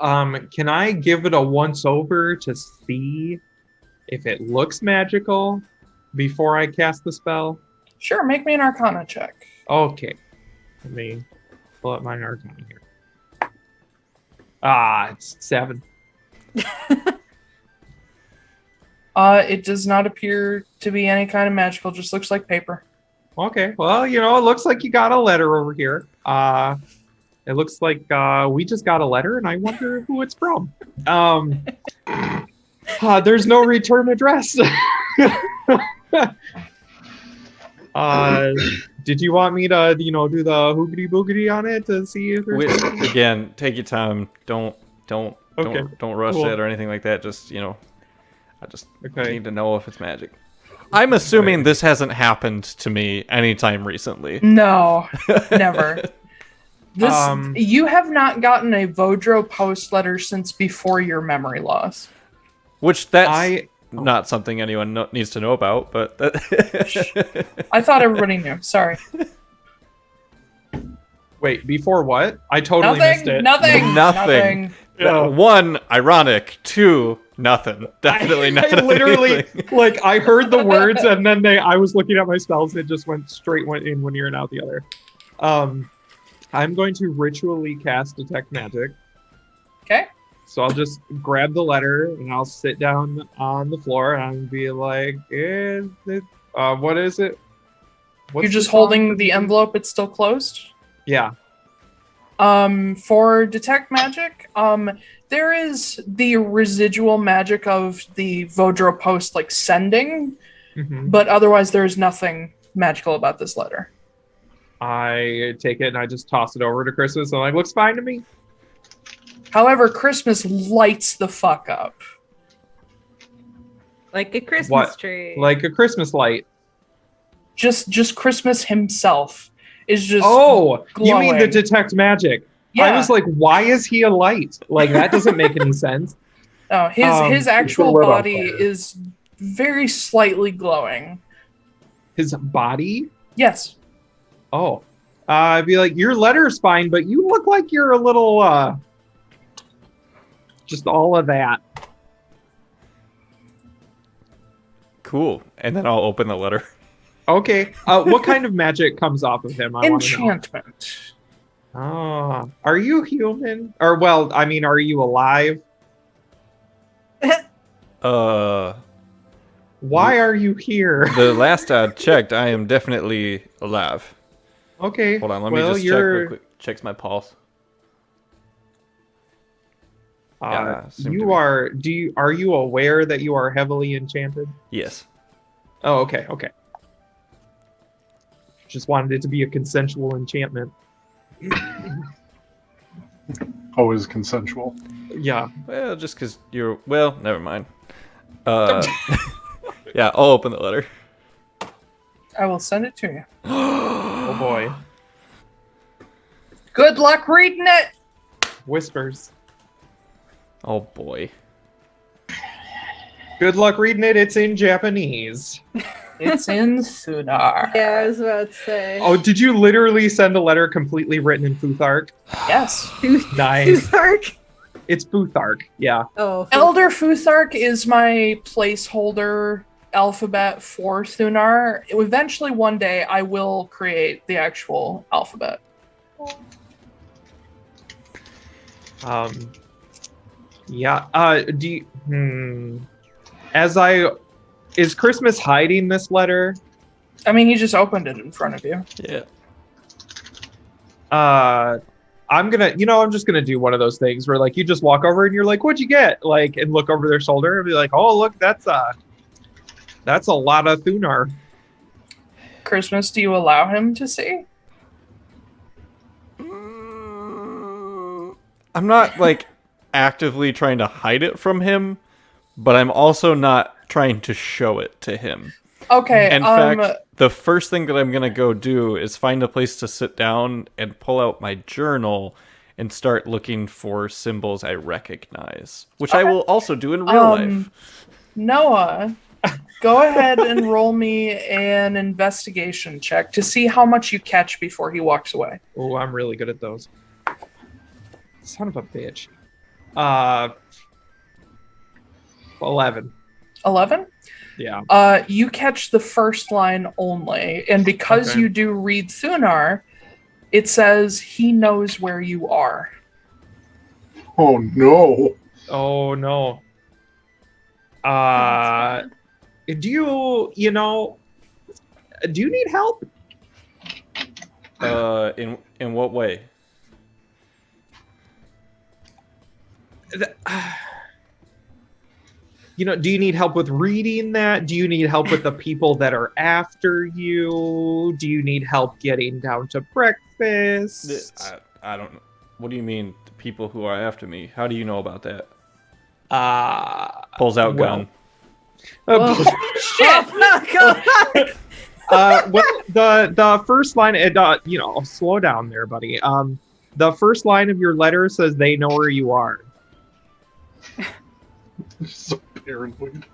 Can I give it a once over to see if it looks magical before I cast the spell? Sure, make me an Arcana check. Okay. Let me pull up my Arcana here. It's 7. It does not appear to be any kind of magical, just looks like paper. Okay. Well, it looks like you got a letter over here. It looks like we just got a letter, and I wonder who it's from. There's no return address. Did you want me to, do the hoogity boogity on it to see if there's anything? Again, take your time. Don't rush Cool. it or anything like that. Just I just Okay. need to know if it's magic. I'm assuming this hasn't happened to me anytime recently. No, never. This Um, you have not gotten a Vodro Post letter since before your memory loss. Which that's not something anyone needs to know about, but I thought everybody knew. Sorry. Wait, before what? I totally missed it. Nothing. Yeah. 1, ironic. 2, nothing. Definitely not. I literally, anything. I heard the words and then I was looking at my spells and it just went in one ear and out the other. I'm going to ritually cast Detect Magic. Okay. So I'll just grab the letter and I'll sit down on the floor and I'll be like, what is it? What's You're just the song? holding the envelope, it's still closed. Yeah. For Detect Magic, there is the residual magic of the Vodro Post like sending, but otherwise there is nothing magical about this letter. I take it and I just toss it over to Christmas and I'm like, looks fine to me. However, Christmas lights the fuck up. Like a Christmas What? tree. Like a Christmas light. Just Christmas himself is just Oh, you mean the glowing. Detect Magic. Yeah. I was like, why is he a light? Like, that doesn't make any sense. Oh, his actual lit on body fire. is very slightly glowing. His body? Yes. Oh. I'd be like, your letter's fine, but you look like you're a little, just all of that. Cool. And then I'll open the letter. Okay. What kind of magic comes off of him? I wanna know. Enchantment. Oh. Are you human? Or, well, I mean, are you alive? Why are you here? The last I checked, I am definitely alive. Okay. Hold on, let me just check real quick. Checks my pulse. Are you aware that you are heavily enchanted? Yes. Oh, okay. Just wanted it to be a consensual enchantment. Always consensual. Yeah. Well, just because you're... Well, never mind. Yeah, I'll open the letter. I will send it to you. Oh boy. Good luck reading it! Whispers. Oh boy. Good luck reading it. It's in Japanese. It's in Sunar. Yeah, I was about to say. Oh, did you literally send a letter completely written in Futhark? Yes. Nice. Futhark? It's Futhark. Yeah. Oh. Elder Futhark is my placeholder alphabet for Thunar. Eventually, one day, I will create the actual alphabet. Yeah. Is Christmas hiding this letter? I mean, he just opened it in front of you. Yeah. I'm just gonna do one of those things where like you just walk over and you're like, "What'd you get?" Like, and look over their shoulder and be like, "Oh, look, that's a lot of Thunar." Christmas, do you allow him to see? I'm not like actively trying to hide it from him, but I'm also not trying to show it to him. Okay. In fact, the first thing that I'm going to go do is find a place to sit down and pull out my journal and start looking for symbols I recognize, which I will also do in real life. Noah, go ahead and roll me an investigation check to see how much you catch before he walks away. Oh, I'm really good at those. Son of a bitch. 11. 11? Yeah. You catch the first line only, and because you do read Thunar, it says he knows where you are. Oh no. Oh no. Do you need help? In what way? Do you need help with reading that? Do you need help with the people that are after you? Do you need help getting down to breakfast? I don't know. What do you mean, the people who are after me? How do you know about that? Pulls out gun. Shit! The first line, slow down there, buddy. The first line of your letter says they know where you are. So paranoid.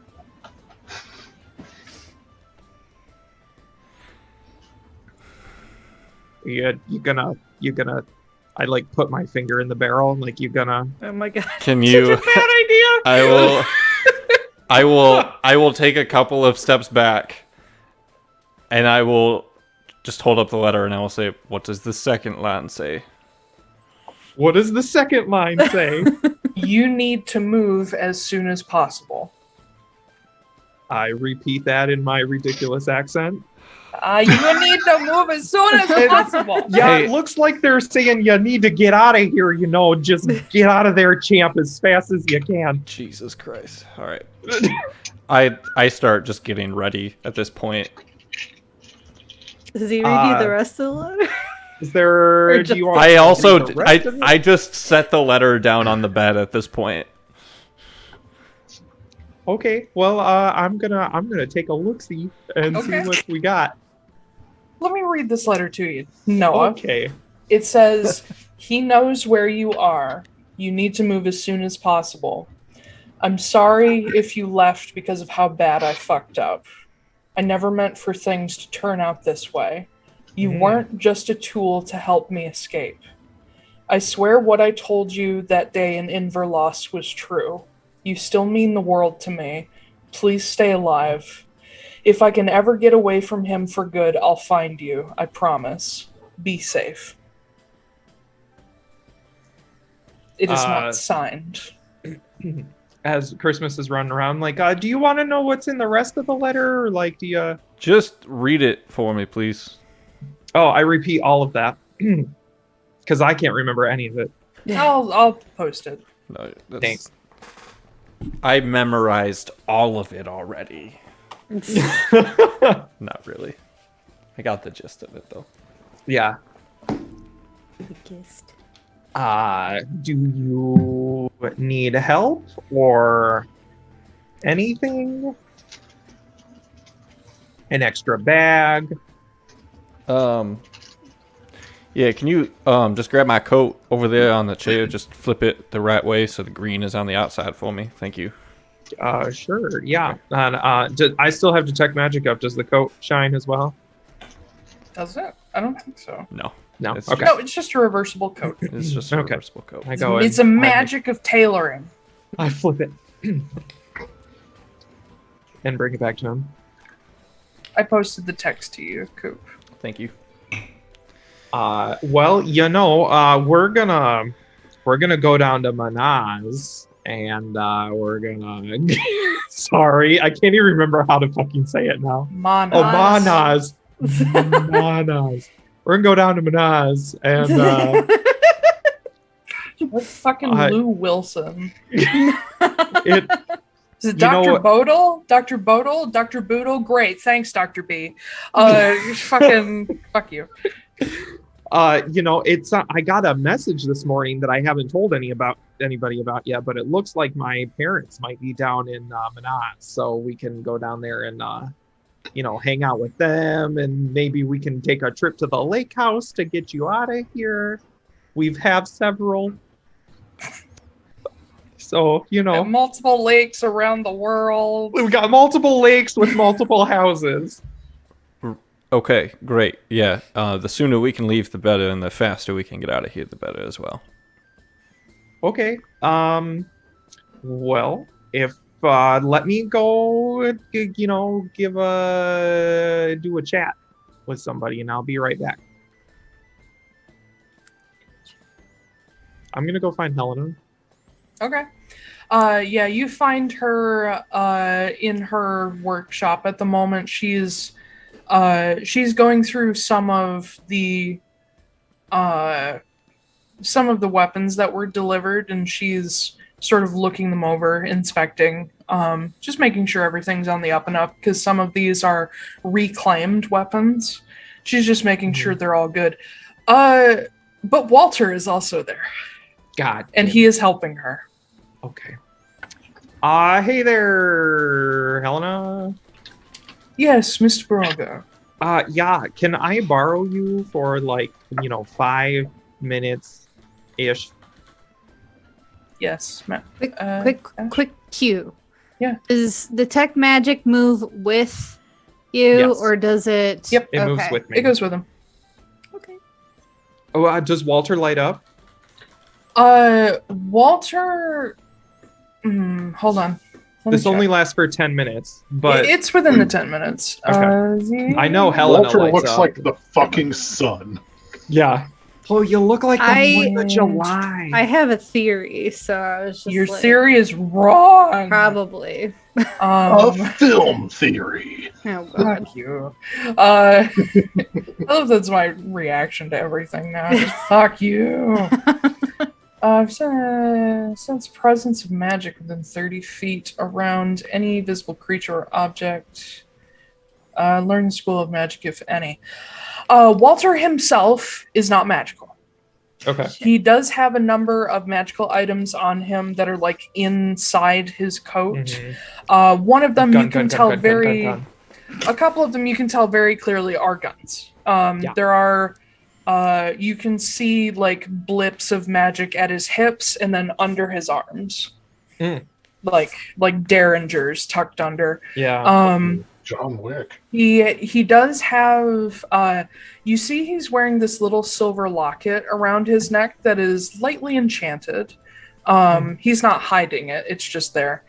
You gonna I like put my finger in the barrel and like you gonna Oh my god. Can you such a bad idea. I will take a couple of steps back and I will just hold up the letter and I will say, what does the second line say? What does the second line say? You need to move as soon as possible. I repeat that in my ridiculous accent. You need to move as soon as possible. Yeah, it looks like they're saying you need to get out of here, just get out of there, champ, as fast as you can. Jesus Christ. All right. I start just getting ready at this point. Does he read you the rest of the letter? Is there... Do you want I also... the rest of it? I just set the letter down on the bed at this point. Okay, well, I'm gonna take a look-see and see what we got. Let me read this letter to you, Noah. Okay. It says, he knows where you are. You need to move as soon as possible. I'm sorry if you left because of how bad I fucked up. I never meant for things to turn out this way. You weren't just a tool to help me escape. I swear what I told you that day in Inverlost was true. You still mean the world to me. Please stay alive. If I can ever get away from him for good, I'll find you. I promise. Be safe. It is not signed. As Christmas is running around, like, do you want to know what's in the rest of the letter? Or, like, do you... Just read it for me, please. Oh, I repeat all of that. Because I can't remember any of it. I'll post it. No, Thanks. I memorized all of it already. Not really. I got the gist of it though. Yeah. Do you need help or anything? An extra bag? Yeah, can you just grab my coat over there on the chair, just flip it the right way so the green is on the outside for me. Thank you. Sure. Yeah. And I still have detect magic up. Does the coat shine as well? Does it? I don't think so. No. No. It's Okay. No, it's just a reversible coat. It's just a Okay. reversible coat. I go in. It's a magic of tailoring. I flip it and bring it back to him. I posted the text to you, Koop. Thank you. Well, we're gonna go down to Mannaz and we're gonna. Sorry, I can't even remember how to fucking say it now. Mannaz. Oh, Mannaz. Mannaz. We're gonna go down to Mannaz and. What fucking Lou Wilson? It. Is it Dr. Bodle? Dr. Bodle? Dr. Boodle? Great. Thanks, Dr. B. Fucking fuck you. It's I got a message this morning that I haven't told anybody about yet, but it looks like my parents might be down in Mannaz, so we can go down there and hang out with them, and maybe we can take a trip to the lake house to get you out of here. We've have several. So, multiple lakes around the world. We've got multiple lakes with multiple houses. Okay, great. Yeah, the sooner we can leave, the better, and the faster we can get out of here, the better as well. Okay. Well, if let me go, do a chat with somebody, and I'll be right back. I'm gonna go find Helena. Okay. Yeah, you find her in her workshop at the moment. She's going through some of the weapons that were delivered, and she's sort of looking them over, inspecting, just making sure everything's on the up and up, because some of these are reclaimed weapons. She's just making sure they're all good. But Walter is also there. God. And he is helping her. Okay. Hey there, Helena. Yes, Mr. Borago. Yeah, can I borrow you for 5 minutes ish? Yes, ma'am. Quick cue. Yeah. Does detect magic move with you, Yes. or does it? Yep. It moves Okay. with me. It goes with him. Okay. Oh, does Walter light up? Walter. Hold on. This only lasts for 10 minutes, but it's within the 10 minutes. Okay. I know Helena Walter lights looks up. like the fucking sun. Yeah. Oh, you look like the I- 4th of July. I have a theory, so I was just Your like, theory is wrong. probably. A film theory. Oh god. Fuck you. I love that's my reaction to everything now. Just fuck you. Sense presence of magic within 30 feet around any visible creature or object. Learn the school of magic, if any. Walter himself is not magical. Okay. He does have a number of magical items on him that are inside his coat. One of them you can tell very. A couple of them you can tell very clearly are guns. There are. You can see blips of magic at his hips and then under his arms, like derringers tucked under. Yeah. John Wick. He does have. You see, he's wearing this little silver locket around his neck that is lightly enchanted. He's not hiding it; it's just there.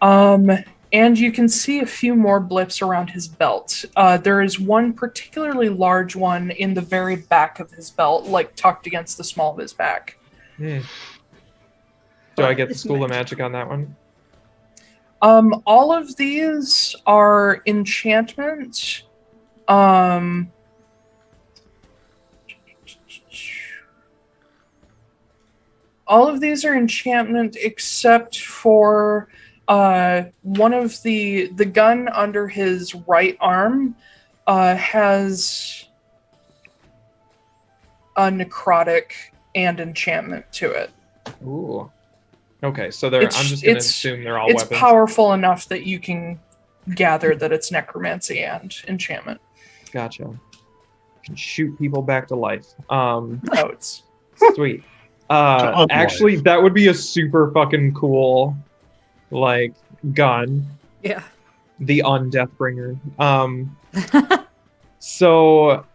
And you can see a few more blips around his belt. There is one particularly large one in the very back of his belt, tucked against the small of his back. Do I get the school of magic on that one? All of these are enchantment. All of these are enchantment except for one of the gun under his right arm has a necrotic and enchantment to it. Ooh. Okay, so I'm just going to assume they're all it's weapons. It's powerful enough that you can gather that it's necromancy and enchantment. Gotcha. You can shoot people back to life. Totes. Sweet. Actually, that would be a super fucking cool, like, gun. Yeah. The Undeathbringer. So,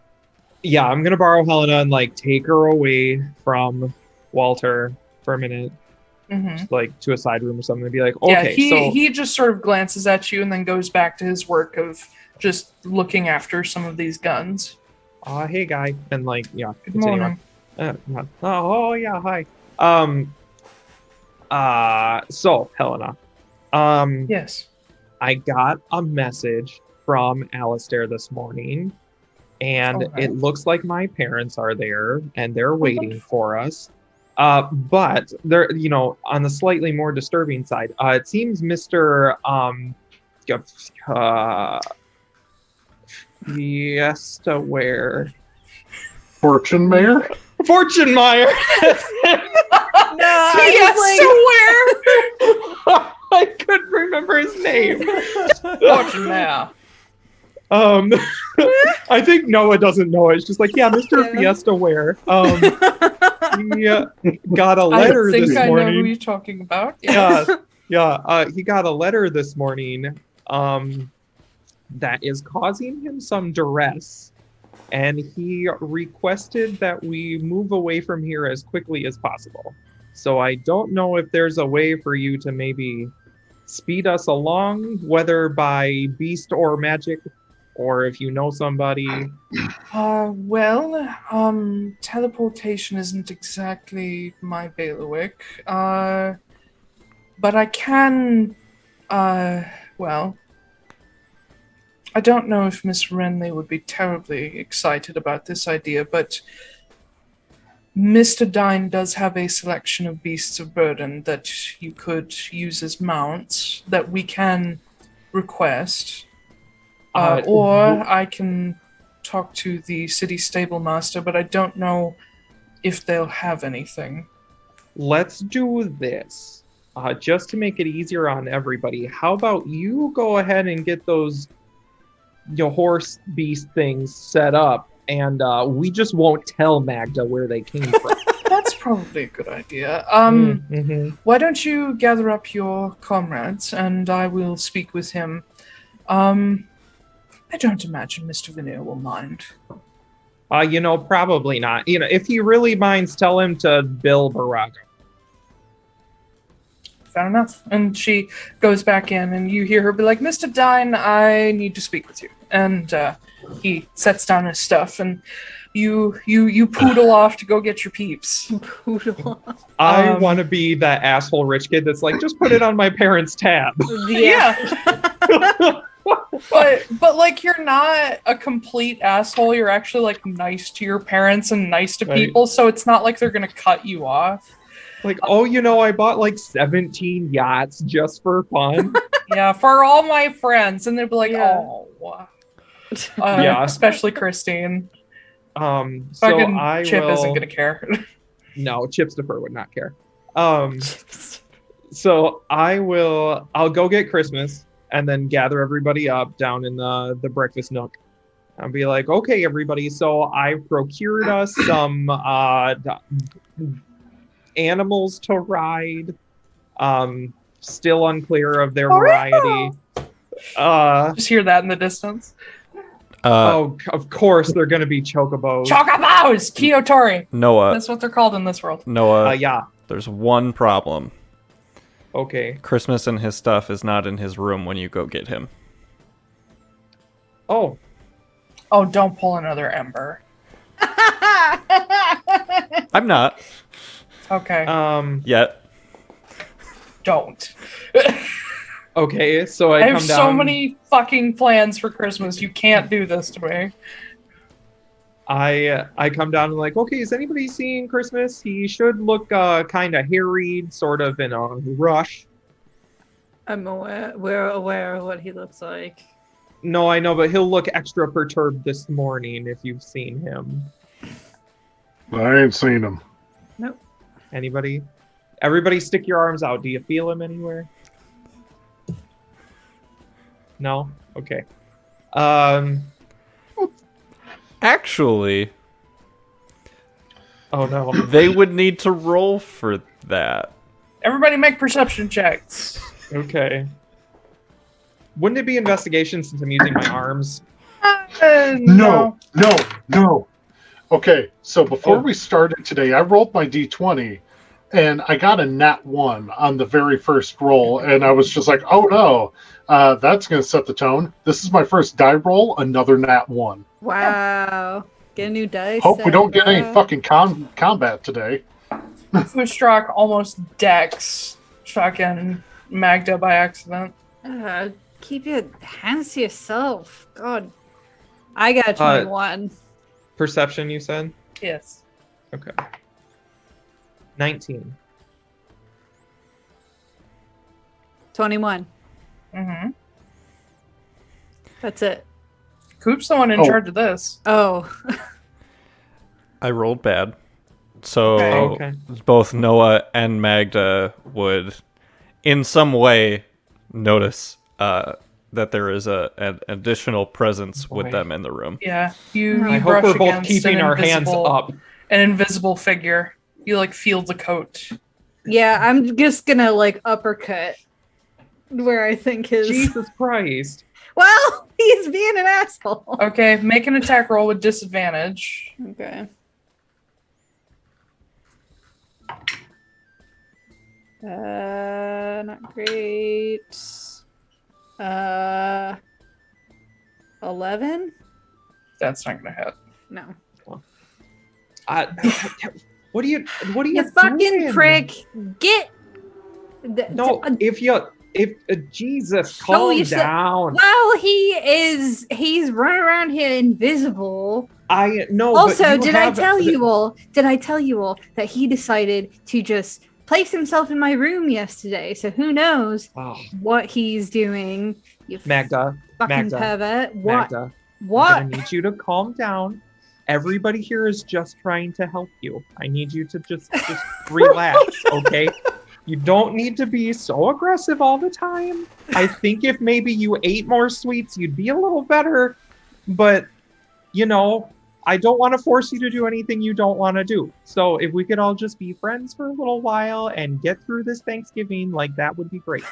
yeah, I'm gonna borrow Helena and, like, take her away from Walter for a minute. Mm-hmm. Just, like, to a side room or something and be like, okay, he just sort of glances at you and then goes back to his work of just looking after some of these guns. Hey, guy. And, like, yeah, Good continue morning. on. Oh, yeah, hi. So, Helena. Yes. I got a message from Alistair this morning, and it looks like my parents are there, and they're waiting for us. But they're, on the slightly more disturbing side, it seems Mr. Fiestaware. Fortunemær? Fortunemær! No, Fiestaware! I couldn't remember his name. Fortunemær. I think Noah doesn't know it. It's just like, yeah, Mr. Fiestaware. He got a letter this I morning. know who you're talking about. He got a letter this morning that is causing him some duress, and he requested that we move away from here as quickly as possible. So I don't know if there's a way for you to maybe speed us along, whether by beast or magic, or if you know somebody. Teleportation isn't exactly my bailiwick. But I can, I don't know if Miss Wrenly would be terribly excited about this idea, but Mr. Dine does have a selection of beasts of burden that you could use as mounts that we can request. Or I can talk to the city stable master, but I don't know if they'll have anything. Let's do this. Just to make it easier on everybody, how about you go ahead and get those horse beast things set up, and we just won't tell Magda where they came from. That's probably a good idea. Why don't you gather up your comrades, and I will speak with him. I don't imagine Mr. Veneer will mind. Probably not. If he really minds, tell him to bill Borago. Fair enough. And she goes back in, and you hear her be like, Mr. Dine, I need to speak with you. And he sets down his stuff, and you poodle off to go get your peeps. Poodle. I want to be that asshole rich kid that's like, just put it on my parents' tab. Yeah. But like, you're not a complete asshole. You're actually like nice to your parents and nice to people, so it's not like they're gonna cut you off. Like, I bought like 17 yachts just for fun. Yeah, for all my friends, and they'd be like, especially Christine. So Chip isn't gonna care. No, Chipstopher would not care. So I'll go get Christmas and then gather everybody up down in the breakfast nook. I'll be like, okay, everybody, so I procured us some animals to ride. Still unclear of their variety. Just hear that in the distance. Of course they're gonna be chocobos. Chocobos! Kiyotori! Noah. That's what they're called in this world. Noah. Yeah. There's one problem. Okay. Christmas and his stuff is not in his room when you go get him. Oh, don't pull another Ember. I'm not. Okay. Yet. Don't. Okay, so I come have down. So many fucking plans for Christmas. You can't do this to me. I come down and like, okay, is anybody seeing Christmas? He should look kind of harried, sort of in a rush. We're aware of what he looks like. No, I know, but he'll look extra perturbed this morning if you've seen him. I ain't seen him. Nope. Anybody? Everybody stick your arms out. Do you feel him anywhere? No? Okay. Actually, Oh no. they would need to roll for that. Everybody make perception checks. Okay. Wouldn't it be investigation since I'm using my arms? No. Okay, so before we started today, I rolled my d20, and I got a nat 1 on the very first roll, and I was just like, oh no, that's going to set the tone. This is my first die roll, another nat 1. Wow. Get a new dice. Hope we don't get any fucking combat today. Foostrak almost decks fucking Magda by accident. Keep your hands to yourself. God. I got 21. Perception, you said? Yes. Okay. 19. 21. Mm-hmm. That's it. Koop's the one in charge of this. Oh. I rolled bad. So Okay. both Noah and Magda would, in some way, notice that there is an additional presence with them in the room. Yeah, you I hope brush we're both against keeping an our hands up. An invisible figure. You like feel the coat. Yeah, I'm just gonna like uppercut where I think his. Jesus Christ. Well, he's being an asshole. Okay, make an attack roll with disadvantage. Okay. Not great. 11? That's not gonna hit. No. What are you You fucking doing? prick! Get. No, if Jesus, calm down. Well, he's running around here invisible. I know. Also, did I tell you all that he decided to just place himself in my room yesterday? So who knows what he's doing? You Magda, fucking pervert. What? Magda, What? I need you to calm down. Everybody here is just trying to help you. I need you to just relax, okay? You don't need to be so aggressive all the time. I think if maybe you ate more sweets, you'd be a little better. But, you know, I don't want to force you to do anything you don't want to do. So if we could all just be friends for a little while and get through this Thanksgiving, like that would be great.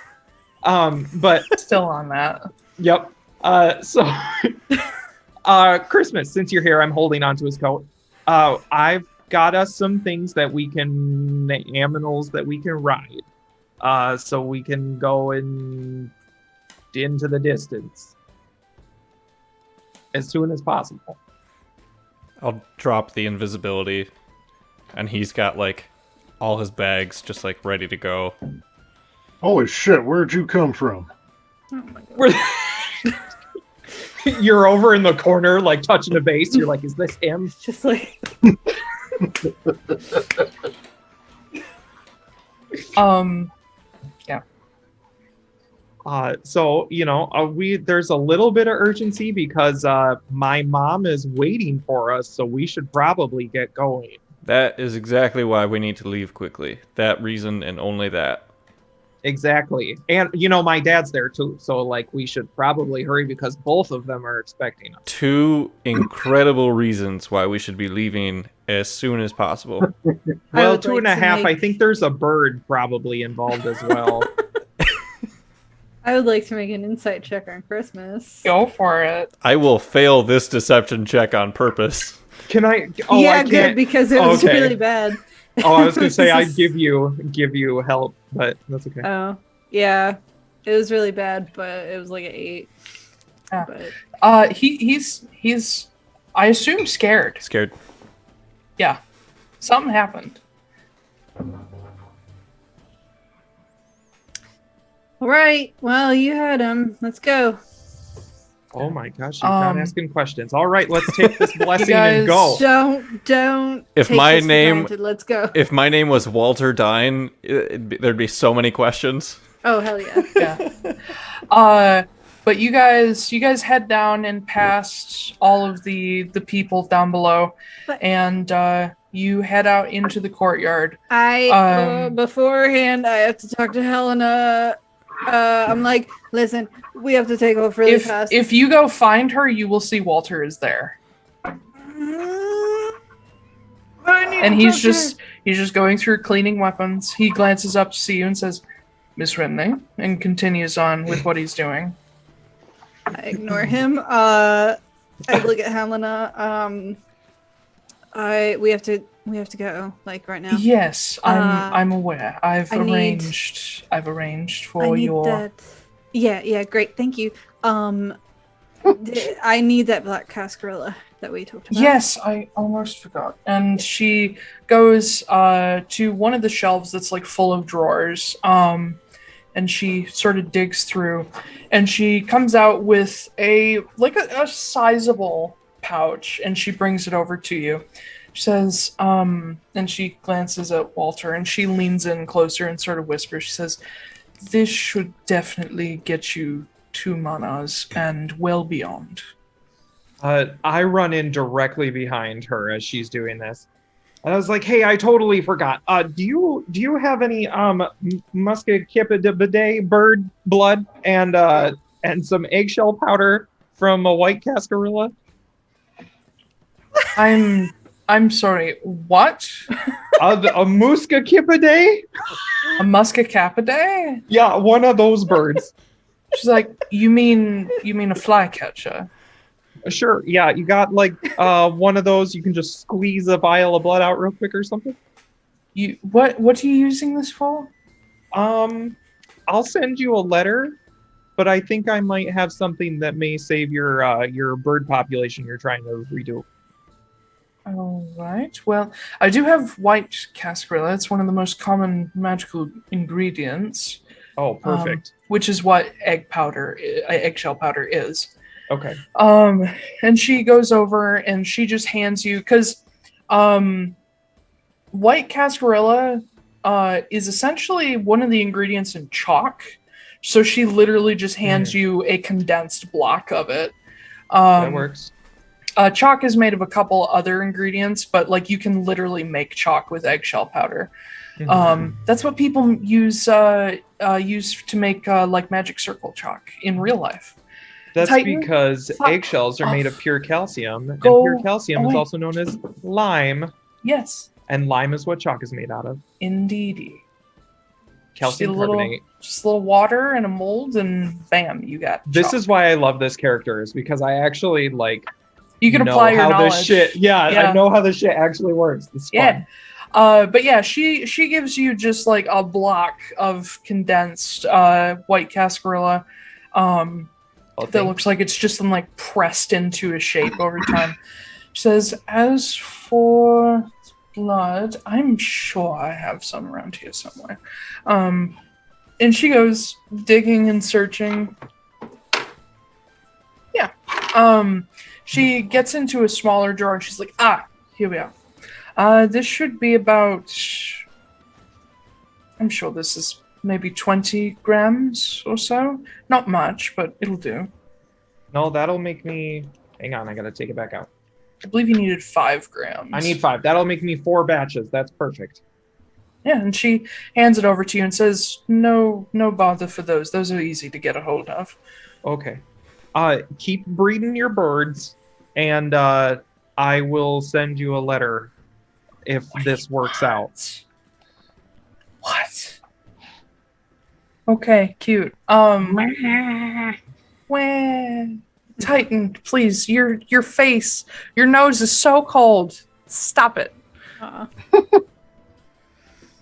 But still on that. Yep. Christmas, since you're here, I'm holding onto his coat. I've got us some things that we can, aminals that we can ride. So we can go into the distance as soon as possible. I'll drop the invisibility, and he's got like all his bags just like ready to go. Holy shit, where'd you come from? Oh my God. You're over in the corner, like touching a base. You're like, is this him? Just like. Yeah. So, you know, there's a little bit of urgency because my mom is waiting for us, so we should probably get going. That is exactly why we need to leave quickly. That reason and only that. Exactly. And, you know, my dad's there too, so, like, we should probably hurry because both of them are expecting us. 2 incredible reasons why we should be leaving as soon as possible. Well, 2.5. I think there's a bird probably involved as well. I would like to make an insight check on Christmas. Go for it. I will fail this deception check on purpose. Can I? Oh, yeah, good, because it was really bad. Oh, I was going to say I'd give you help, but that's okay. Oh, yeah. It was really bad, but it was like an 8. But... He's I assume scared. Scared. Yeah. Something happened. All right. Well, you had him. Let's go. Oh my gosh, she's not asking questions. All right, let's take this blessing guys- and go. Don't. If take my this for name- granted. Let's go. If my name was Walter Dine, there'd be so many questions. Oh hell yeah. Yeah. But you guys head down and past all of the people down below, and you head out into the courtyard. Beforehand, I have to talk to Helena. I'm like, listen, we have to take off really fast. If you go find her, you will see Walter is there. And he's just going through cleaning weapons. He glances up to see you and says, "Miss Wrenly," and continues on with what he's doing. I ignore him. I look at Helena. We have to go, like, right now. Yes, I'm aware. I've I need- arranged I for need your. that. Yeah, great, thank you. I need that black cascarilla that we talked about. Yes, I almost forgot. And she goes to one of the shelves that's like full of drawers. And she sort of digs through, and she comes out with a sizable pouch, and she brings it over to you. She says, and she glances at Walter, and she leans in closer and sort of whispers. She says, "This should definitely get you to Mannaz and well beyond." I run in directly behind her as she's doing this. And I was like, "Hey, I totally forgot. Do you have any muscicipedidae bird blood and some eggshell powder from a white cascarilla?" I'm sorry. What? A muscicipedidae? A muscicapidae? Yeah, one of those birds. She's like, you mean a flycatcher? Sure. Yeah, you got like one of those. You can just squeeze a vial of blood out real quick or something. What are you using this for? I'll send you a letter, but I think I might have something that may save your bird population you're trying to redo. All right. Well, I do have white cascarilla. It's one of the most common magical ingredients. Oh, perfect. Which is what eggshell powder is. Okay. And she goes over and she just hands you, because white cascarilla is essentially one of the ingredients in chalk. So she literally just hands you a condensed block of it. That works. Chalk is made of a couple other ingredients, but like you can literally make chalk with eggshell powder. That's what people use to make like magic circle chalk in real life. That's Titan, because fuck eggshells are made of off. pure calcium, and Go pure calcium is away. also known as lime, Yes, and lime is what chalk is made out of. indeedy. Calcium Just a carbonate. little water and a mold, and bam, you got This chalk. is why I love this character, is because I actually you can know apply your how knowledge. this shit. Yeah, I know how this shit actually works. It's Yeah. fun. But yeah, she gives you just like a block of condensed white cascarilla. That looks like it's just been like pressed into a shape over time. She says, "As for blood, I'm sure I have some around here somewhere." And she goes digging and searching. Yeah. She gets into a smaller drawer and she's like, here we are. This should be about, I'm sure this is maybe 20 grams or so. Not much, but it'll do. No, that'll make me. Hang on, I gotta take it back out. I believe you needed 5 grams. I need 5. That'll make me 4 batches. That's perfect. Yeah, and she hands it over to you and says, no bother for those. Those are easy to get a hold of. Okay. Keep breeding your birds, and I will send you a letter if this works out. What? Okay, cute. Titan, please, your face, your nose is so cold. Stop it.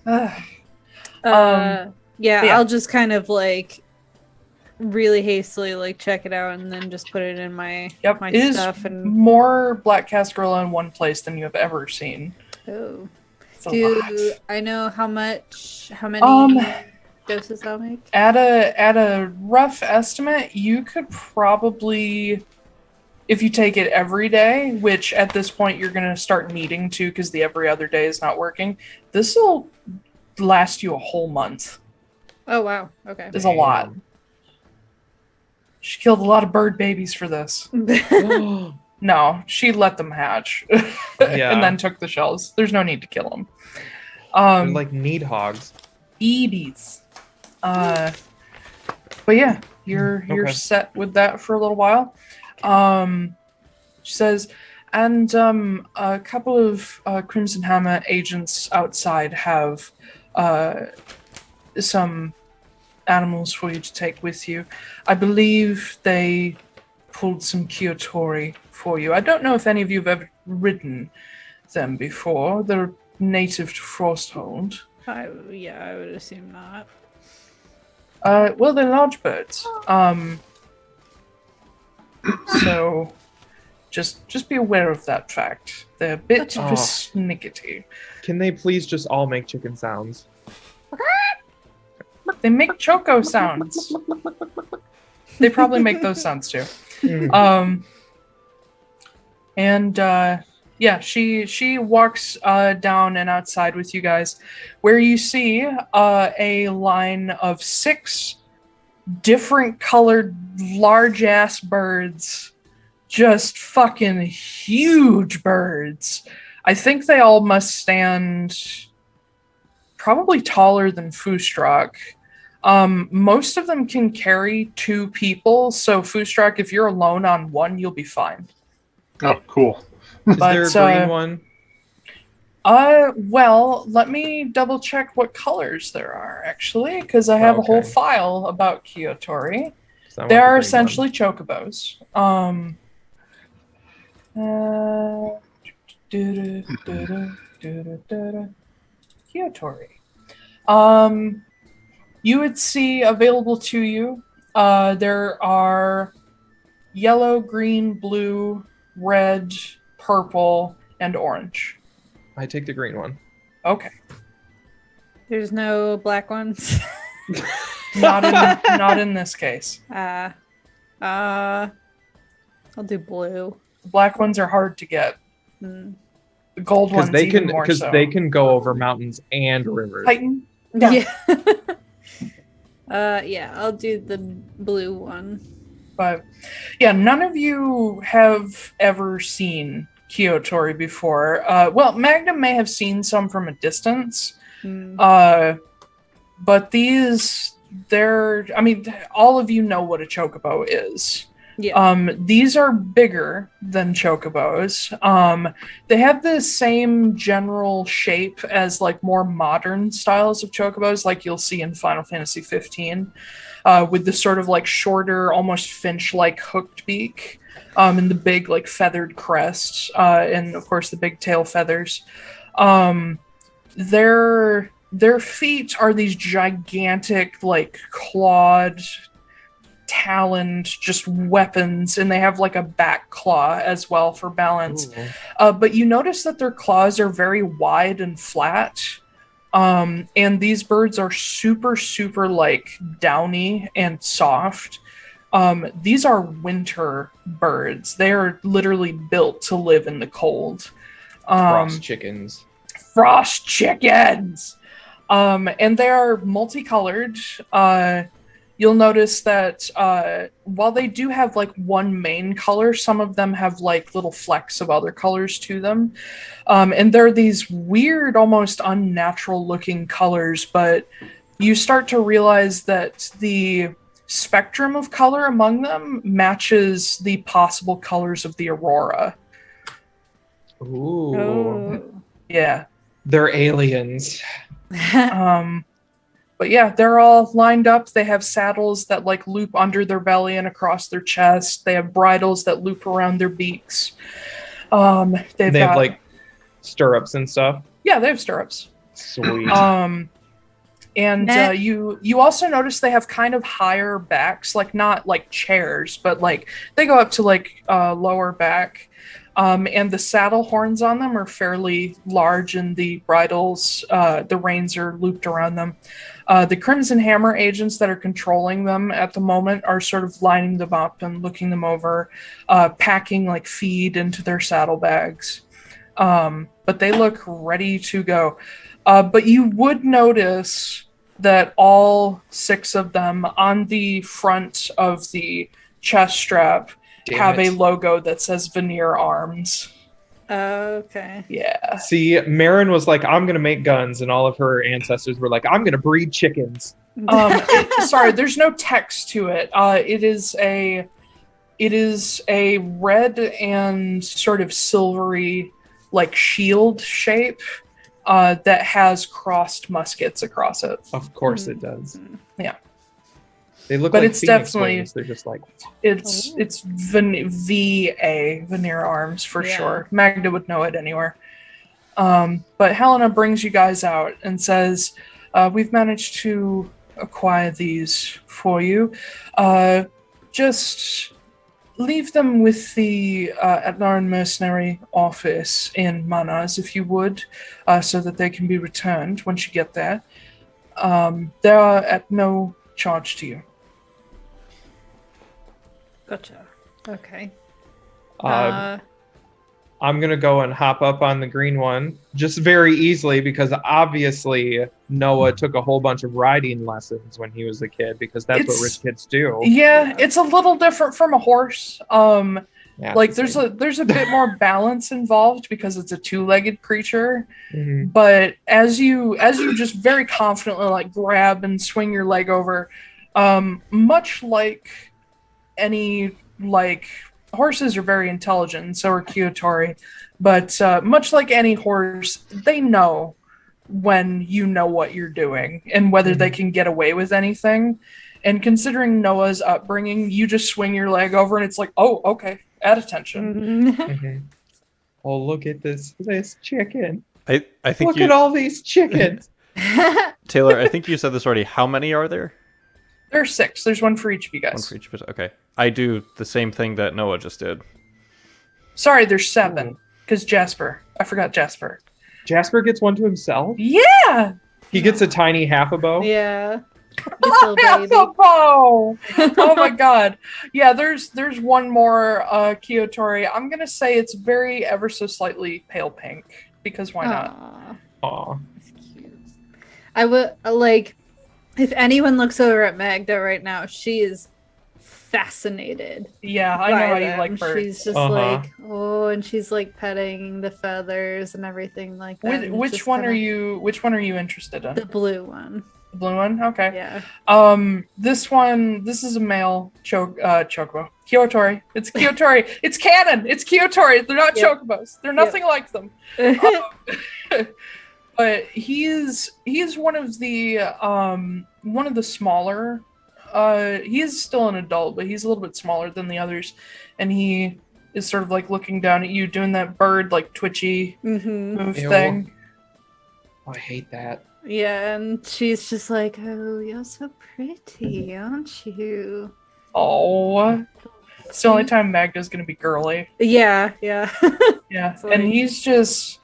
Yeah, yeah. I'll just kind of like really hastily like check it out and then just put it in my my It is stuff and more black cascarilla in one place than you have ever seen. oh. It's a Do lot. I know how many doses I'll make? At a rough estimate, you could probably, if you take it every day, which at this point you're going to start needing to because the every other day is not working, this will last you a whole month. Oh, wow. Okay. It's a lot. She killed a lot of bird babies for this. No, she let them hatch and then took the shells. There's no need to kill them. They're like need hogs. EBs. But yeah, you're set with that for a little while. She says, and a couple of Crimson Hammer agents outside have some animals for you to take with you. I believe they pulled some Kyotori for you. I don't know if any of you have ever ridden them before. They're native to Frosthold. I would assume not. Well, they're large birds. So just be aware of that fact. They're a bit persnickety. Can they please just all make chicken sounds? They make choco sounds. They probably make those sounds too. She walks down and outside with you guys, where you see a line of 6 different colored large ass birds, just fucking huge birds. I think they all must stand probably taller than Foostrak. Most of them can carry 2 people, so Foostrak, if you're alone on one, you'll be fine. Oh, cool. Is there a green one? Well, let me double check what colors there are, actually, because I have a whole file about Kyotori. They are essentially chocobos. Kyotori. You would see available to you, there are yellow, green, blue, red, purple, and orange. I take the green one. Okay. There's no black ones. Not in this case. I'll do blue. The black ones are hard to get. The gold ones even more so. Because they can go over mountains and rivers. Titan? Yeah. I'll do the blue one. But yeah, none of you have ever seen Kyotori before. Well, Magda may have seen some from a distance. But these, all of you know what a chocobo is. Yeah. These are bigger than chocobos. They have the same general shape as like more modern styles of chocobos, like you'll see in Final Fantasy 15, with the sort of like shorter, almost finch-like hooked beak, and the big like feathered crest, and of course the big tail feathers. Their feet are these gigantic, like clawed, taloned just weapons, and they have like a back claw as well for balance. But you notice that their claws are very wide and flat, and these birds are super like downy and soft. These are winter birds. They are literally built to live in the cold. Frost chickens. And they are multicolored. You'll notice that while they do have like one main color, some of them have like little flecks of other colors to them. And they're these weird, almost unnatural looking colors, but you start to realize that the spectrum of color among them matches the possible colors of the aurora. Ooh. Oh. Yeah. They're aliens. But yeah, they're all lined up. They have saddles that like loop under their belly and across their chest. They have bridles that loop around their beaks. They have like stirrups and stuff. Yeah, they have stirrups. Sweet. And you also notice they have kind of higher backs, like not like chairs, but like they go up to like lower back. And the saddle horns on them are fairly large, and the bridles, the reins are looped around them. The Crimson Hammer agents that are controlling them at the moment are sort of lining them up and looking them over, packing like feed into their saddlebags. But they look ready to go. But you would notice that all 6 of them on the front of the chest strap have a logo that says Veneer Arms. Okay. Yeah. See, Marin was like, I'm going to make guns, and all of her ancestors were like, I'm going to breed chickens. Sorry, there's no text to it. It is a red and sort of silvery, like shield shape that has crossed muskets across it. Of course it does. Yeah. They look but like it's Phoenix definitely wings. They're just like it's VA Veneer Arms for sure. Magda would know it anywhere. But Helena brings you guys out and says, "We've managed to acquire these for you. Just leave them with the Atlaran mercenary office in Mannaz, if you would, so that they can be returned once you get there. They are at no charge to you." Gotcha. Okay. I'm going to go and hop up on the green one just very easily because obviously Noah took a whole bunch of riding lessons when he was a kid because that's what rich kids do. Yeah, it's a little different from a horse. There's a bit more balance involved because it's a 2-legged creature. Mm-hmm. But as you just very confidently like grab and swing your leg over, much like any like horses are very intelligent, and so are Kyotori, but much like any horse, they know when you know what you're doing and whether they can get away with anything. And considering Noah's upbringing, you just swing your leg over and it's like, oh, okay, at attention. Oh, look at this chicken. I think look at all these chickens. Taiylor, I think you said this already. How many are there? There are 6. There's one for each of you guys. One for each of us. Okay. I do the same thing that Noah just did. Sorry, there's 7. Because Jasper. I forgot Jasper. Jasper gets one to himself? Yeah! He gets a tiny half a bow? Yeah. Half a bow! Oh my god. Yeah, there's one more Kyotori. I'm going to say it's very ever so slightly pale pink. Because why not? Aw. That's cute. I would, like... If anyone looks over at Magda right now, she is fascinated. Yeah, I know how you like birds. She's just like, oh, and she's like petting the feathers and everything like that. Which one are you interested in? The blue one. The blue one? Okay. Yeah. This is a male chocobo. Kyotori. It's Kyotori. It's canon. It's Kyotori. They're not chocobos. They're nothing like them. But he's one of the smaller. He is still an adult, but he's a little bit smaller than the others, and he is sort of like looking down at you, doing that bird like twitchy move thing. Oh, I hate that. Yeah, and she's just like, "Oh, you're so pretty, aren't you?" Oh, it's the only time Magda's gonna be girly. Yeah. Yeah, and he's just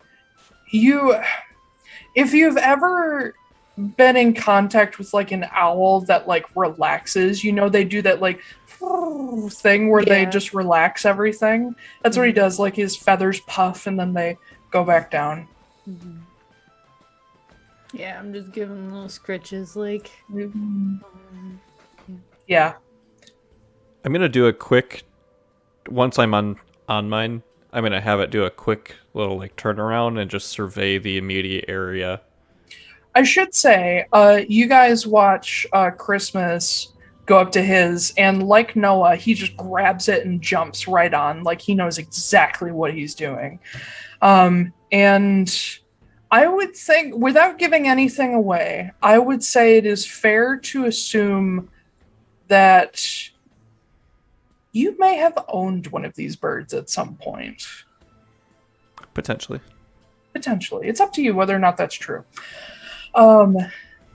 you. If you've ever been in contact with like an owl that like relaxes, they do that like thing where they just relax everything. That's what he does. Like his feathers puff and then they go back down. Yeah, I'm just giving little scritches like. Yeah. I'm gonna do a quick. Once I'm on mine, I'm gonna have it do a quick little like turnaround and just survey the immediate area. I should say, you guys watch Christmas go up to his, and like Noah, he just grabs it and jumps right on, like he knows exactly what he's doing. And I would think, without giving anything away, I would say it is fair to assume that you may have owned one of these birds at some point. Potentially. It's up to you whether or not that's true.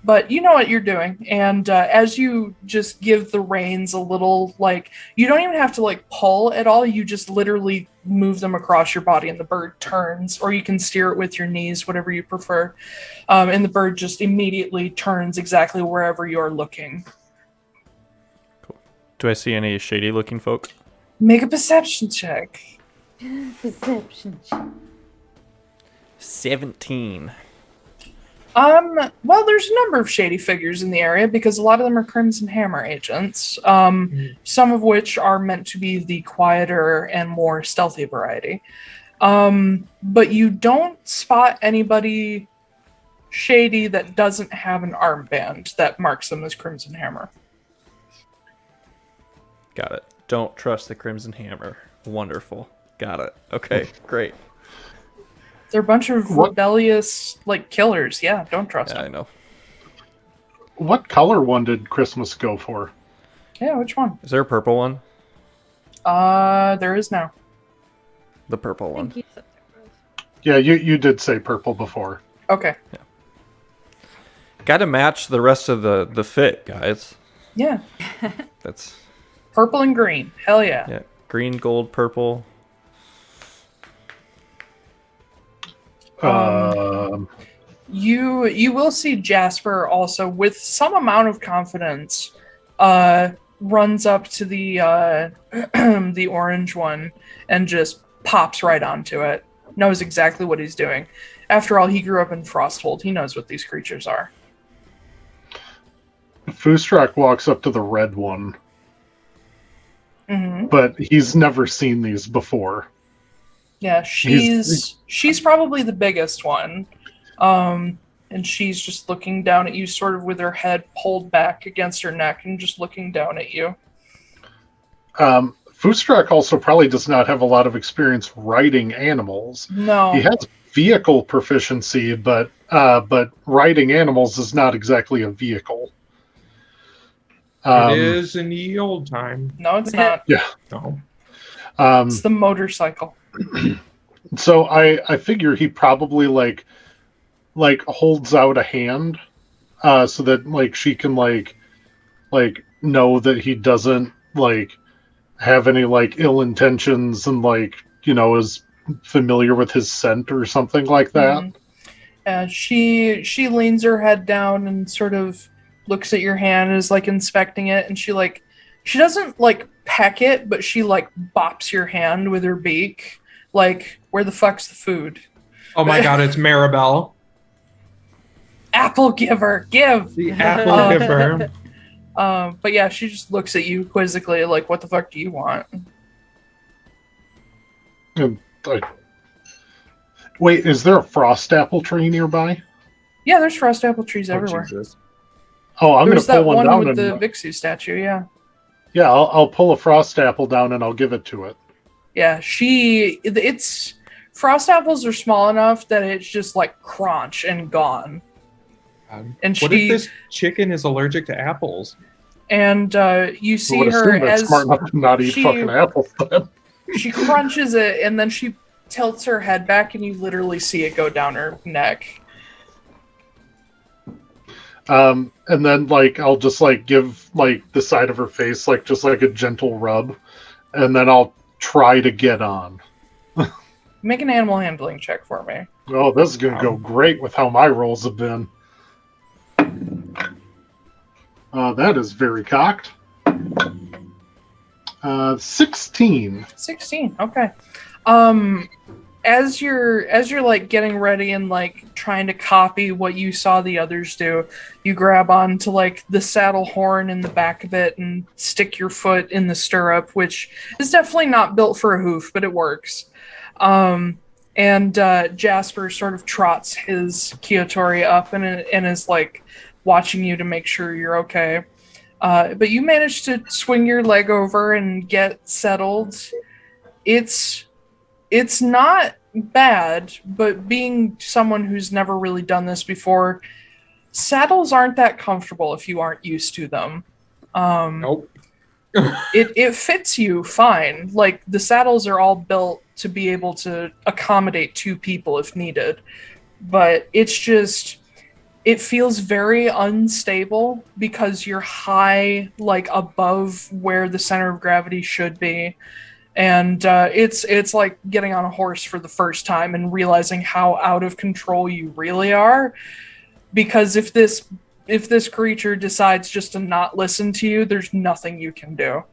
But you know what you're doing, and as you just give the reins a little, like, you don't even have to, like, pull at all, you just literally move them across your body, and the bird turns, or you can steer it with your knees, whatever you prefer, and the bird just immediately turns exactly wherever you're looking. Cool. Do I see any shady-looking folk? Make a perception check. Perception. 17. Well, there's a number of shady figures in the area because a lot of them are Crimson Hammer agents, some of which are meant to be the quieter and more stealthy variety. But you don't spot anybody shady that doesn't have an armband that marks them as Crimson Hammer. Got it. Don't trust the Crimson Hammer. Wonderful. Got it. Okay, great. They're a bunch of rebellious, like, killers. Yeah, don't trust them. I know. What color one did Christmas go for? Yeah, which one? Is there a purple one? There is now. The purple one. Yeah, you did say purple before. Okay. Yeah. Got to match the rest of the fit, guys. Yeah. That's Purple and green. Hell yeah. yeah. Green, gold, purple. You will see Jasper also with some amount of confidence runs up to the the orange one and just pops right onto it. Knows exactly what he's doing. After all, he grew up in Frosthold. He knows what these creatures are. Foostrak walks up to the red one, but he's never seen these before. Yeah, she's probably the biggest one. And she's just looking down at you sort of with her head pulled back against her neck and just looking down at you. Foostrak also probably does not have a lot of experience riding animals. No. He has vehicle proficiency, but riding animals is not exactly a vehicle. It is in the old time. No, it's not. Yeah. No. It's the motorcycle. So I figure he probably like holds out a hand so that like she can like know that he doesn't like have any like ill intentions and like, you know, is familiar with his scent or something like that. She leans her head down and sort of looks at your hand and is like inspecting it, and she doesn't like peck it, but she like bops your hand with her beak. Like, where the fuck's the food? Oh my god, it's Maribel. Apple giver, give! The apple giver. But yeah, she just looks at you quizzically, like, what the fuck do you want? Wait, is there a frost apple tree nearby? Yeah, there's frost apple trees everywhere. Jesus. Oh, I'm going to pull that one one down. with the Vixu statue, yeah. Yeah, I'll pull a frost apple down and I'll give it to it. Yeah, it's frost apples are small enough that it's just like crunch and gone. And what if this chicken is allergic to apples? And you see would her assume that's as smart enough to not eat fucking apples. Then. She crunches it and then she tilts her head back and you literally see it go down her neck. And then like I'll just like give like the side of her face like just like a gentle rub, and then I'll try to get on. Make an animal handling check for me. Oh, this is gonna go great with how my rolls have been. That is very cocked. 16. 16. Okay. As you're like getting ready and like trying to copy what you saw the others do, you grab onto like the saddle horn in the back of it and stick your foot in the stirrup, which is definitely not built for a hoof, but it works. And Jasper sort of trots his Kyotori up and is like watching you to make sure you're okay. But you manage to swing your leg over and get settled. It's not bad, but being someone who's never really done this before, saddles aren't that comfortable if you aren't used to them. Nope. It fits you fine. Like, the saddles are all built to be able to accommodate two people if needed. But it's just, it feels very unstable because you're high, like above where the center of gravity should be. And it's like getting on a horse for the first time and realizing how out of control you really are. Because if this creature decides just to not listen to you, there's nothing you can do.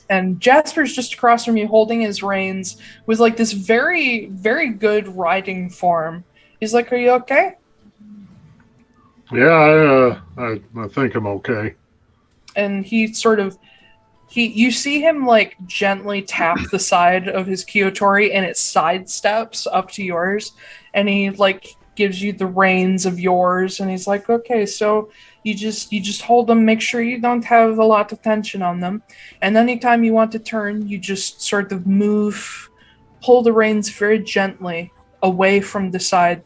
And Jasper's just across from you holding his reins with like this very, very good riding form. He's like, "Are you okay?" Yeah, I think I'm okay. And he sort of, you see him like gently tap the side of his Kyotori and it sidesteps up to yours. And he like gives you the reins of yours. And he's like, "Okay, so you just hold them, make sure you don't have a lot of tension on them. And anytime you want to turn, you just sort of pull the reins very gently away from the side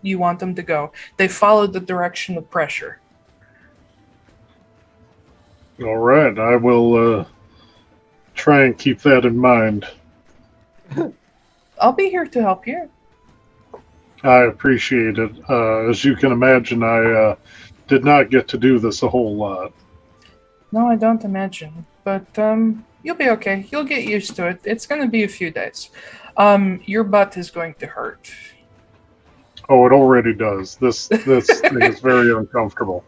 you want them to go. They follow the direction of pressure." All right, I will try and keep that in mind. I'll be here to help you. I appreciate it. As you can imagine, I did not get to do this a whole lot. No, I don't imagine. But you'll be okay. You'll get used to it. It's going to be a few days. Your butt is going to hurt. Oh, it already does. This thing is very uncomfortable.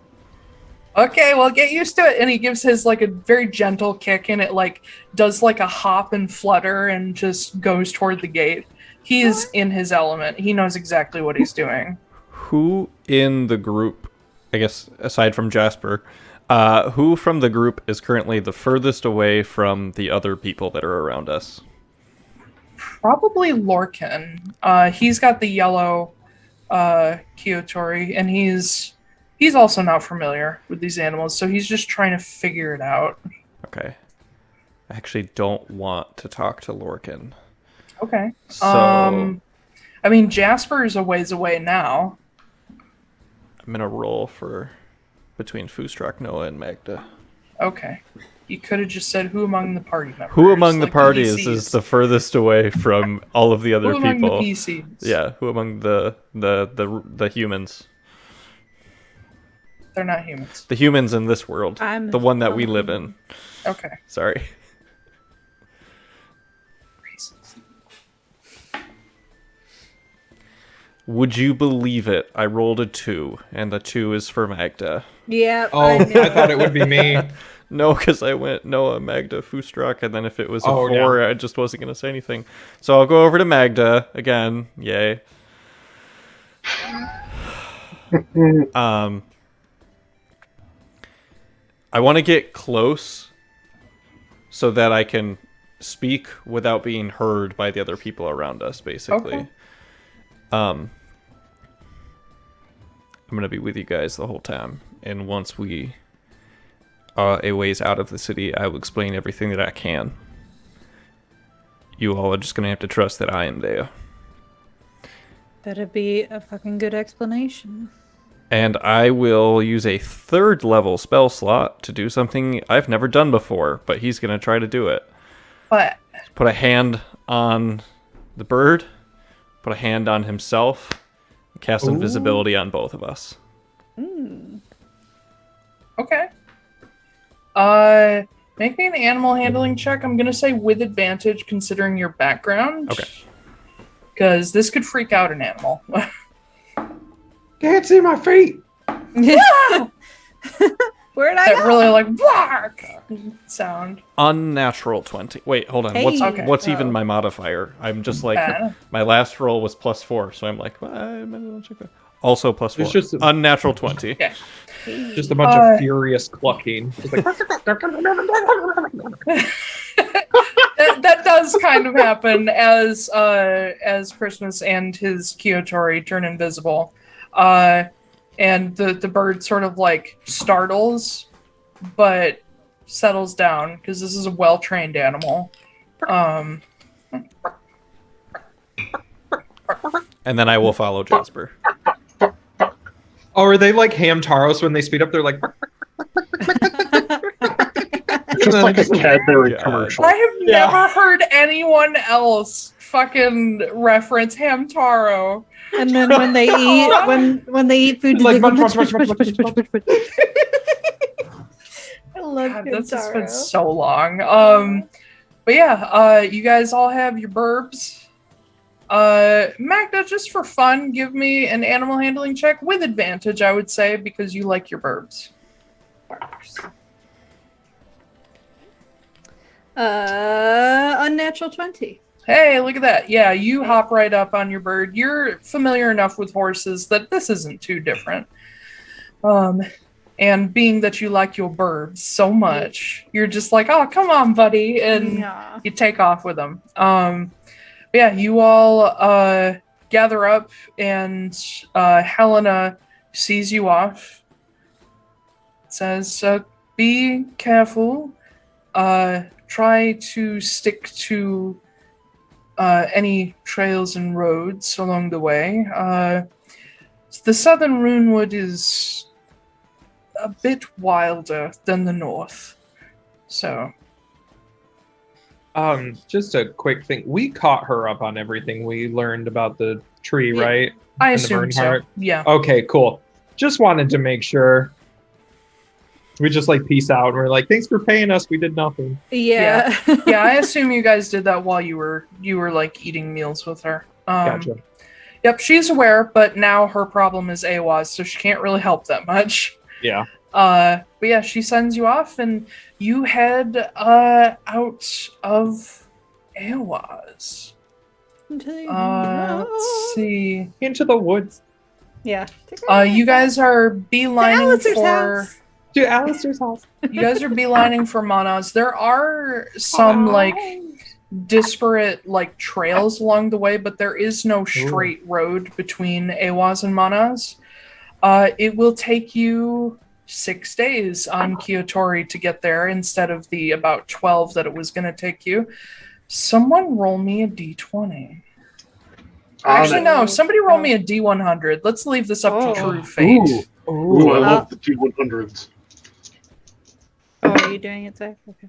Okay, well, get used to it. And he gives his like a very gentle kick, and it like does like a hop and flutter and just goes toward the gate. He is in his element. He knows exactly what he's doing. Who in the group, I guess aside from Jasper, who from the group is currently the furthest away from the other people that are around us? Probably Lorcan. He's got the yellow Kyotori, and he's also not familiar with these animals, so he's just trying to figure it out. Okay. I actually don't want to talk to Lorcan. Okay. So, I mean, Jasper is a ways away now. I'm gonna roll for between Foostrak, Noah, and Magda. Okay. You could have just said who among the party members. Who among the like parties PCs. is the furthest away from all of the other Who people? among the PCs? Yeah, who among the humans? They're not humans. The humans in this world. I'm the one that we live in. Okay. Sorry. Would you believe it? I rolled a 2, and the 2 is for Magda. Yeah. Oh, I thought it would be me. No, because I went Noah, Magda, Foostrak, and then if it was a 4, no. I just wasn't going to say anything. So I'll go over to Magda again. Yay. I want to get close so that I can speak without being heard by the other people around us, basically. Okay. I'm going to be with you guys the whole time. And once we are a ways out of the city, I will explain everything that I can. You all are just going to have to trust that I am there. Better be a fucking good explanation. And I will use a 3rd level spell slot to do something I've never done before, but he's going to try to do it. What? Put a hand on the bird, put a hand on himself, and cast invisibility on both of us. Okay. Make me an animal handling check. I'm gonna say with advantage, considering your background. Okay. Because this could freak out an animal. Can't see my feet. Where'd I That go? really like bark sound. Unnatural 20. Wait, hold on. Hey. What's Okay. even my modifier? I'm just like, Bad. my last roll was +4, so I'm like, well, I might as well check that. Also +4. It's just a- Unnatural 20. Okay. Just a bunch of furious clucking. Just like, that does kind of happen as Christmas and his Kyotori turn invisible. And the bird sort of like startles, but settles down because this is a well-trained animal. And then I will follow Jasper. oh, are they like Hamtaros when they speed up? They're like. Just like a Cadbury God. commercial. I have never heard anyone else fucking reference, Hamtaro. And then when they eat, when they eat food, Like, they go, munch, munch, munch, munch, munch, munch, munch, munch, munch, munch. I love God, that's just Hamtaro. been so long. But yeah, you guys all have your burbs. Magda, just for fun, give me an animal handling check with advantage, I would say, because you like your burbs. Unnatural 20. Hey, look at that. Yeah, you hop right up on your bird. You're familiar enough with horses that this isn't too different. And being that you like your birds so much, you're just like, oh, come on, buddy. And you take off with them. Yeah, you all gather up, and Helena sees you off. Says, be careful. Try to stick to any trails and roads along the way. The southern Runewood is a bit wilder than the north. So... just a quick thing. We caught her up on everything we learned about the tree, Yeah, right? I And the assume so. Bernhardt? Yeah. Okay, cool. Just wanted to make sure. We just like peace out and we're like, thanks for paying us. We did nothing. Yeah. Yeah, I assume you guys did that while you were like eating meals with her. Gotcha. Yep, she's aware, but now her problem is Eihwaz, so she can't really help that much. Yeah. But yeah, she sends you off, and you head out of Eihwaz. Let's see. Into the woods. Yeah. You guys are beelining Alistair's for. house. To Alistair's house. You guys are beelining for Mannaz. There are some like disparate like trails along the way, but there is no straight road between Eihwaz and Mannaz. It will take you 6 days on Kyotori to get there instead of the about 12 that it was going to take you. Someone roll me a d20. Actually, no. Somebody roll me a d100. Let's leave this up to true fate. Ooh, I love the D100s. Oh, are you doing it, Zach? Okay.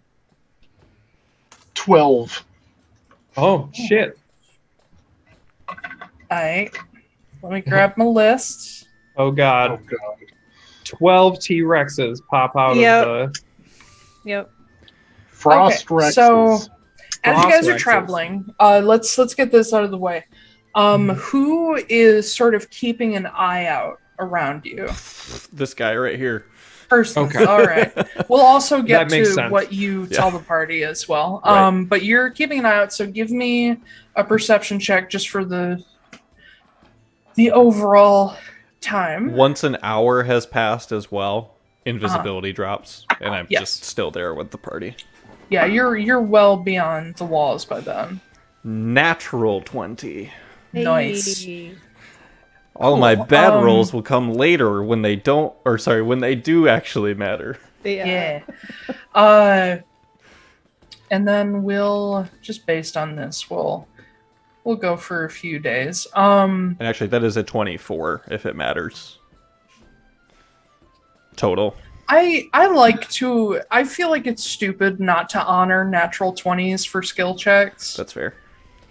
12. Oh, shit. Alright. Let me grab my list. Oh, God. Oh, God. 12 T-Rexes pop out Yep. of the... Yep. Frost Okay, Rexes. so as you guys are Rexes. traveling, let's get this out of the way. Who is sort of keeping an eye out around you? This guy right here. Person. Okay. All right. We'll also get That makes to sense. what you tell the party as well. Right. But you're keeping an eye out, so give me a perception check just for the overall time. Once an hour has passed as well, invisibility drops, and I'm Yes. just still there with the party. Yeah, you're well beyond the walls by then. Natural 20. Nice. Hey. All my Cool. bad rolls will come later when they don't, or sorry, when they do actually matter. Yeah. And then we'll just based on this, we'll go for a few days. And actually, that is a 24 if it matters. Total. I feel like it's stupid not to honor natural 20s for skill checks. That's fair.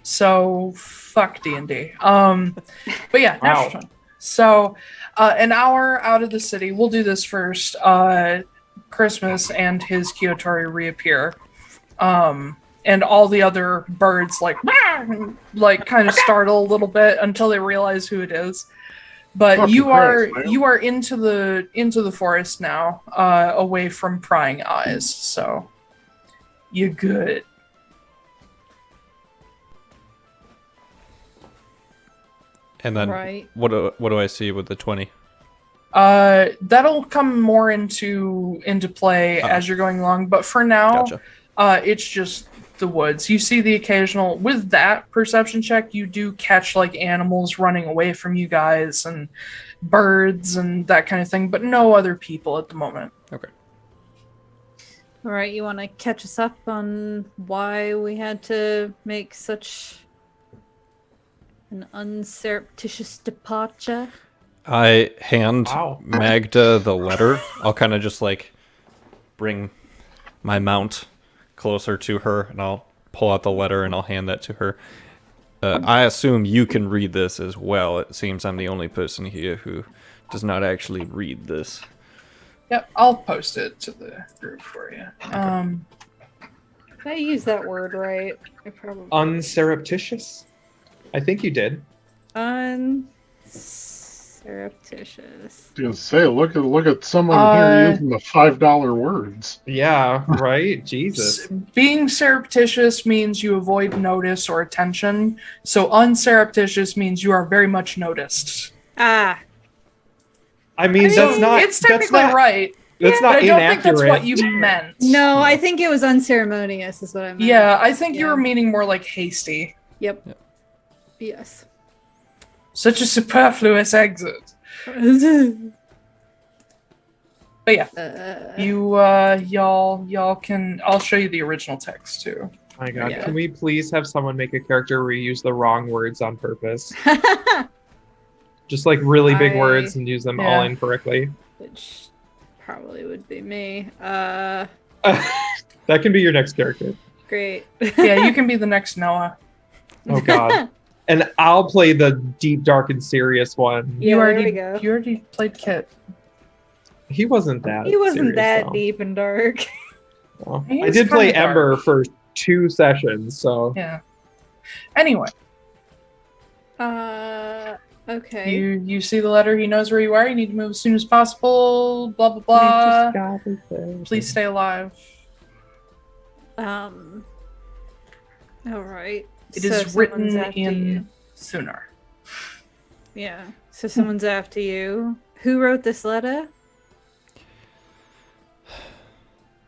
So fuck D&D. But yeah, Wow. natural 20. So an hour out of the city. We'll do this first. Christmas and his Kyotori reappear. And all the other birds like kind of startle a little bit until they realize who it is. But Fucking you are Christ, man. you are into the forest now, away from prying eyes. So you're good. And then Right. what do I see with the 20? That'll come more into play as you're going along. But for now, Gotcha. it's just the woods. You see the occasional with that perception check. You do catch like animals running away from you guys and birds and that kind of thing, but no other people at the moment. Okay. All right, you want to catch us up on why we had to make such an unsurreptitious departure? I hand Wow. Magda the letter. I'll kind of just like bring my mount closer to her, and I'll pull out the letter and I'll hand that to her. I assume you can read this as well. It seems I'm the only person here who does not actually read this. Yep, I'll post it to the group for you. Did I use that word right? I probably Unsurreptitious? I think you did. Surreptitious. I was gonna say, look at someone here using the $5 words. Yeah, right? Jesus. Being surreptitious means you avoid notice or attention. So unsurreptitious means you are very much noticed. Ah. I mean, that's not. It's technically that's not, right. That's But not I don't inaccurate. think that's what you meant. No, I think it was unceremonious is what I meant. Yeah, I think you Yeah. were meaning more like hasty. Yep. Yes. Such a superfluous exit. But yeah, y'all can. I'll show you the original text too. My God, Yeah. can we please have someone make a character where you use the wrong words on purpose? Just like really big words and use them all incorrectly. Which probably would be me. That can be your next character. Great. Yeah, you can be the next Noah. Oh God. And I'll play the deep, dark, and serious one. Yeah, you there we go. already played Kit. He wasn't that. He wasn't serious, that though. deep and dark. Well, He I was did play kinda Ember dark. for 2 sessions, so Yeah. Anyway, Okay. you see the letter. He knows where you are. You need to move as soon as possible. Blah blah blah. Please stay alive. All right. It is someone's written after you. in Sooner. Yeah. So someone's after you. Who wrote this letter?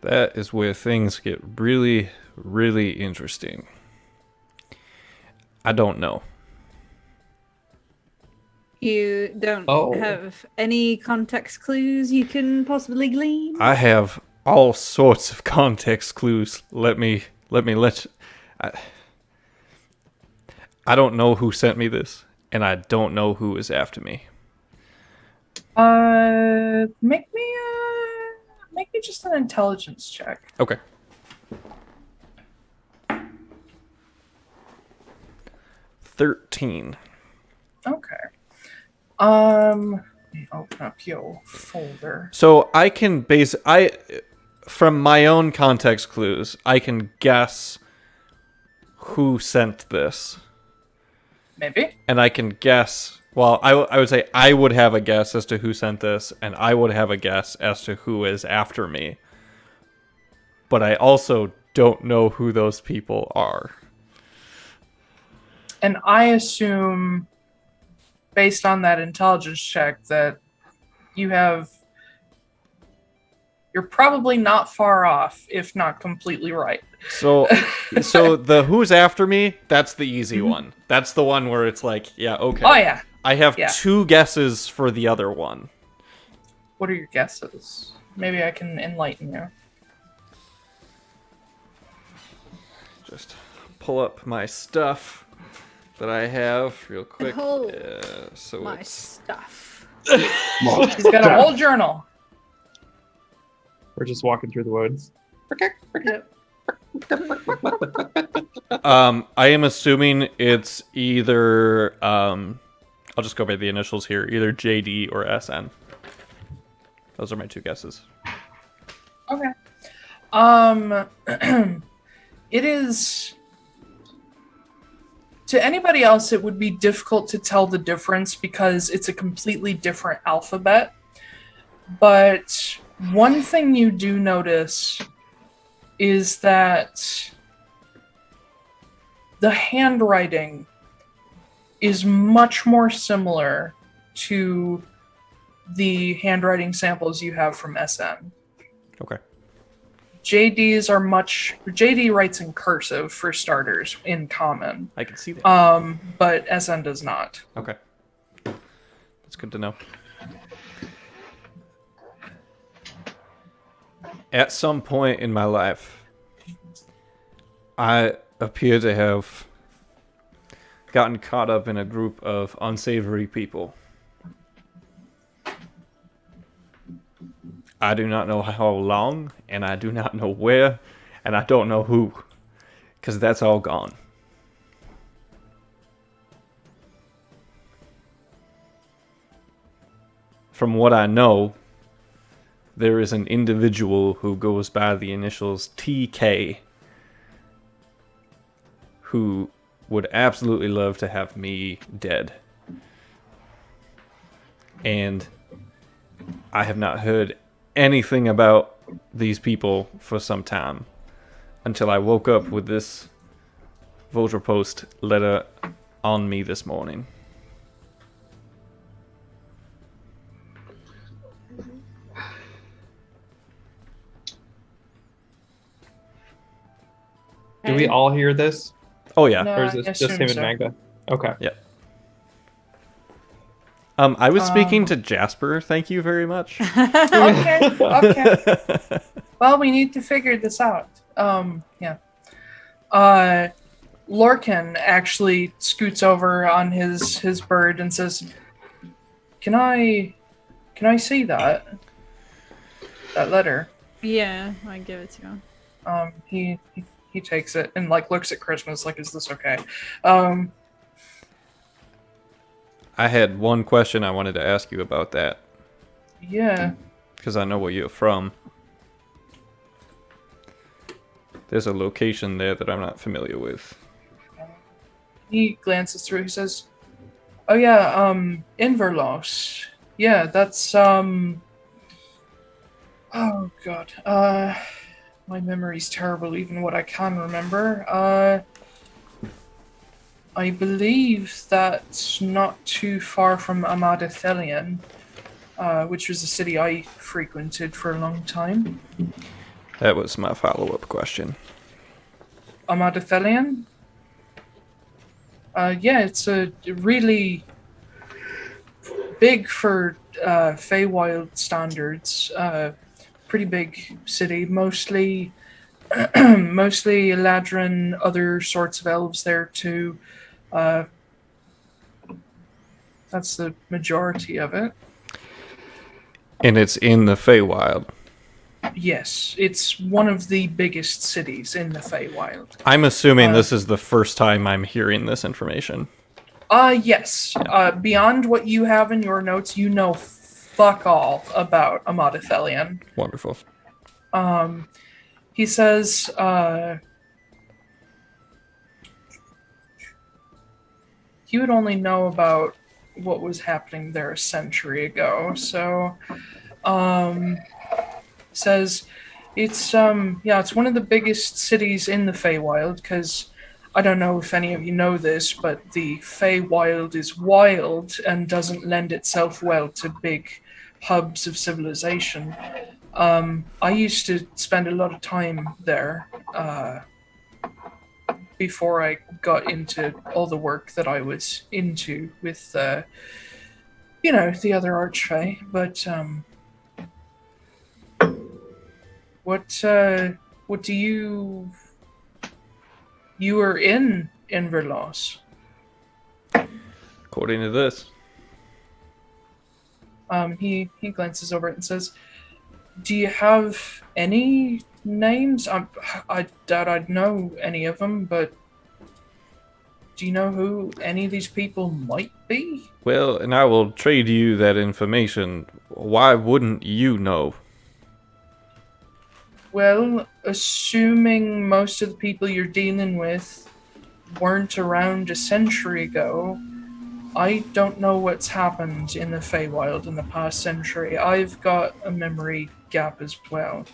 That is where things get really, really interesting. I don't know. You don't Oh. have any context clues you can possibly glean? I have all sorts of context clues. Let me let you, I don't know who sent me this, and I don't know who is after me. Make me just an intelligence check. Okay. $13. Okay. Let me open up your folder. So I can from my own context clues, I can guess who sent this. Maybe. And I can guess, well, I would say I would have a guess as to who sent this, and I would have a guess as to who is after me. But I also don't know who those people are. And I assume, based on that intelligence check, that you're probably not far off, if not completely right. So the who's after me, that's the easy one. That's the one where it's like, yeah, okay. Oh yeah. I have Yeah. 2 guesses for the other one. What are your guesses? Maybe I can enlighten you. Just pull up my stuff that I have real quick. Oh, So My it's stuff. He's got a whole journal. we're just walking through the woods. Yep. I am assuming it's either I'll just go by the initials here, either JD or SN. Those are my 2 guesses. Okay. It is. To anybody else, it would be difficult to tell the difference because it's a completely different alphabet. But one thing you do notice is that the handwriting is much more similar to the handwriting samples you have from SN. Okay. JD writes in cursive for starters in common. I can see that. But SN does not. Okay. That's good to know. At some point in my life, I appear to have gotten caught up in a group of unsavory people. I do not know how long, and I do not know where, and I don't know who, because that's all gone. from what I know, there is an individual who goes by the initials TK who would absolutely love to have me dead. And I have not heard anything about these people for some time until I woke up with this Vulture Post letter on me this morning. Do we all hear this? Oh yeah. No, Or is I this just assume him and so. Magda? Okay. Yeah. I was speaking to Jasper, thank you very much. Okay. Well, we need to figure this out. Yeah. Lorcan actually scoots over on his bird and says, Can I see that letter?" Yeah, I give it to him. He takes it and like looks at Christmas like, "Is this okay?" I had one question I wanted to ask you about that, Yeah. because I know where you're from. There's a location there that I'm not familiar with. He glances through. He says, "Oh yeah, Inverlos. Yeah, that's Oh god. My memory's terrible, even what I can remember. I believe that's not too far from Amadatelian, which was a city I frequented for a long time. That was my follow-up question. Amadatelian? Yeah, it's a really big for Feywild standards. Pretty big city, mostly Atlaran, other sorts of elves there too. That's the majority of it. And it's in the Feywild. Yes, it's one of the biggest cities in the Feywild. I'm assuming this is the first time I'm hearing this information. Yes. Beyond what you have in your notes, you know fuck all about Amadatelian. Wonderful. He says, he would only know about what was happening there a century ago. So, says it's it's one of the biggest cities in the Feywild, because I don't know if any of you know this, but the Feywild is wild and doesn't lend itself well to big hubs of civilization. I used to spend a lot of time there before I got into all the work that I was into with, the other Archfey. But what do you were in Inverlos? According to this. He glances over it and says, "Do you have any names? I doubt I'd know any of them, but do you know who any of these people might be?" Well, and I will trade you that information. Why wouldn't you know? Well, assuming most of the people you're dealing with weren't around a century ago, I don't know what's happened in the Feywild in the past century. I've got a memory gap as well.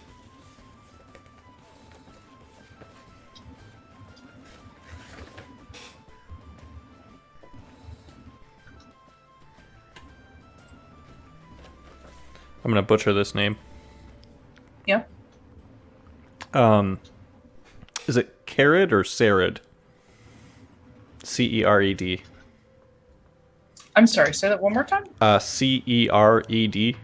I'm gonna butcher this name. Yeah. Is it Cared or Cered? Cered. I'm sorry, say that one more time? Cered.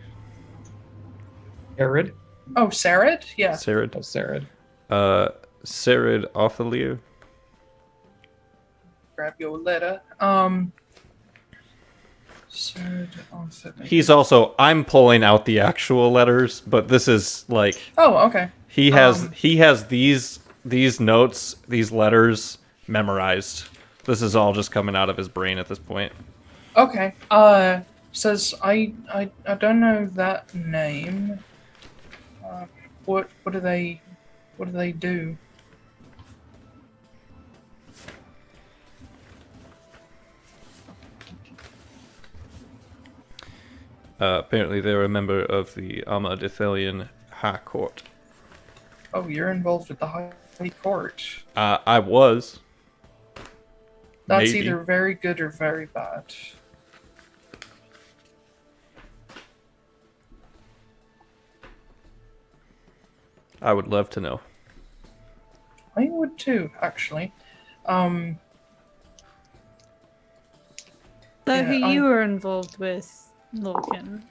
Arid? Oh, Sarid? Yeah. Cered. Oh, Sarid. Cered Othalier. Grab your letter. Sarid Othalier. He's also, I'm pulling out the actual letters, but this is like, Oh, okay. he has these notes, these letters memorized. This is all just coming out of his brain at this point. Okay. Says I don't know that name. What do they do? Apparently they're a member of the Amadithelian High Court. Oh, you're involved with the High Court. I was. That's Maybe. either very good or very bad. I would love to know. I would too, actually. So Yeah, who you were involved with, Lorcan?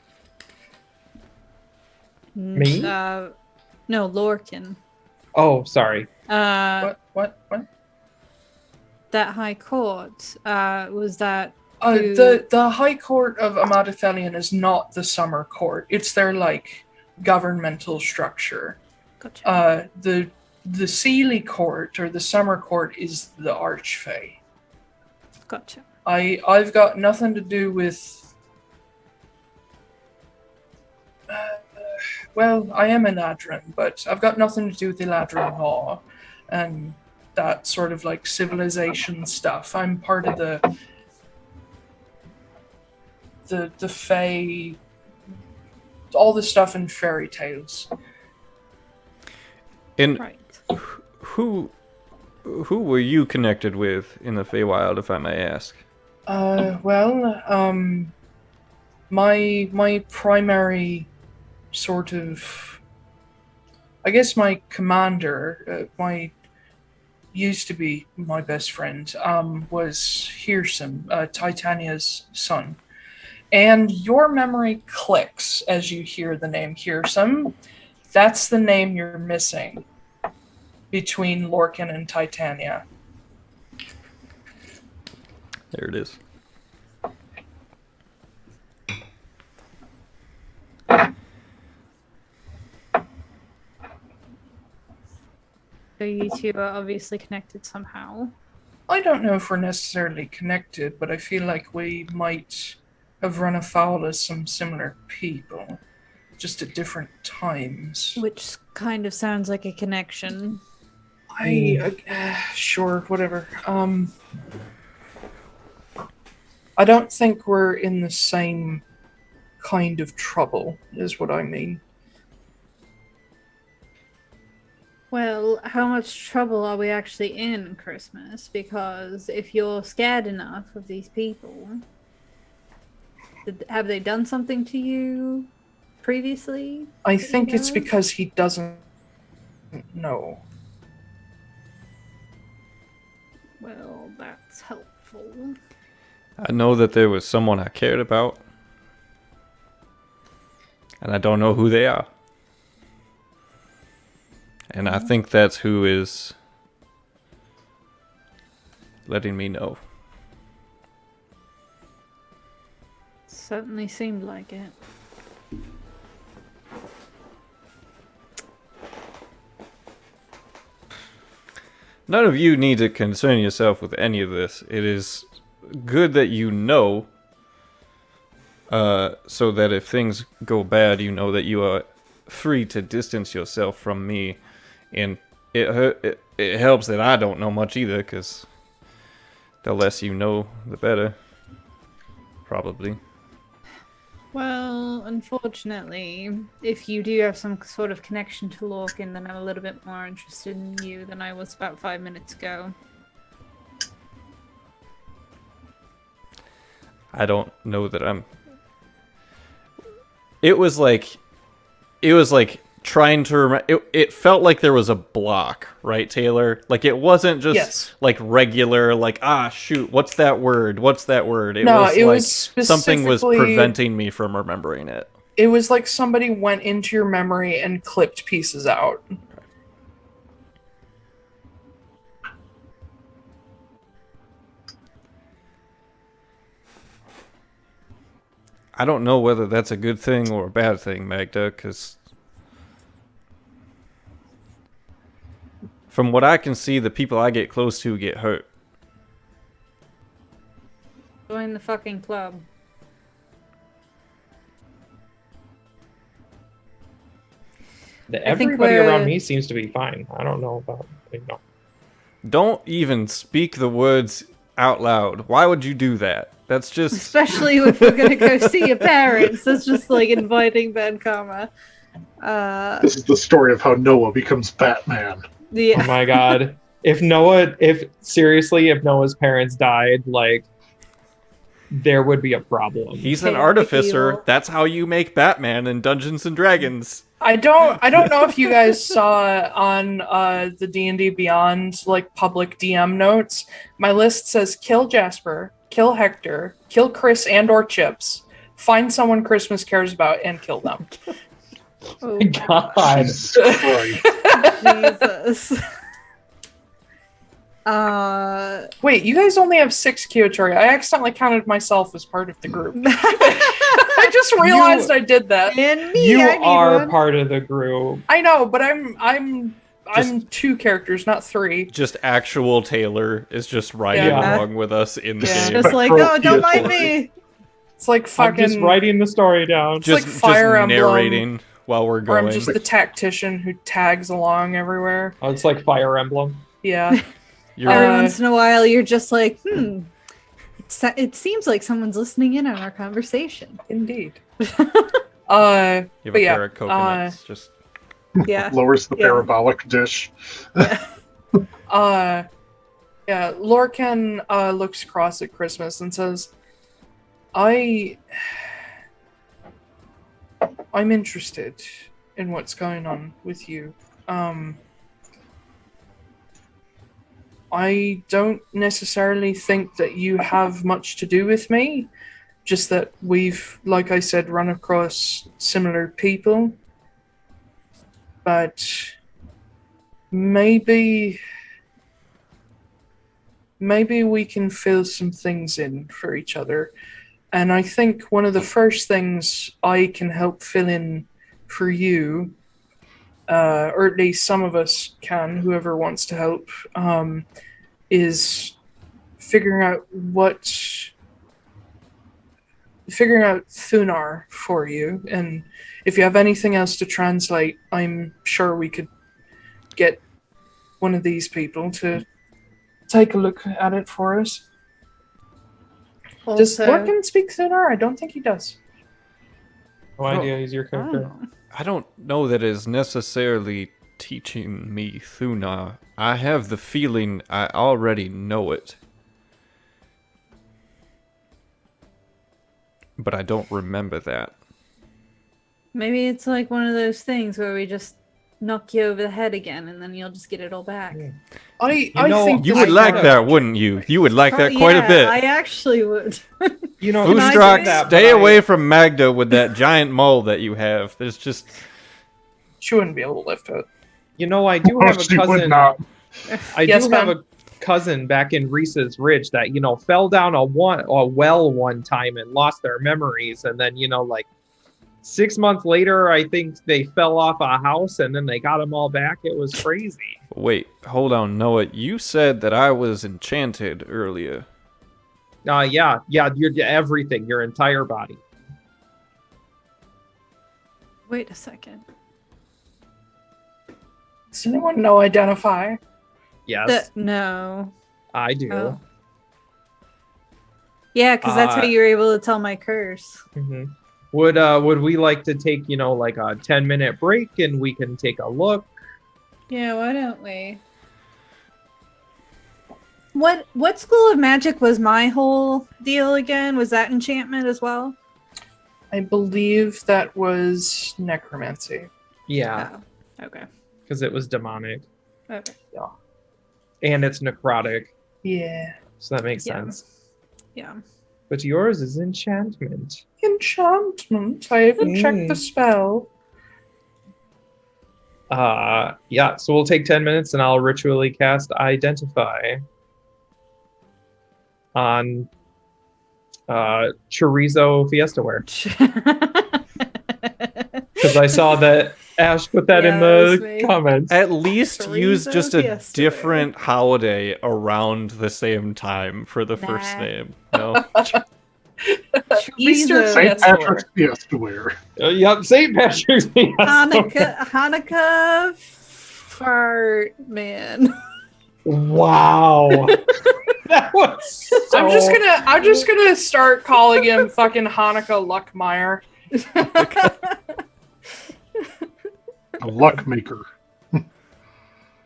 Me? No, Lorcan. Oh, sorry. What? That High Court, was that... The High Court of Amadithelian is not the Summer Court. It's their, like, governmental structure. Gotcha. The Sealy Court, or the Summer Court, is the Archfey. Gotcha. I've got nothing to do with... well, I am an Atlaran, but I've got nothing to do with the Atlaran law and that sort of, like, civilization stuff. I'm part of the Fae, all the stuff in fairy tales. And Right. who were you connected with in the Feywild, if I may ask? My primary sort of, I guess my commander, used to be my best friend, was Hearsome, Titania's son. And your memory clicks as you hear the name Hearsome. That's the name you're missing between Lorcan and Titania. There it is. So you two are obviously connected somehow. I don't know if we're necessarily connected, but I feel like we might have run afoul of some similar people, just at different times. Which kind of sounds like a connection. Sure, whatever. I don't think we're in the same kind of trouble, is what I mean. Well, how much trouble are we actually in, Christmas? Because if you're scared enough of these people, have they done something to you previously? I think it's because he doesn't know. Well, that's helpful. I know that there was someone I cared about. And I don't know who they are. And I think that's who is letting me know. Certainly seemed like it. None of you need to concern yourself with any of this. It is good that you know, so that if things go bad, you know that you are free to distance yourself from me. And it helps that I don't know much either, because the less you know, the better. Probably. Well, unfortunately, if you do have some sort of connection to Lorcan, then I'm a little bit more interested in you than I was about 5 minutes ago. I don't know that I'm... It was like trying to remember. It felt like there was a block, right, Taiylor? Like it wasn't just like regular, like, shoot, what's that word? It was like something was preventing me from remembering it. It was like somebody went into your memory and clipped pieces out. I don't know whether that's a good thing or a bad thing, Magda, because from what I can see, the people I get close to get hurt. Join the fucking club. Everybody around me seems to be fine. I don't know about Don't even speak the words out loud. Why would you do that? That's just... Especially if we're gonna go see your parents. That's just like inviting bad karma. This is the story of how Noah becomes Batman. Yeah. Oh my god. If Noah's parents died, like, there would be a problem. He's an artificer. That's how you make Batman in Dungeons and Dragons. I don't know if you guys saw on the D&D Beyond like public DM notes. My list says kill Jasper, kill Hector, kill Chris and or Chips, find someone Christmas cares about and kill them. Oh God. Jesus Christ. Jesus. Wait, you guys only have 6 Kyotori. I accidentally counted myself as part of the group. I just realized I did that. And me, You I need are one. part of the group. I know, but I'm 2 characters, not 3. Just actual Taiylor is just riding Yeah. along with us in the Yeah. game. Just like, oh, don't mind me. It's like I'm fucking. just writing the story down. like Fire Emblem, narrating while we're or going. I'm just the tactician who tags along everywhere. Oh, it's like Fire Emblem. Yeah. Every once in a while, you're just like, it seems like someone's listening in on our conversation. Indeed. You have a but yeah, pair of coconuts. Just Yeah. Lowers the parabolic dish. Yeah, Lorcan looks across at Christmas and says, I'm interested in what's going on with you. I don't necessarily think that you have much to do with me, just that we've, like I said, run across similar people. But maybe we can fill some things in for each other. And I think one of the first things I can help fill in for you, or at least some of us can, whoever wants to help, is figuring out Thunar for you. And if you have anything else to translate, I'm sure we could get one of these people to take a look at it for us. Does Lorcan speak Thunar? I don't think he does. No idea. He's your character. I don't know that it is necessarily teaching me Thunar. I have the feeling I already know it. But I don't remember that. Maybe it's like one of those things where we just knock you over the head again and then you'll just get it all back. I know, think You this would is like kinda- that, wouldn't you? You would like that quite a bit. I actually would. You know, Can I do Foostrak, that, stay away from Magda with that giant mole that you have. There's just... She wouldn't be able to lift it. You know, I do have a She would cousin. not. I Yes, do have ma'am. a cousin back in Reese's Ridge that, fell down a well one time and lost their memories. And then, like 6 months later, I think they fell off a house and then they got them all back. It was crazy. Wait, hold on, Noah. You said that I was enchanted earlier. Yeah, you're everything, your entire body. Wait a second. Does anyone know Identify? Yes, No. I do. Oh. Yeah, because that's how you're able to tell my curse. hmm Would we like to take, like a 10-minute break and we can take a look? Yeah, why don't we? What school of magic was my whole deal again? Was that enchantment as well? I believe that was necromancy. Yeah, Oh, okay. because it was demonic Okay. and it's necrotic, Yeah. so that makes Yeah. sense. Yeah. But yours is enchantment. Enchantment. I haven't checked the spell. Yeah, so we'll take 10 minutes and I'll ritually cast Identify on Chorizo Fiestaware. Because I saw that Ash put that in Yeah, that was the me. comments. At least use Chorizo just a Fiesta. different holiday around the same time for the first Nah. name. No? Easter St. fiesta. Patrick's Fiesta wear. Yep, St. Patrick's Day. Hanukkah fart man. Wow. That was so... I'm just gonna start calling him fucking Hanukkah Luckmeyer. A luck maker.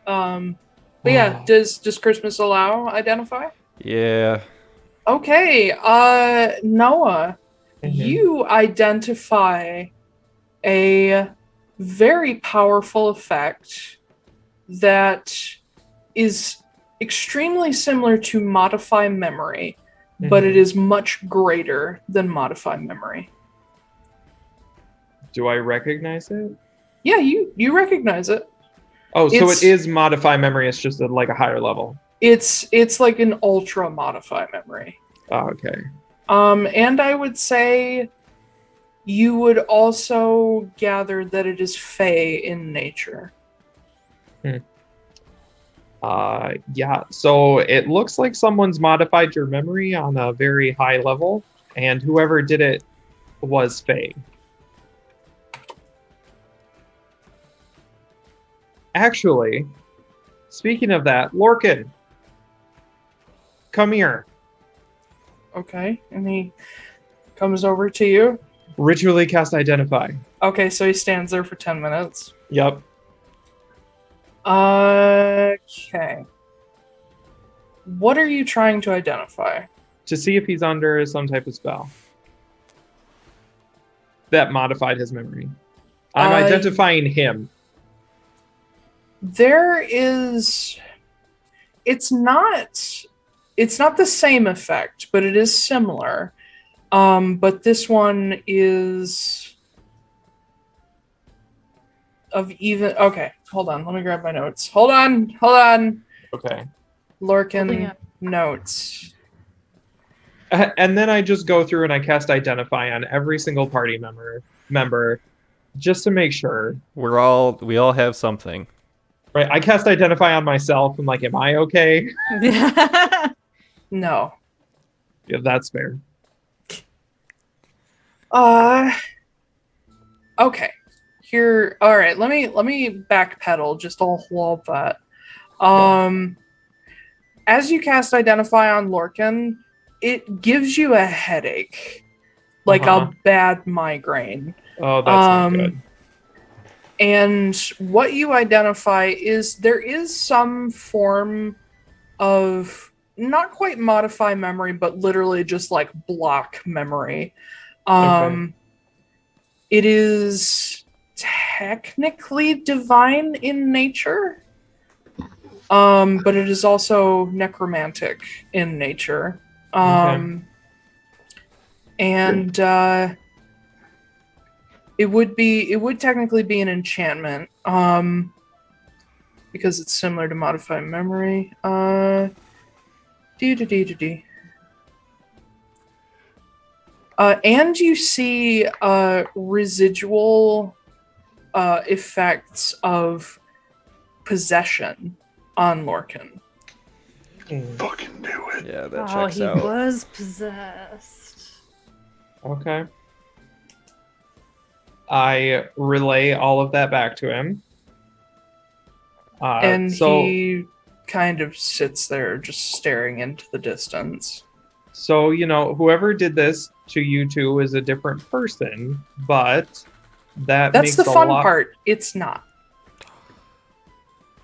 But yeah, does Christmas allow identify? Yeah. Okay, Noah, you identify a very powerful effect that is extremely similar to modify memory, but it is much greater than modify memory. Do I recognize it? Yeah, you recognize it. Oh, so it is modify memory. It's just at like a higher level. It's like an ultra modify memory. Oh, okay. And I would say you would also gather that it is fey in nature. Yeah. So it looks like someone's modified your memory on a very high level, and whoever did it was fey. Actually, speaking of that, Lorcan, come here. Okay, and he comes over to you. Ritually cast Identify. Okay, so he stands there for 10 minutes. Yep. Okay. What are you trying to identify? To see if he's under some type of spell that modified his memory. I'm identifying him. There is... It's not the same effect, but it is similar. But this one is of even... Okay, hold on. Let me grab my notes. Hold on. Okay. Lorcan notes. And then I just go through and I cast Identify on every single party member just to make sure. We all have something. Right, I cast Identify on myself. I'm like, am I okay? No. Yeah, that's fair. Okay. Here. All right. Let me backpedal just a little bit. As you cast Identify on Lorcan, it gives you a headache, like a bad migraine. Oh, that's not good. And what you identify is there is some form of not quite modify memory, but literally just like block memory. Okay. It is technically divine in nature, but it is also necromantic in nature. And it would technically be an enchantment, because it's similar to modify memory. And you see residual effects of possession on Lorcan. Fucking do it. Yeah, that checks out. He was possessed. Okay. I relay all of that back to him. And he kind of sits there just staring into the distance. So, whoever did this to you two is a different person, but that's the fun part. It's not.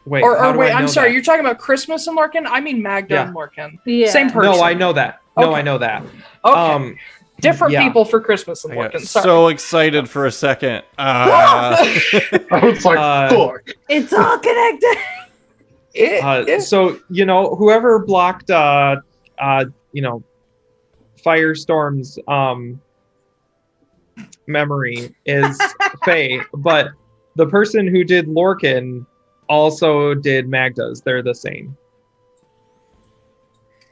Wait, I'm sorry, you're talking about Christmas and Lorcan? I mean Magda and Lorcan. Yeah. Same person. No, I know that. Okay. Different people for Christmas and I got Lorcan. Sorry. so excited for a second. I was like, fuck. It's all connected. So, whoever blocked, Firestorm's memory is Faye, but the person who did Lorcan also did Magda's. They're the same.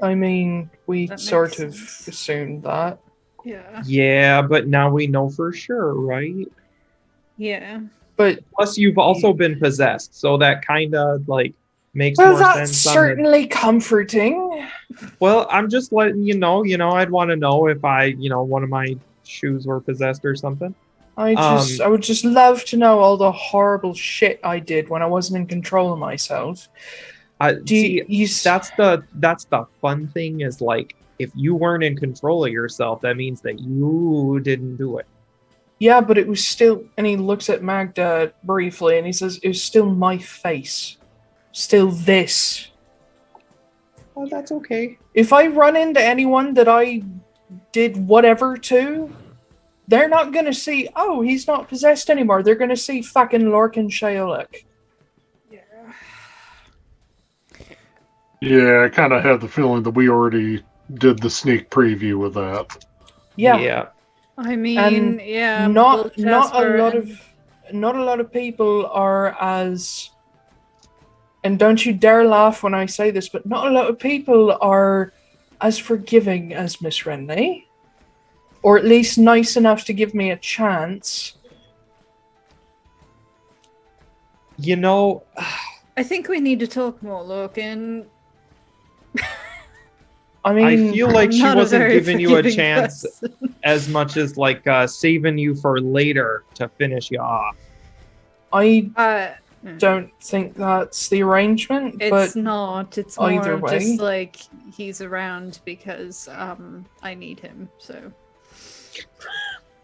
I mean, we That sort makes of sense. assumed that. Yeah. Yeah, but now we know for sure, right? Yeah. But Plus, you've also been possessed, so that kind of makes more that's sense. certainly comforting. Well, I'm just letting you know. I'd want to know if one of my shoes were possessed or something. I would just love to know all the horrible shit I did when I wasn't in control of myself. That's the fun thing is like if you weren't in control of yourself, that means that you didn't do it. Yeah, but it was still, and he looks at Magda briefly and he says, it was still my face. Still this. Oh, that's okay. If I run into anyone that I did whatever to, they're not gonna see, oh, he's not possessed anymore. They're gonna see fucking Lorcan Shaolek. Yeah, I kind of had the feeling that we already did the sneak preview of that. Yeah. I mean, And yeah. Not a lot of people are as, and don't you dare laugh when I say this, but not a lot of people are as forgiving as Miss Wrenly. Or at least nice enough to give me a chance. I think we need to talk more, Lorcan. I mean, I feel like she not a wasn't very giving you a forgiving chance person. as much as like saving you for later to finish you off. I don't think that's the arrangement, It's but not. It's either more way. just like he's around because I need him. So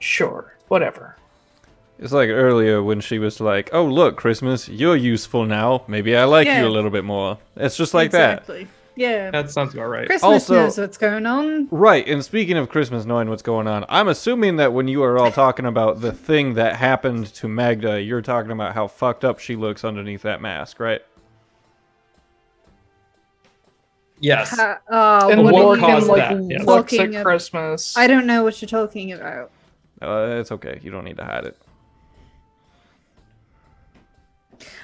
sure, whatever. It's like earlier when she was like, "Oh look, Christmas, you're useful now. Maybe I like Yeah. you a little bit more." It's just like exactly. that. Yeah. That sounds about right. Christmas Also- knows what's going on. Right, and speaking of Christmas knowing what's going on, I'm assuming that when you are all talking about the thing that happened to Magda, you're talking about how fucked up she looks underneath that mask, right? Yes. And what Lorcan caused like that? Yeah. looks Talking at of- Christmas. I don't know what you're talking about. It's okay. You don't need to hide it.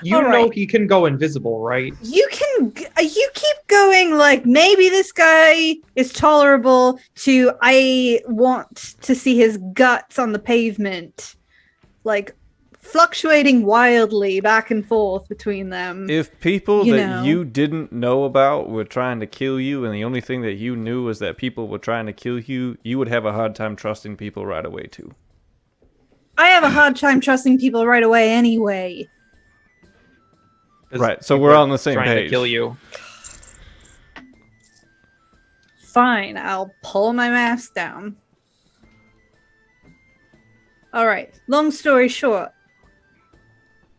You All know right. he can go invisible, right? You keep going like maybe this guy is tolerable to I want to see his guts on the pavement, like fluctuating wildly back and forth between them. If people You that know. you didn't know about were trying to kill you, and the only thing that you knew was that people were trying to kill you, you would have a hard time trusting people right away, too. I have a hard time trusting people right away anyway. 'Cause Right, so people we're are on the same trying page. to kill you. Fine, I'll pull my mask down. All right. Long story short,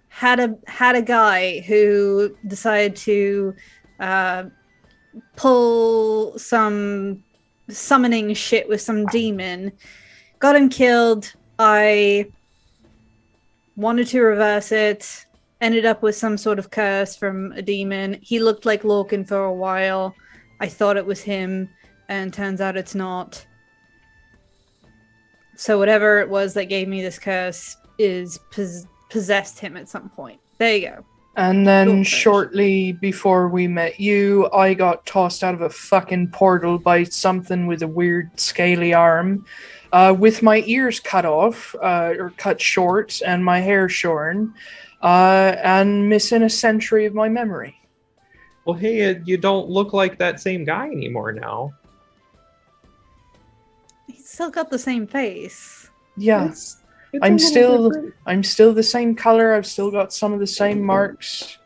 had a guy who decided to pull some summoning shit with some demon. Got him killed. I wanted to reverse it. Ended up with some sort of curse from a demon. He looked like Lorcan for a while. I thought it was him, and turns out it's not. So whatever it was that gave me this curse is possessed him at some point. There you go. And then Cool. shortly before we met you, I got tossed out of a fucking portal by something with a weird scaly arm, with my ears cut off, or cut short, and my hair shorn, and missing a century of my memory. Well, hey, you don't look like that same guy anymore now. He's still got the same face. Yeah. It's a I'm little still different. I'm still the same color. I've still got some of the same marks.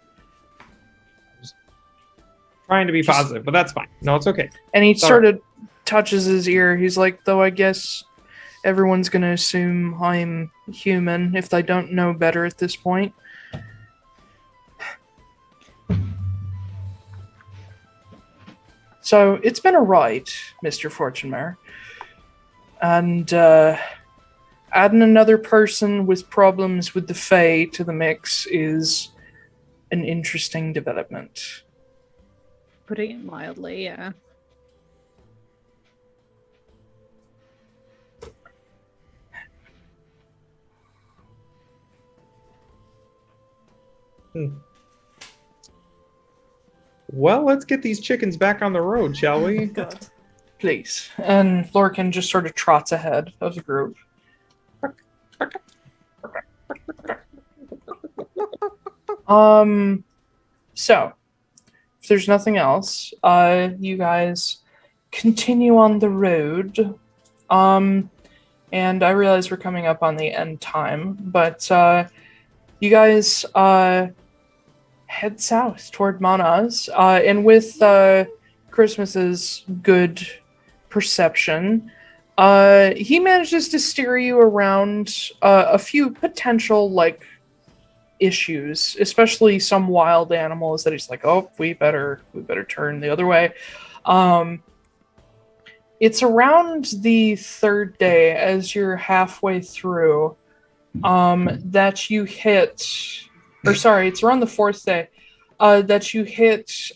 Trying to be Just- positive, but that's fine. No, it's okay. And he It's all sort of touches his ear. He's like, though I guess everyone's going to assume I'm human if they don't know better at this point. So it's been a ride, Mr. Fortunemær. And adding another person with problems with the Fae to the mix is an interesting development. Putting it mildly, yeah. Well, let's get these chickens back on the road, shall we? God. Please. And Lorcan just sort of trots ahead of the group. So, if there's nothing else, you guys continue on the road. And I realize we're coming up on the end time, but you guys head south toward Mannaz, and with Christmas's good perception, he manages to steer you around a few potential issues, especially some wild animals that he's like, oh, we better turn the other way. It's around the third day, as you're halfway through, that you hit, or sorry, it's around the fourth day, that you hit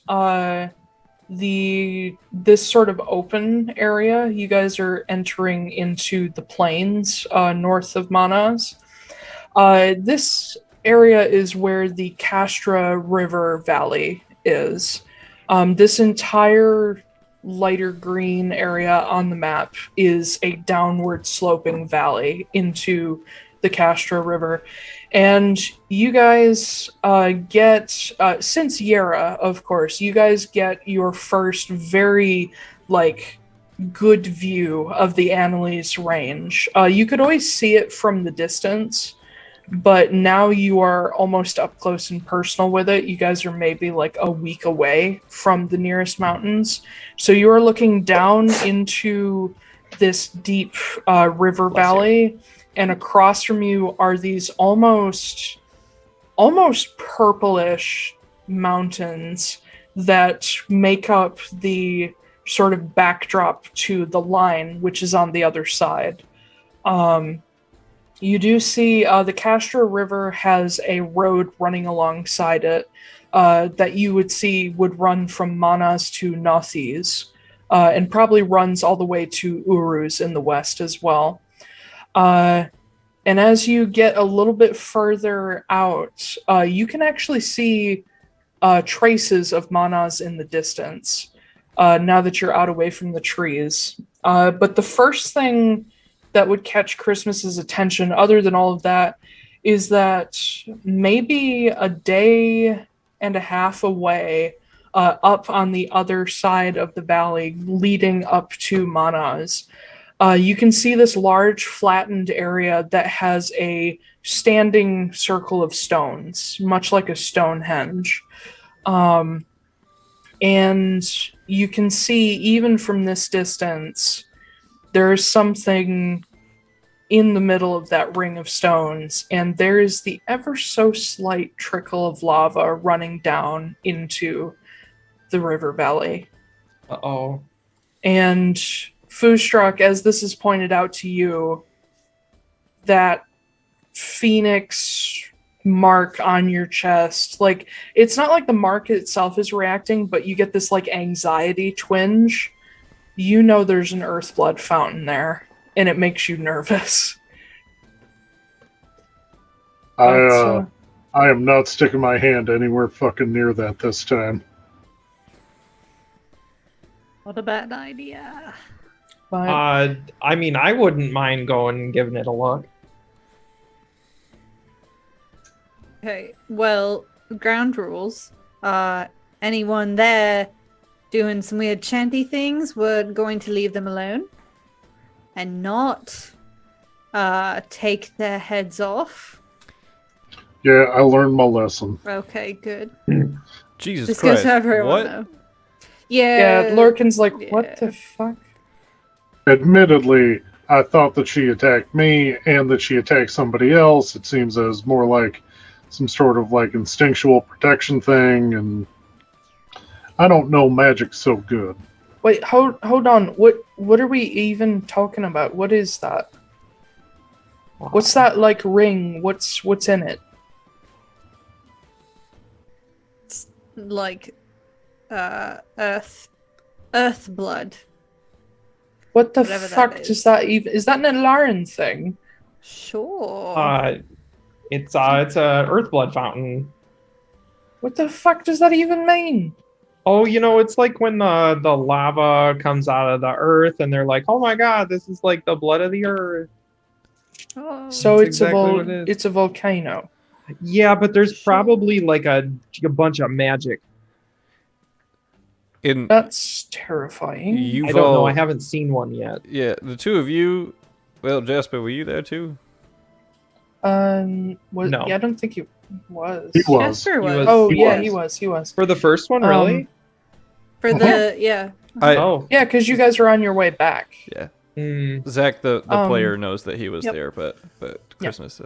this sort of open area. You guys are entering into the plains north of Mannaz. This area is where the Castra River Valley is. This entire lighter green area on the map is a downward sloping valley into the Castra River. And you guys get, since Yera, of course, you guys get your first very, good view of the Annalise Range. You could always see it from the distance, but now you are almost up close and personal with it. You guys are maybe a week away from the nearest mountains. So you are looking down into this deep river valley, and across from you are these almost purplish mountains that make up the sort of backdrop to the line, which is on the other side. You do see the Castra River has a road running alongside it that you would see would run from Mannaz to Nothies, and probably runs all the way to Uruz in the west as well. And as you get a little bit further out, you can actually see traces of Mannaz in the distance now that you're out away from the trees. But the first thing that would catch Christmas's attention, other than all of that, is that maybe a day and a half away, up on the other side of the valley, leading up to Mannaz, you can see this large flattened area that has a standing circle of stones, much like a Stonehenge. And you can see, even from this distance, there's something in the middle of that ring of stones, and there is the ever so slight trickle of lava running down into the river valley. Uh-oh. And Foostrak, as this is pointed out to you, that phoenix mark on your chest, it's not like the mark itself is reacting, but you get this anxiety twinge. You know there's an earth blood fountain there, and it makes you nervous. I am not sticking my hand anywhere fucking near that this time. What a bad idea. But I mean, I wouldn't mind going and giving it a look. Okay, well, ground rules. Anyone there doing some weird chanty things, we're going to leave them alone and not take their heads off. Yeah, I learned my lesson. Okay, good. Jesus This goes Christ. to everyone, What? though. Yeah. Lurkin's what yeah. the fuck? Admittedly, I thought that she attacked me and that she attacked somebody else. It seems as more like some sort of instinctual protection thing, and I don't know magic so good. Wait, hold on. What are we even talking about? What is that? What's that ring? What's in it? It's earth blood. What the Whatever that fuck is. does that even? Is that an Atlaran thing? Sure. It's a earth blood fountain. What the fuck does that even mean? Oh, it's like when the lava comes out of the earth and they're like, oh my god, this is like the blood of the earth. Oh. So That's it's exactly what it is. it's a volcano. Yeah, but there's probably a bunch of magic. That's terrifying. I don't know. I haven't seen one yet. Yeah, the two of you. Well, Jasper, were you there too? No. Yeah, I don't think he was. He was. Jasper He was. was. Oh, He yeah, was. he was. For the first one, really? For the yeah. Oh. Yeah, because you guys were on your way back. Yeah. Mm. Zach, the player, knows that he was Yep. there, but Christmas.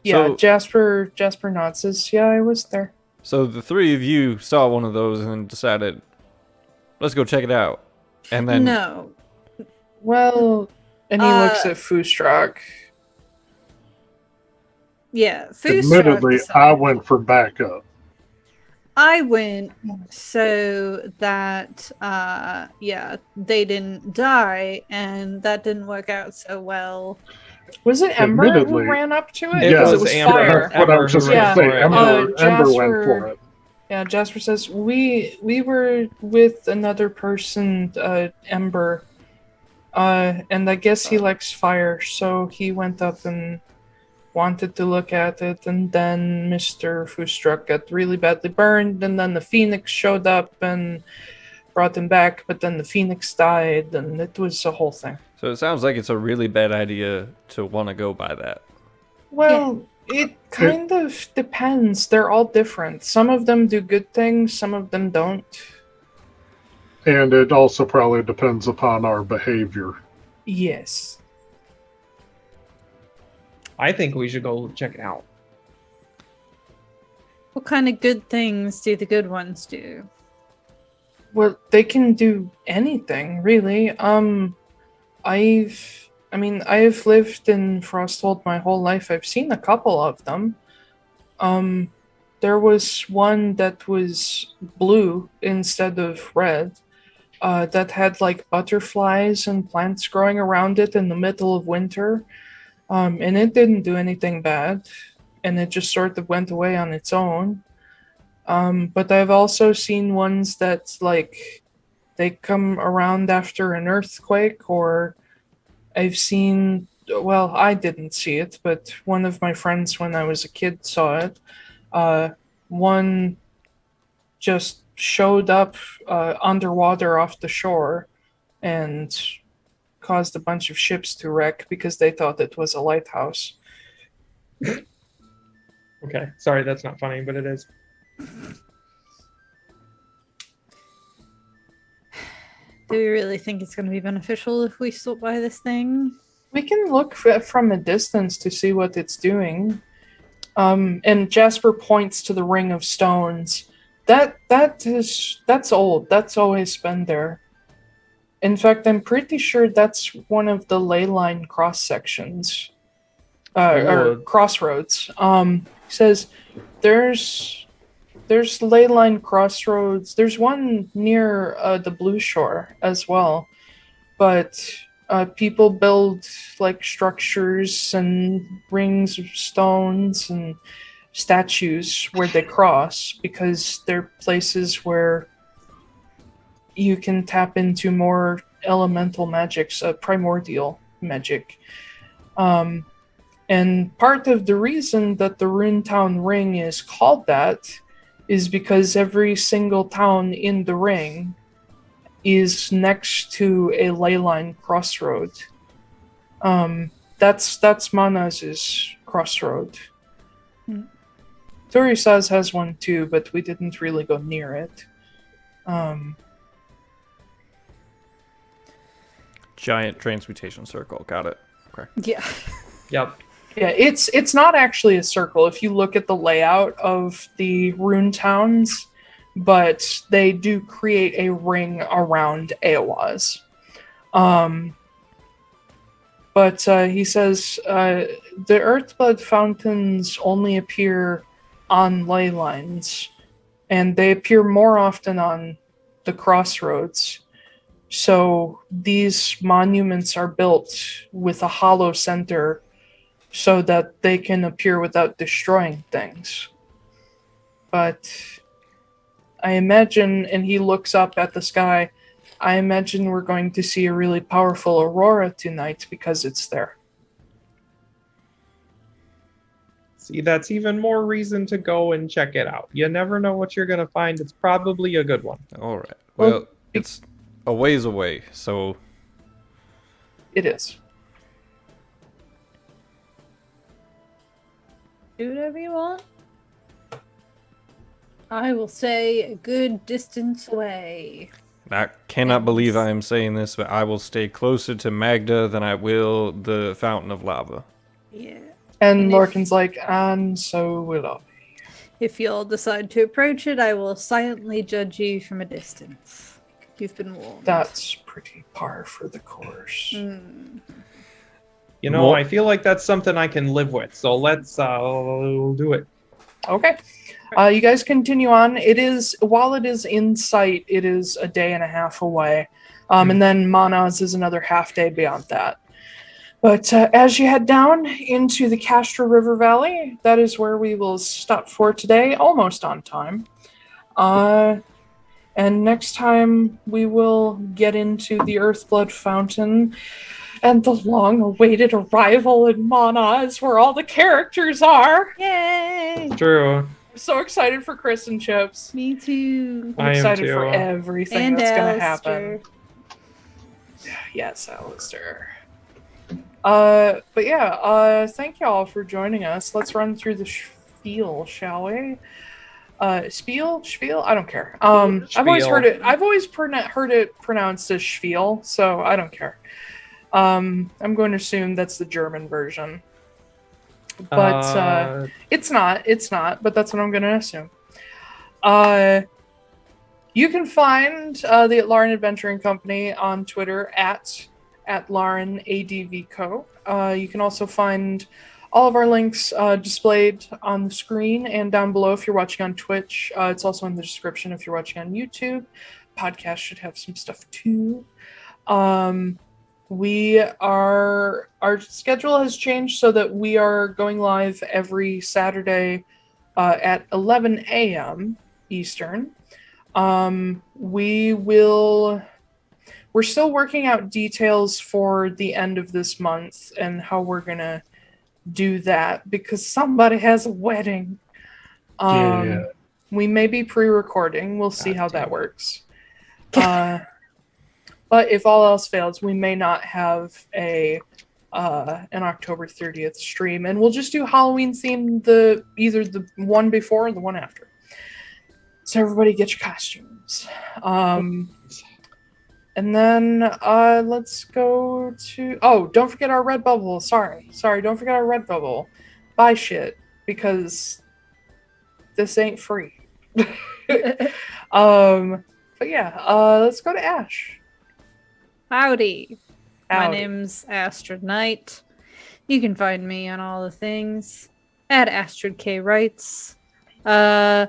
Yeah, So, Jasper nods says, yeah, I was there. so the three of you saw one of those and decided, let's go check it out. And then No. Well, and he looks at Foostrak. Yeah. Admittedly, Foostrak I went for backup. I went so that they didn't die, and that didn't work out so well. Was it Ember who Admittedly, ran up to it? It Because was it was Amber. fire. That's what I was just going Yeah. to say. Ember went Jasper- for it. Yeah, Jasper says, we were with another person, Ember, and I guess he likes fire, so he went up and wanted to look at it, and then Mr. Foostrak got really badly burned, and then the Phoenix showed up and brought him back, but then the Phoenix died, and it was a whole thing. So it sounds like it's a really bad idea to want to go by that. Well, it kind of depends. They're all different. Some of them do good things, some of them don't. And it also probably depends upon our behavior. Yes. I think we should go check it out. What kind of good things do the good ones do? Well, they can do anything, really. I've lived in Frosthold my whole life. I've seen a couple of them. There was one that was blue instead of red, that had like butterflies and plants growing around it in the middle of winter. And it didn't do anything bad, and it just sort of went away on its own. But I've also seen ones that, like, they come around after an earthquake, or I've seen, well, I didn't see it, but one of my friends when I was a kid saw it. One just showed up underwater off the shore and caused a bunch of ships to wreck because they thought it was a lighthouse. Okay. Sorry, that's not funny, but it is. Do we really think it's going to be beneficial if we stop by this thing? We can look from a distance to see what it's doing. And Jasper points to the ring of stones. That's old. That's always been there. In fact, I'm pretty sure that's one of the ley line cross sections, or crossroads. He says there's ley line crossroads. There's one near the Blue Shore as well, but people build like structures and rings of stones and statues where they cross because they're places where you can tap into more elemental magics, primordial magic. And part of the reason that the Runetown Ring is called that is because every single town in the ring is next to a ley line crossroad. That's Mannaz's crossroad. Turisaz has one too, but we didn't really go near it. Giant transmutation circle. Got it. Okay. Yeah. Yep. Yeah, it's not actually a circle if you look at the layout of the rune towns, but they do create a ring around Eihwaz. But he says the Earthblood fountains only appear on ley lines, and they appear more often on the crossroads. So these monuments are built with a hollow center so that they can appear without destroying things. But I imagine, and he looks up at the sky, I imagine we're going to see a really powerful aurora tonight because it's there. See, that's even more reason to go and check it out. You never know what you're going to find. It's probably a good one. All right. Well, It's a ways away, so It is. Do whatever you want. I will say a good distance away. I cannot believe I am saying this, but I will stay closer to Magda than I will the Fountain of Lava. Yeah. And And Lorcan's like, and so will I. If you'll decide to approach it, I will silently judge you from a distance. You've been warned. That's pretty par for the course. You know, Well- I feel like that's something I can live with. So let's do it. Okay. You guys continue on. While it is in sight, it is a day and a half away. And then Mannaz is another half day beyond that. But as you head down into the Castro River Valley, that is where we will stop for today, almost on time. And next time we will get into the Earthblood Fountain and the long-awaited arrival in Mannaz, where all the characters are. Yay! True. I'm so excited for Chris and Chips. Me too. I'm I am excited too. for everything And that's going to Alistair. happen. Yes, Alistair. But yeah, thank y'all for joining us. Let's run through the spiel, shall we? Spiel? I don't care. I've always heard it. I've always heard it pronounced as spiel, so I don't care. I'm going to assume that's the German version, but it's not. It's not. But that's what I'm going to assume. You can find the Atlaran Adventuring Company on Twitter at Atlaran ADVCo. You can also find all of our links displayed on the screen and down below if you're watching on Twitch. It's also in the description if you're watching on YouTube. Podcast should have some stuff too. Our schedule has changed so that we are going live every Saturday at 11 a.m. Eastern. We're still working out details for the end of this month and how we're gonna do that because somebody has a wedding. Yeah. We may be pre-recording. We'll see how that works. But if all else fails, we may not have an October 30th stream, and we'll just do Halloween themed either the one before or the one after. So everybody get your costumes. And then let's go to... Oh, don't forget our Redbubble. Sorry, don't forget our Redbubble. Buy shit, because this ain't free. But yeah, let's go to Ash. Howdy. My Howdy. name's Astrid Knight. You can find me on all the things at Astrid K Writes. I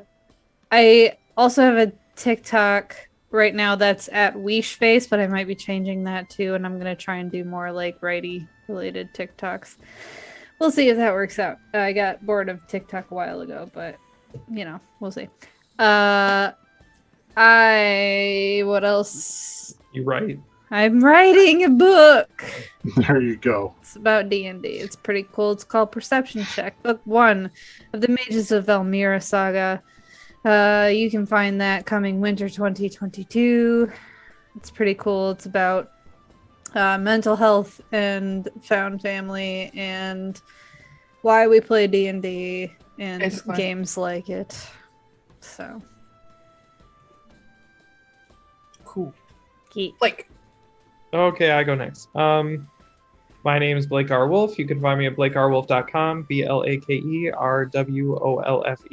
also have a TikTok right now that's at Weeshface, but I might be changing that too, and I'm gonna try and do more like righty related TikToks. We'll see if that works out. I got bored of TikTok a while ago, but you know, we'll see. What else? You right. I'm writing a book. There you go. It's about D&D. It's pretty cool. It's called Perception Check, Book 1 of the Mages of Elmira Saga. You can find that coming winter 2022. It's pretty cool. It's about mental health and found family and why we play D&D and Basically. games like it. So, Cool. geek. Like, Okay, I go next. My name is Blake R. Wolfe. You can find me at blakerwolfe.com, BLAKERWOLFE.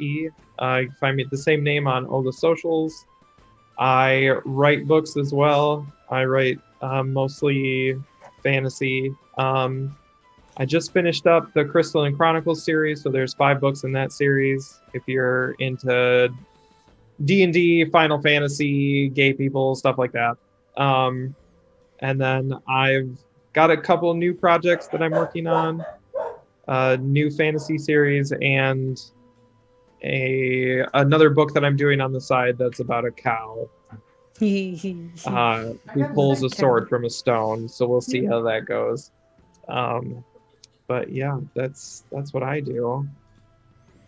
You can find me at the same name on all the socials. I write books as well. I write mostly fantasy. I just finished up the Crystalline Chronicles series, so there's 5 books in that series. If you're into D&D, Final Fantasy, gay people, stuff like that. And then I've got a couple new projects that I'm working on, a new fantasy series, and another book that I'm doing on the side that's about a cow who pulls a sword from a stone. So we'll see how that goes. But yeah, that's what I do.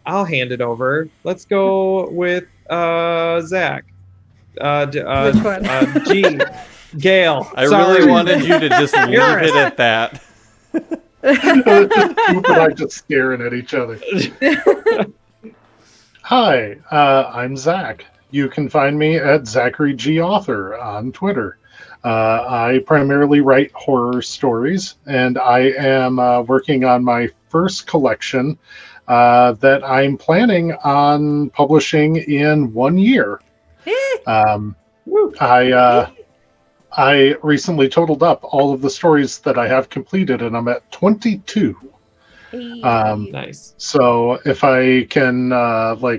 I'll hand it over. Let's go with Zack. Which one? G. Gale. I Sorry. really wanted you to just leave it at that. Coop and I just staring at each other. Hi, I'm Zack. You can find me at Zachary G. Author on Twitter. I primarily write horror stories, and I am working on my first collection that I'm planning on publishing in 1 year. I recently totaled up all of the stories that I have completed, and I'm at 22. Nice. So if I can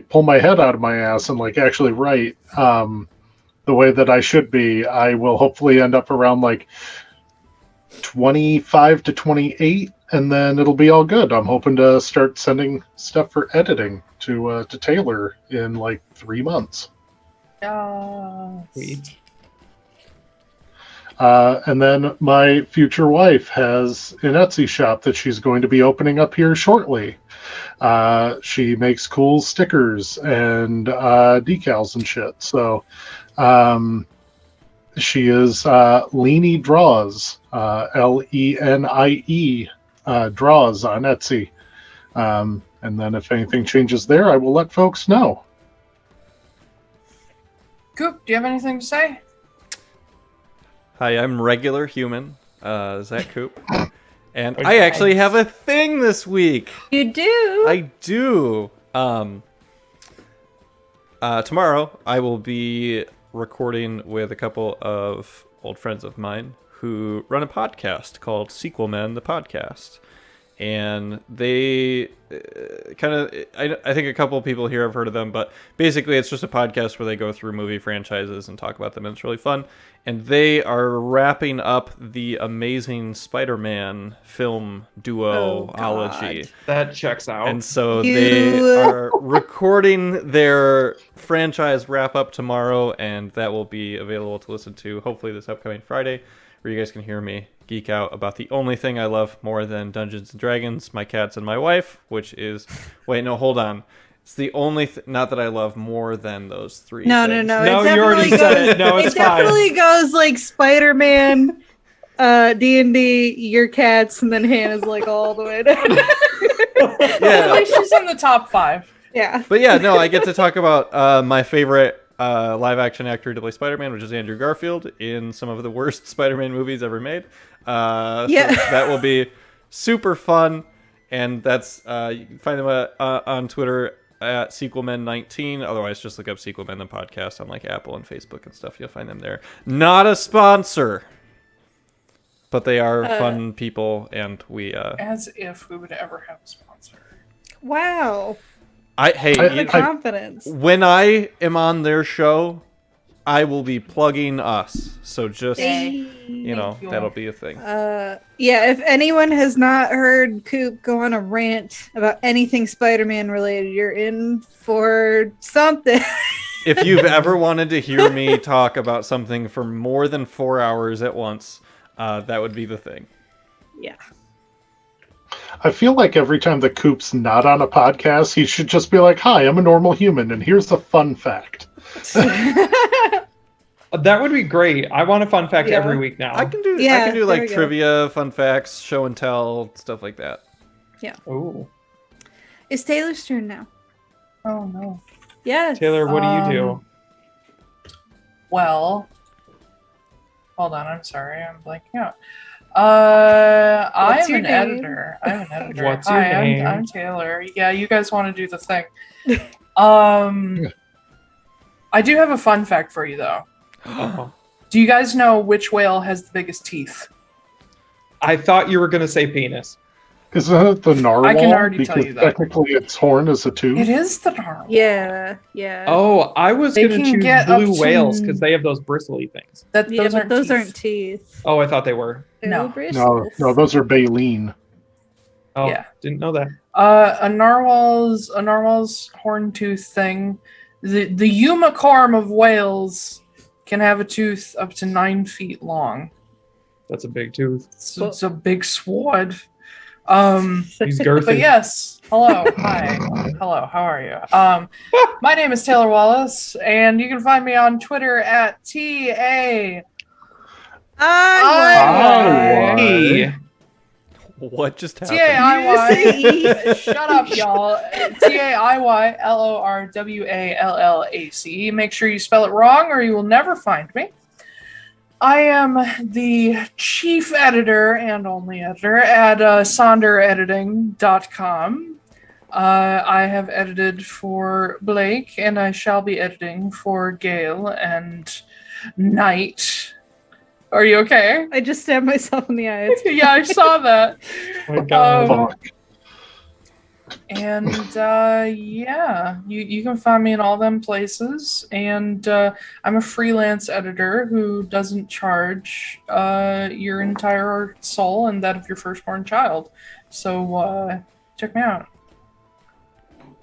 pull my head out of my ass and actually write the way that I should be, I will hopefully end up around 25 to 28, and then it'll be all good. I'm hoping to start sending stuff for editing to Taiylor in 3 months. Sweet. And then my future wife has an Etsy shop that she's going to be opening up here shortly. She makes cool stickers and decals and shit. So she is Lenie Draws, Lenie Draws on Etsy. And then if anything changes there, I will let folks know. Koop, do you have anything to say? Hi, I'm regular human, Zack Koop. And I actually have a thing this week. You do? I do. Tomorrow, I will be recording with a couple of old friends of mine who run a podcast called Sequelmen, the podcast. And they I think a couple of people here have heard of them, but basically it's just a podcast where they go through movie franchises and talk about them, and it's really fun. And they are wrapping up the Amazing Spider-Man film duology. That checks out. And so they are recording their franchise wrap-up tomorrow, and that will be available to listen to hopefully this upcoming Friday, where you guys can hear me geek out about the only thing I love more than Dungeons & Dragons, my cats, and my wife, which is... Wait, no, hold on. It's the only... Not that I love more than those three No. things. No, you already said it. No, it's it definitely goes Spider-Man, D&D, your cats, and then Hannah's all the way down. Yeah. She's in the top 5. Yeah. But yeah, no, I get to talk about my favorite live-action actor to play Spider-Man, which is Andrew Garfield, in some of the worst Spider-Man movies ever made. So that will be super fun, and that's you can find them on Twitter at Sequelmen19. Otherwise, just look up Sequelmen the podcast on Apple and Facebook and stuff. You'll find them there. Not a sponsor, but they are fun people, and we As if we would ever have a sponsor. Wow. Hey, confidence. when I am on their show, I will be plugging us. So just, that'll be a thing. If anyone has not heard Koop go on a rant about anything Spider-Man related, you're in for something. If you've ever wanted to hear me talk about something for more than 4 hours at once, that would be the thing. Yeah. I feel like every time that Koop's not on a podcast, he should just be like, "Hi, I'm a normal human, and here's a fun fact." That would be great. I want a fun fact every week now. I can do trivia, fun facts, show and tell, stuff like that. Yeah. Ooh. It's Taylor's turn now. Oh, no. Yes. Taylor, what do you do? Well, hold on. I'm sorry. I'm blanking out. I'm an editor. What's your name? I'm Taiylor. Yeah, you guys want to do the thing. I do have a fun fact for you, though. Oh. Do you guys know which whale has the biggest teeth? I thought you were going to say penis. Isn't it the narwhal? I can already tell you that. Technically, its horn is a tooth. It is the narwhal. Yeah. Oh, I was They going to can choose get up blue to- whales because they have those bristly things. Those aren't teeth. Oh, I thought they were. No. No, those are baleen. Oh, Yeah. didn't know that. A narwhal's horn tooth thing. The unicorn of whales can have a tooth up to 9 feet long. That's a big tooth. So it's a big sword. He's girthy. But yes, hello, hi, hello, how are you? My name is Taiylor Wallace, and you can find me on Twitter at TAIY. What just happened? TAIY. Shut up, y'all. TAIYLORWALLAC. Make sure you spell it wrong, or you will never find me. I am the chief editor and only editor at sonderediting.com. I have edited for Blake, and I shall be editing for Gale and Knight. Are you okay? I just stabbed myself in the eyes. Yeah, I saw that. Oh my God. And yeah, you can find me in all them places. And I'm a freelance editor who doesn't charge your entire soul and that of your firstborn child. So check me out.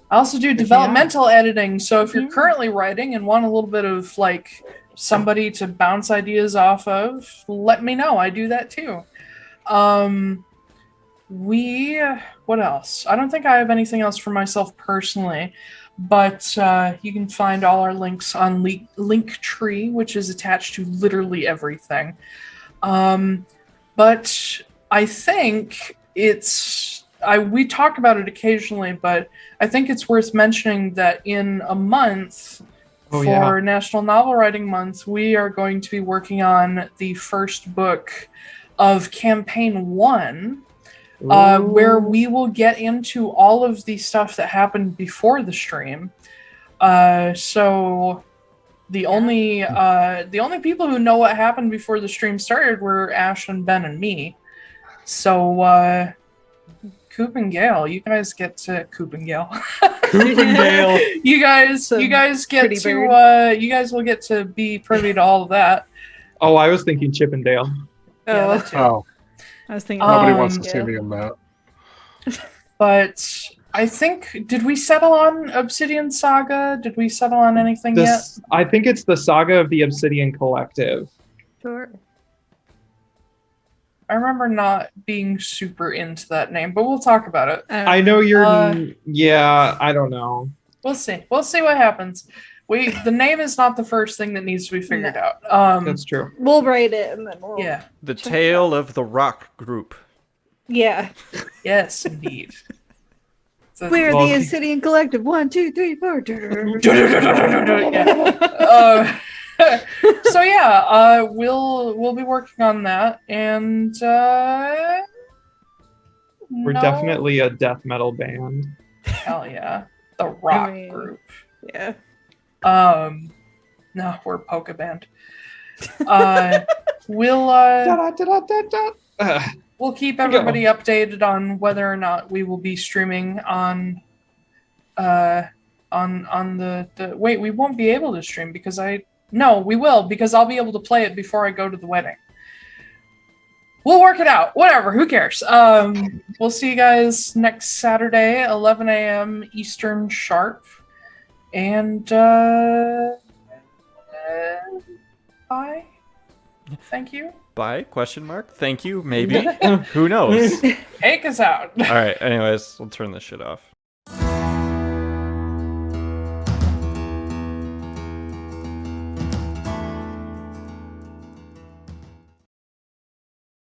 I also do developmental editing. So if you're currently writing and want a little bit of like somebody to bounce ideas off of, let me know. I do that too. What else? I don't think I have anything else for myself personally, but you can find all our links on Linktree, which is attached to literally everything. But I think we talk about it occasionally, but I think it's worth mentioning that in a month, for National Novel Writing Month, we are going to be working on the first book of Campaign 1, where we will get into all of the stuff that happened before the stream. So the only people who know what happened before the stream started were Ash and Ben and me. So Koop and Gale, you guys get to Koop and Gale. Koop and Gale. You guys get to you guys will get to be privy to all of that. Oh, I was thinking Chip and Dale. Yeah, that too. Oh, I was thinking nobody wants to see me in that. But I think, did we settle on Obsidian Saga? Did we settle on anything yet? I think it's the Saga of the Obsidian Collective. Sure. I remember not being super into that name, but we'll talk about it. I know you're. Yeah, I don't know. We'll see. We'll see what happens. The name is not the first thing that needs to be figured out. That's true. We'll write it and then we'll... Yeah. The Tale of the Rock Group. Yeah. Yes, indeed. We're the Obsidian Collective. 1, 2, 3, 4. So yeah, we'll be working on that, and we're definitely a death metal band. Hell yeah, the rock group. Yeah. No, we're a polka band. We'll keep everybody updated on whether or not we will be streaming on the wait, we won't be able to stream because No, we will, because I'll be able to play it before I go to the wedding. We'll work it out. Whatever, who cares? We'll see you guys next Saturday, 11 a.m. Eastern sharp. And bye. Thank you. Bye? Question mark? Thank you? Maybe? Who knows? Take us out. Alright, anyways, we'll turn this shit off.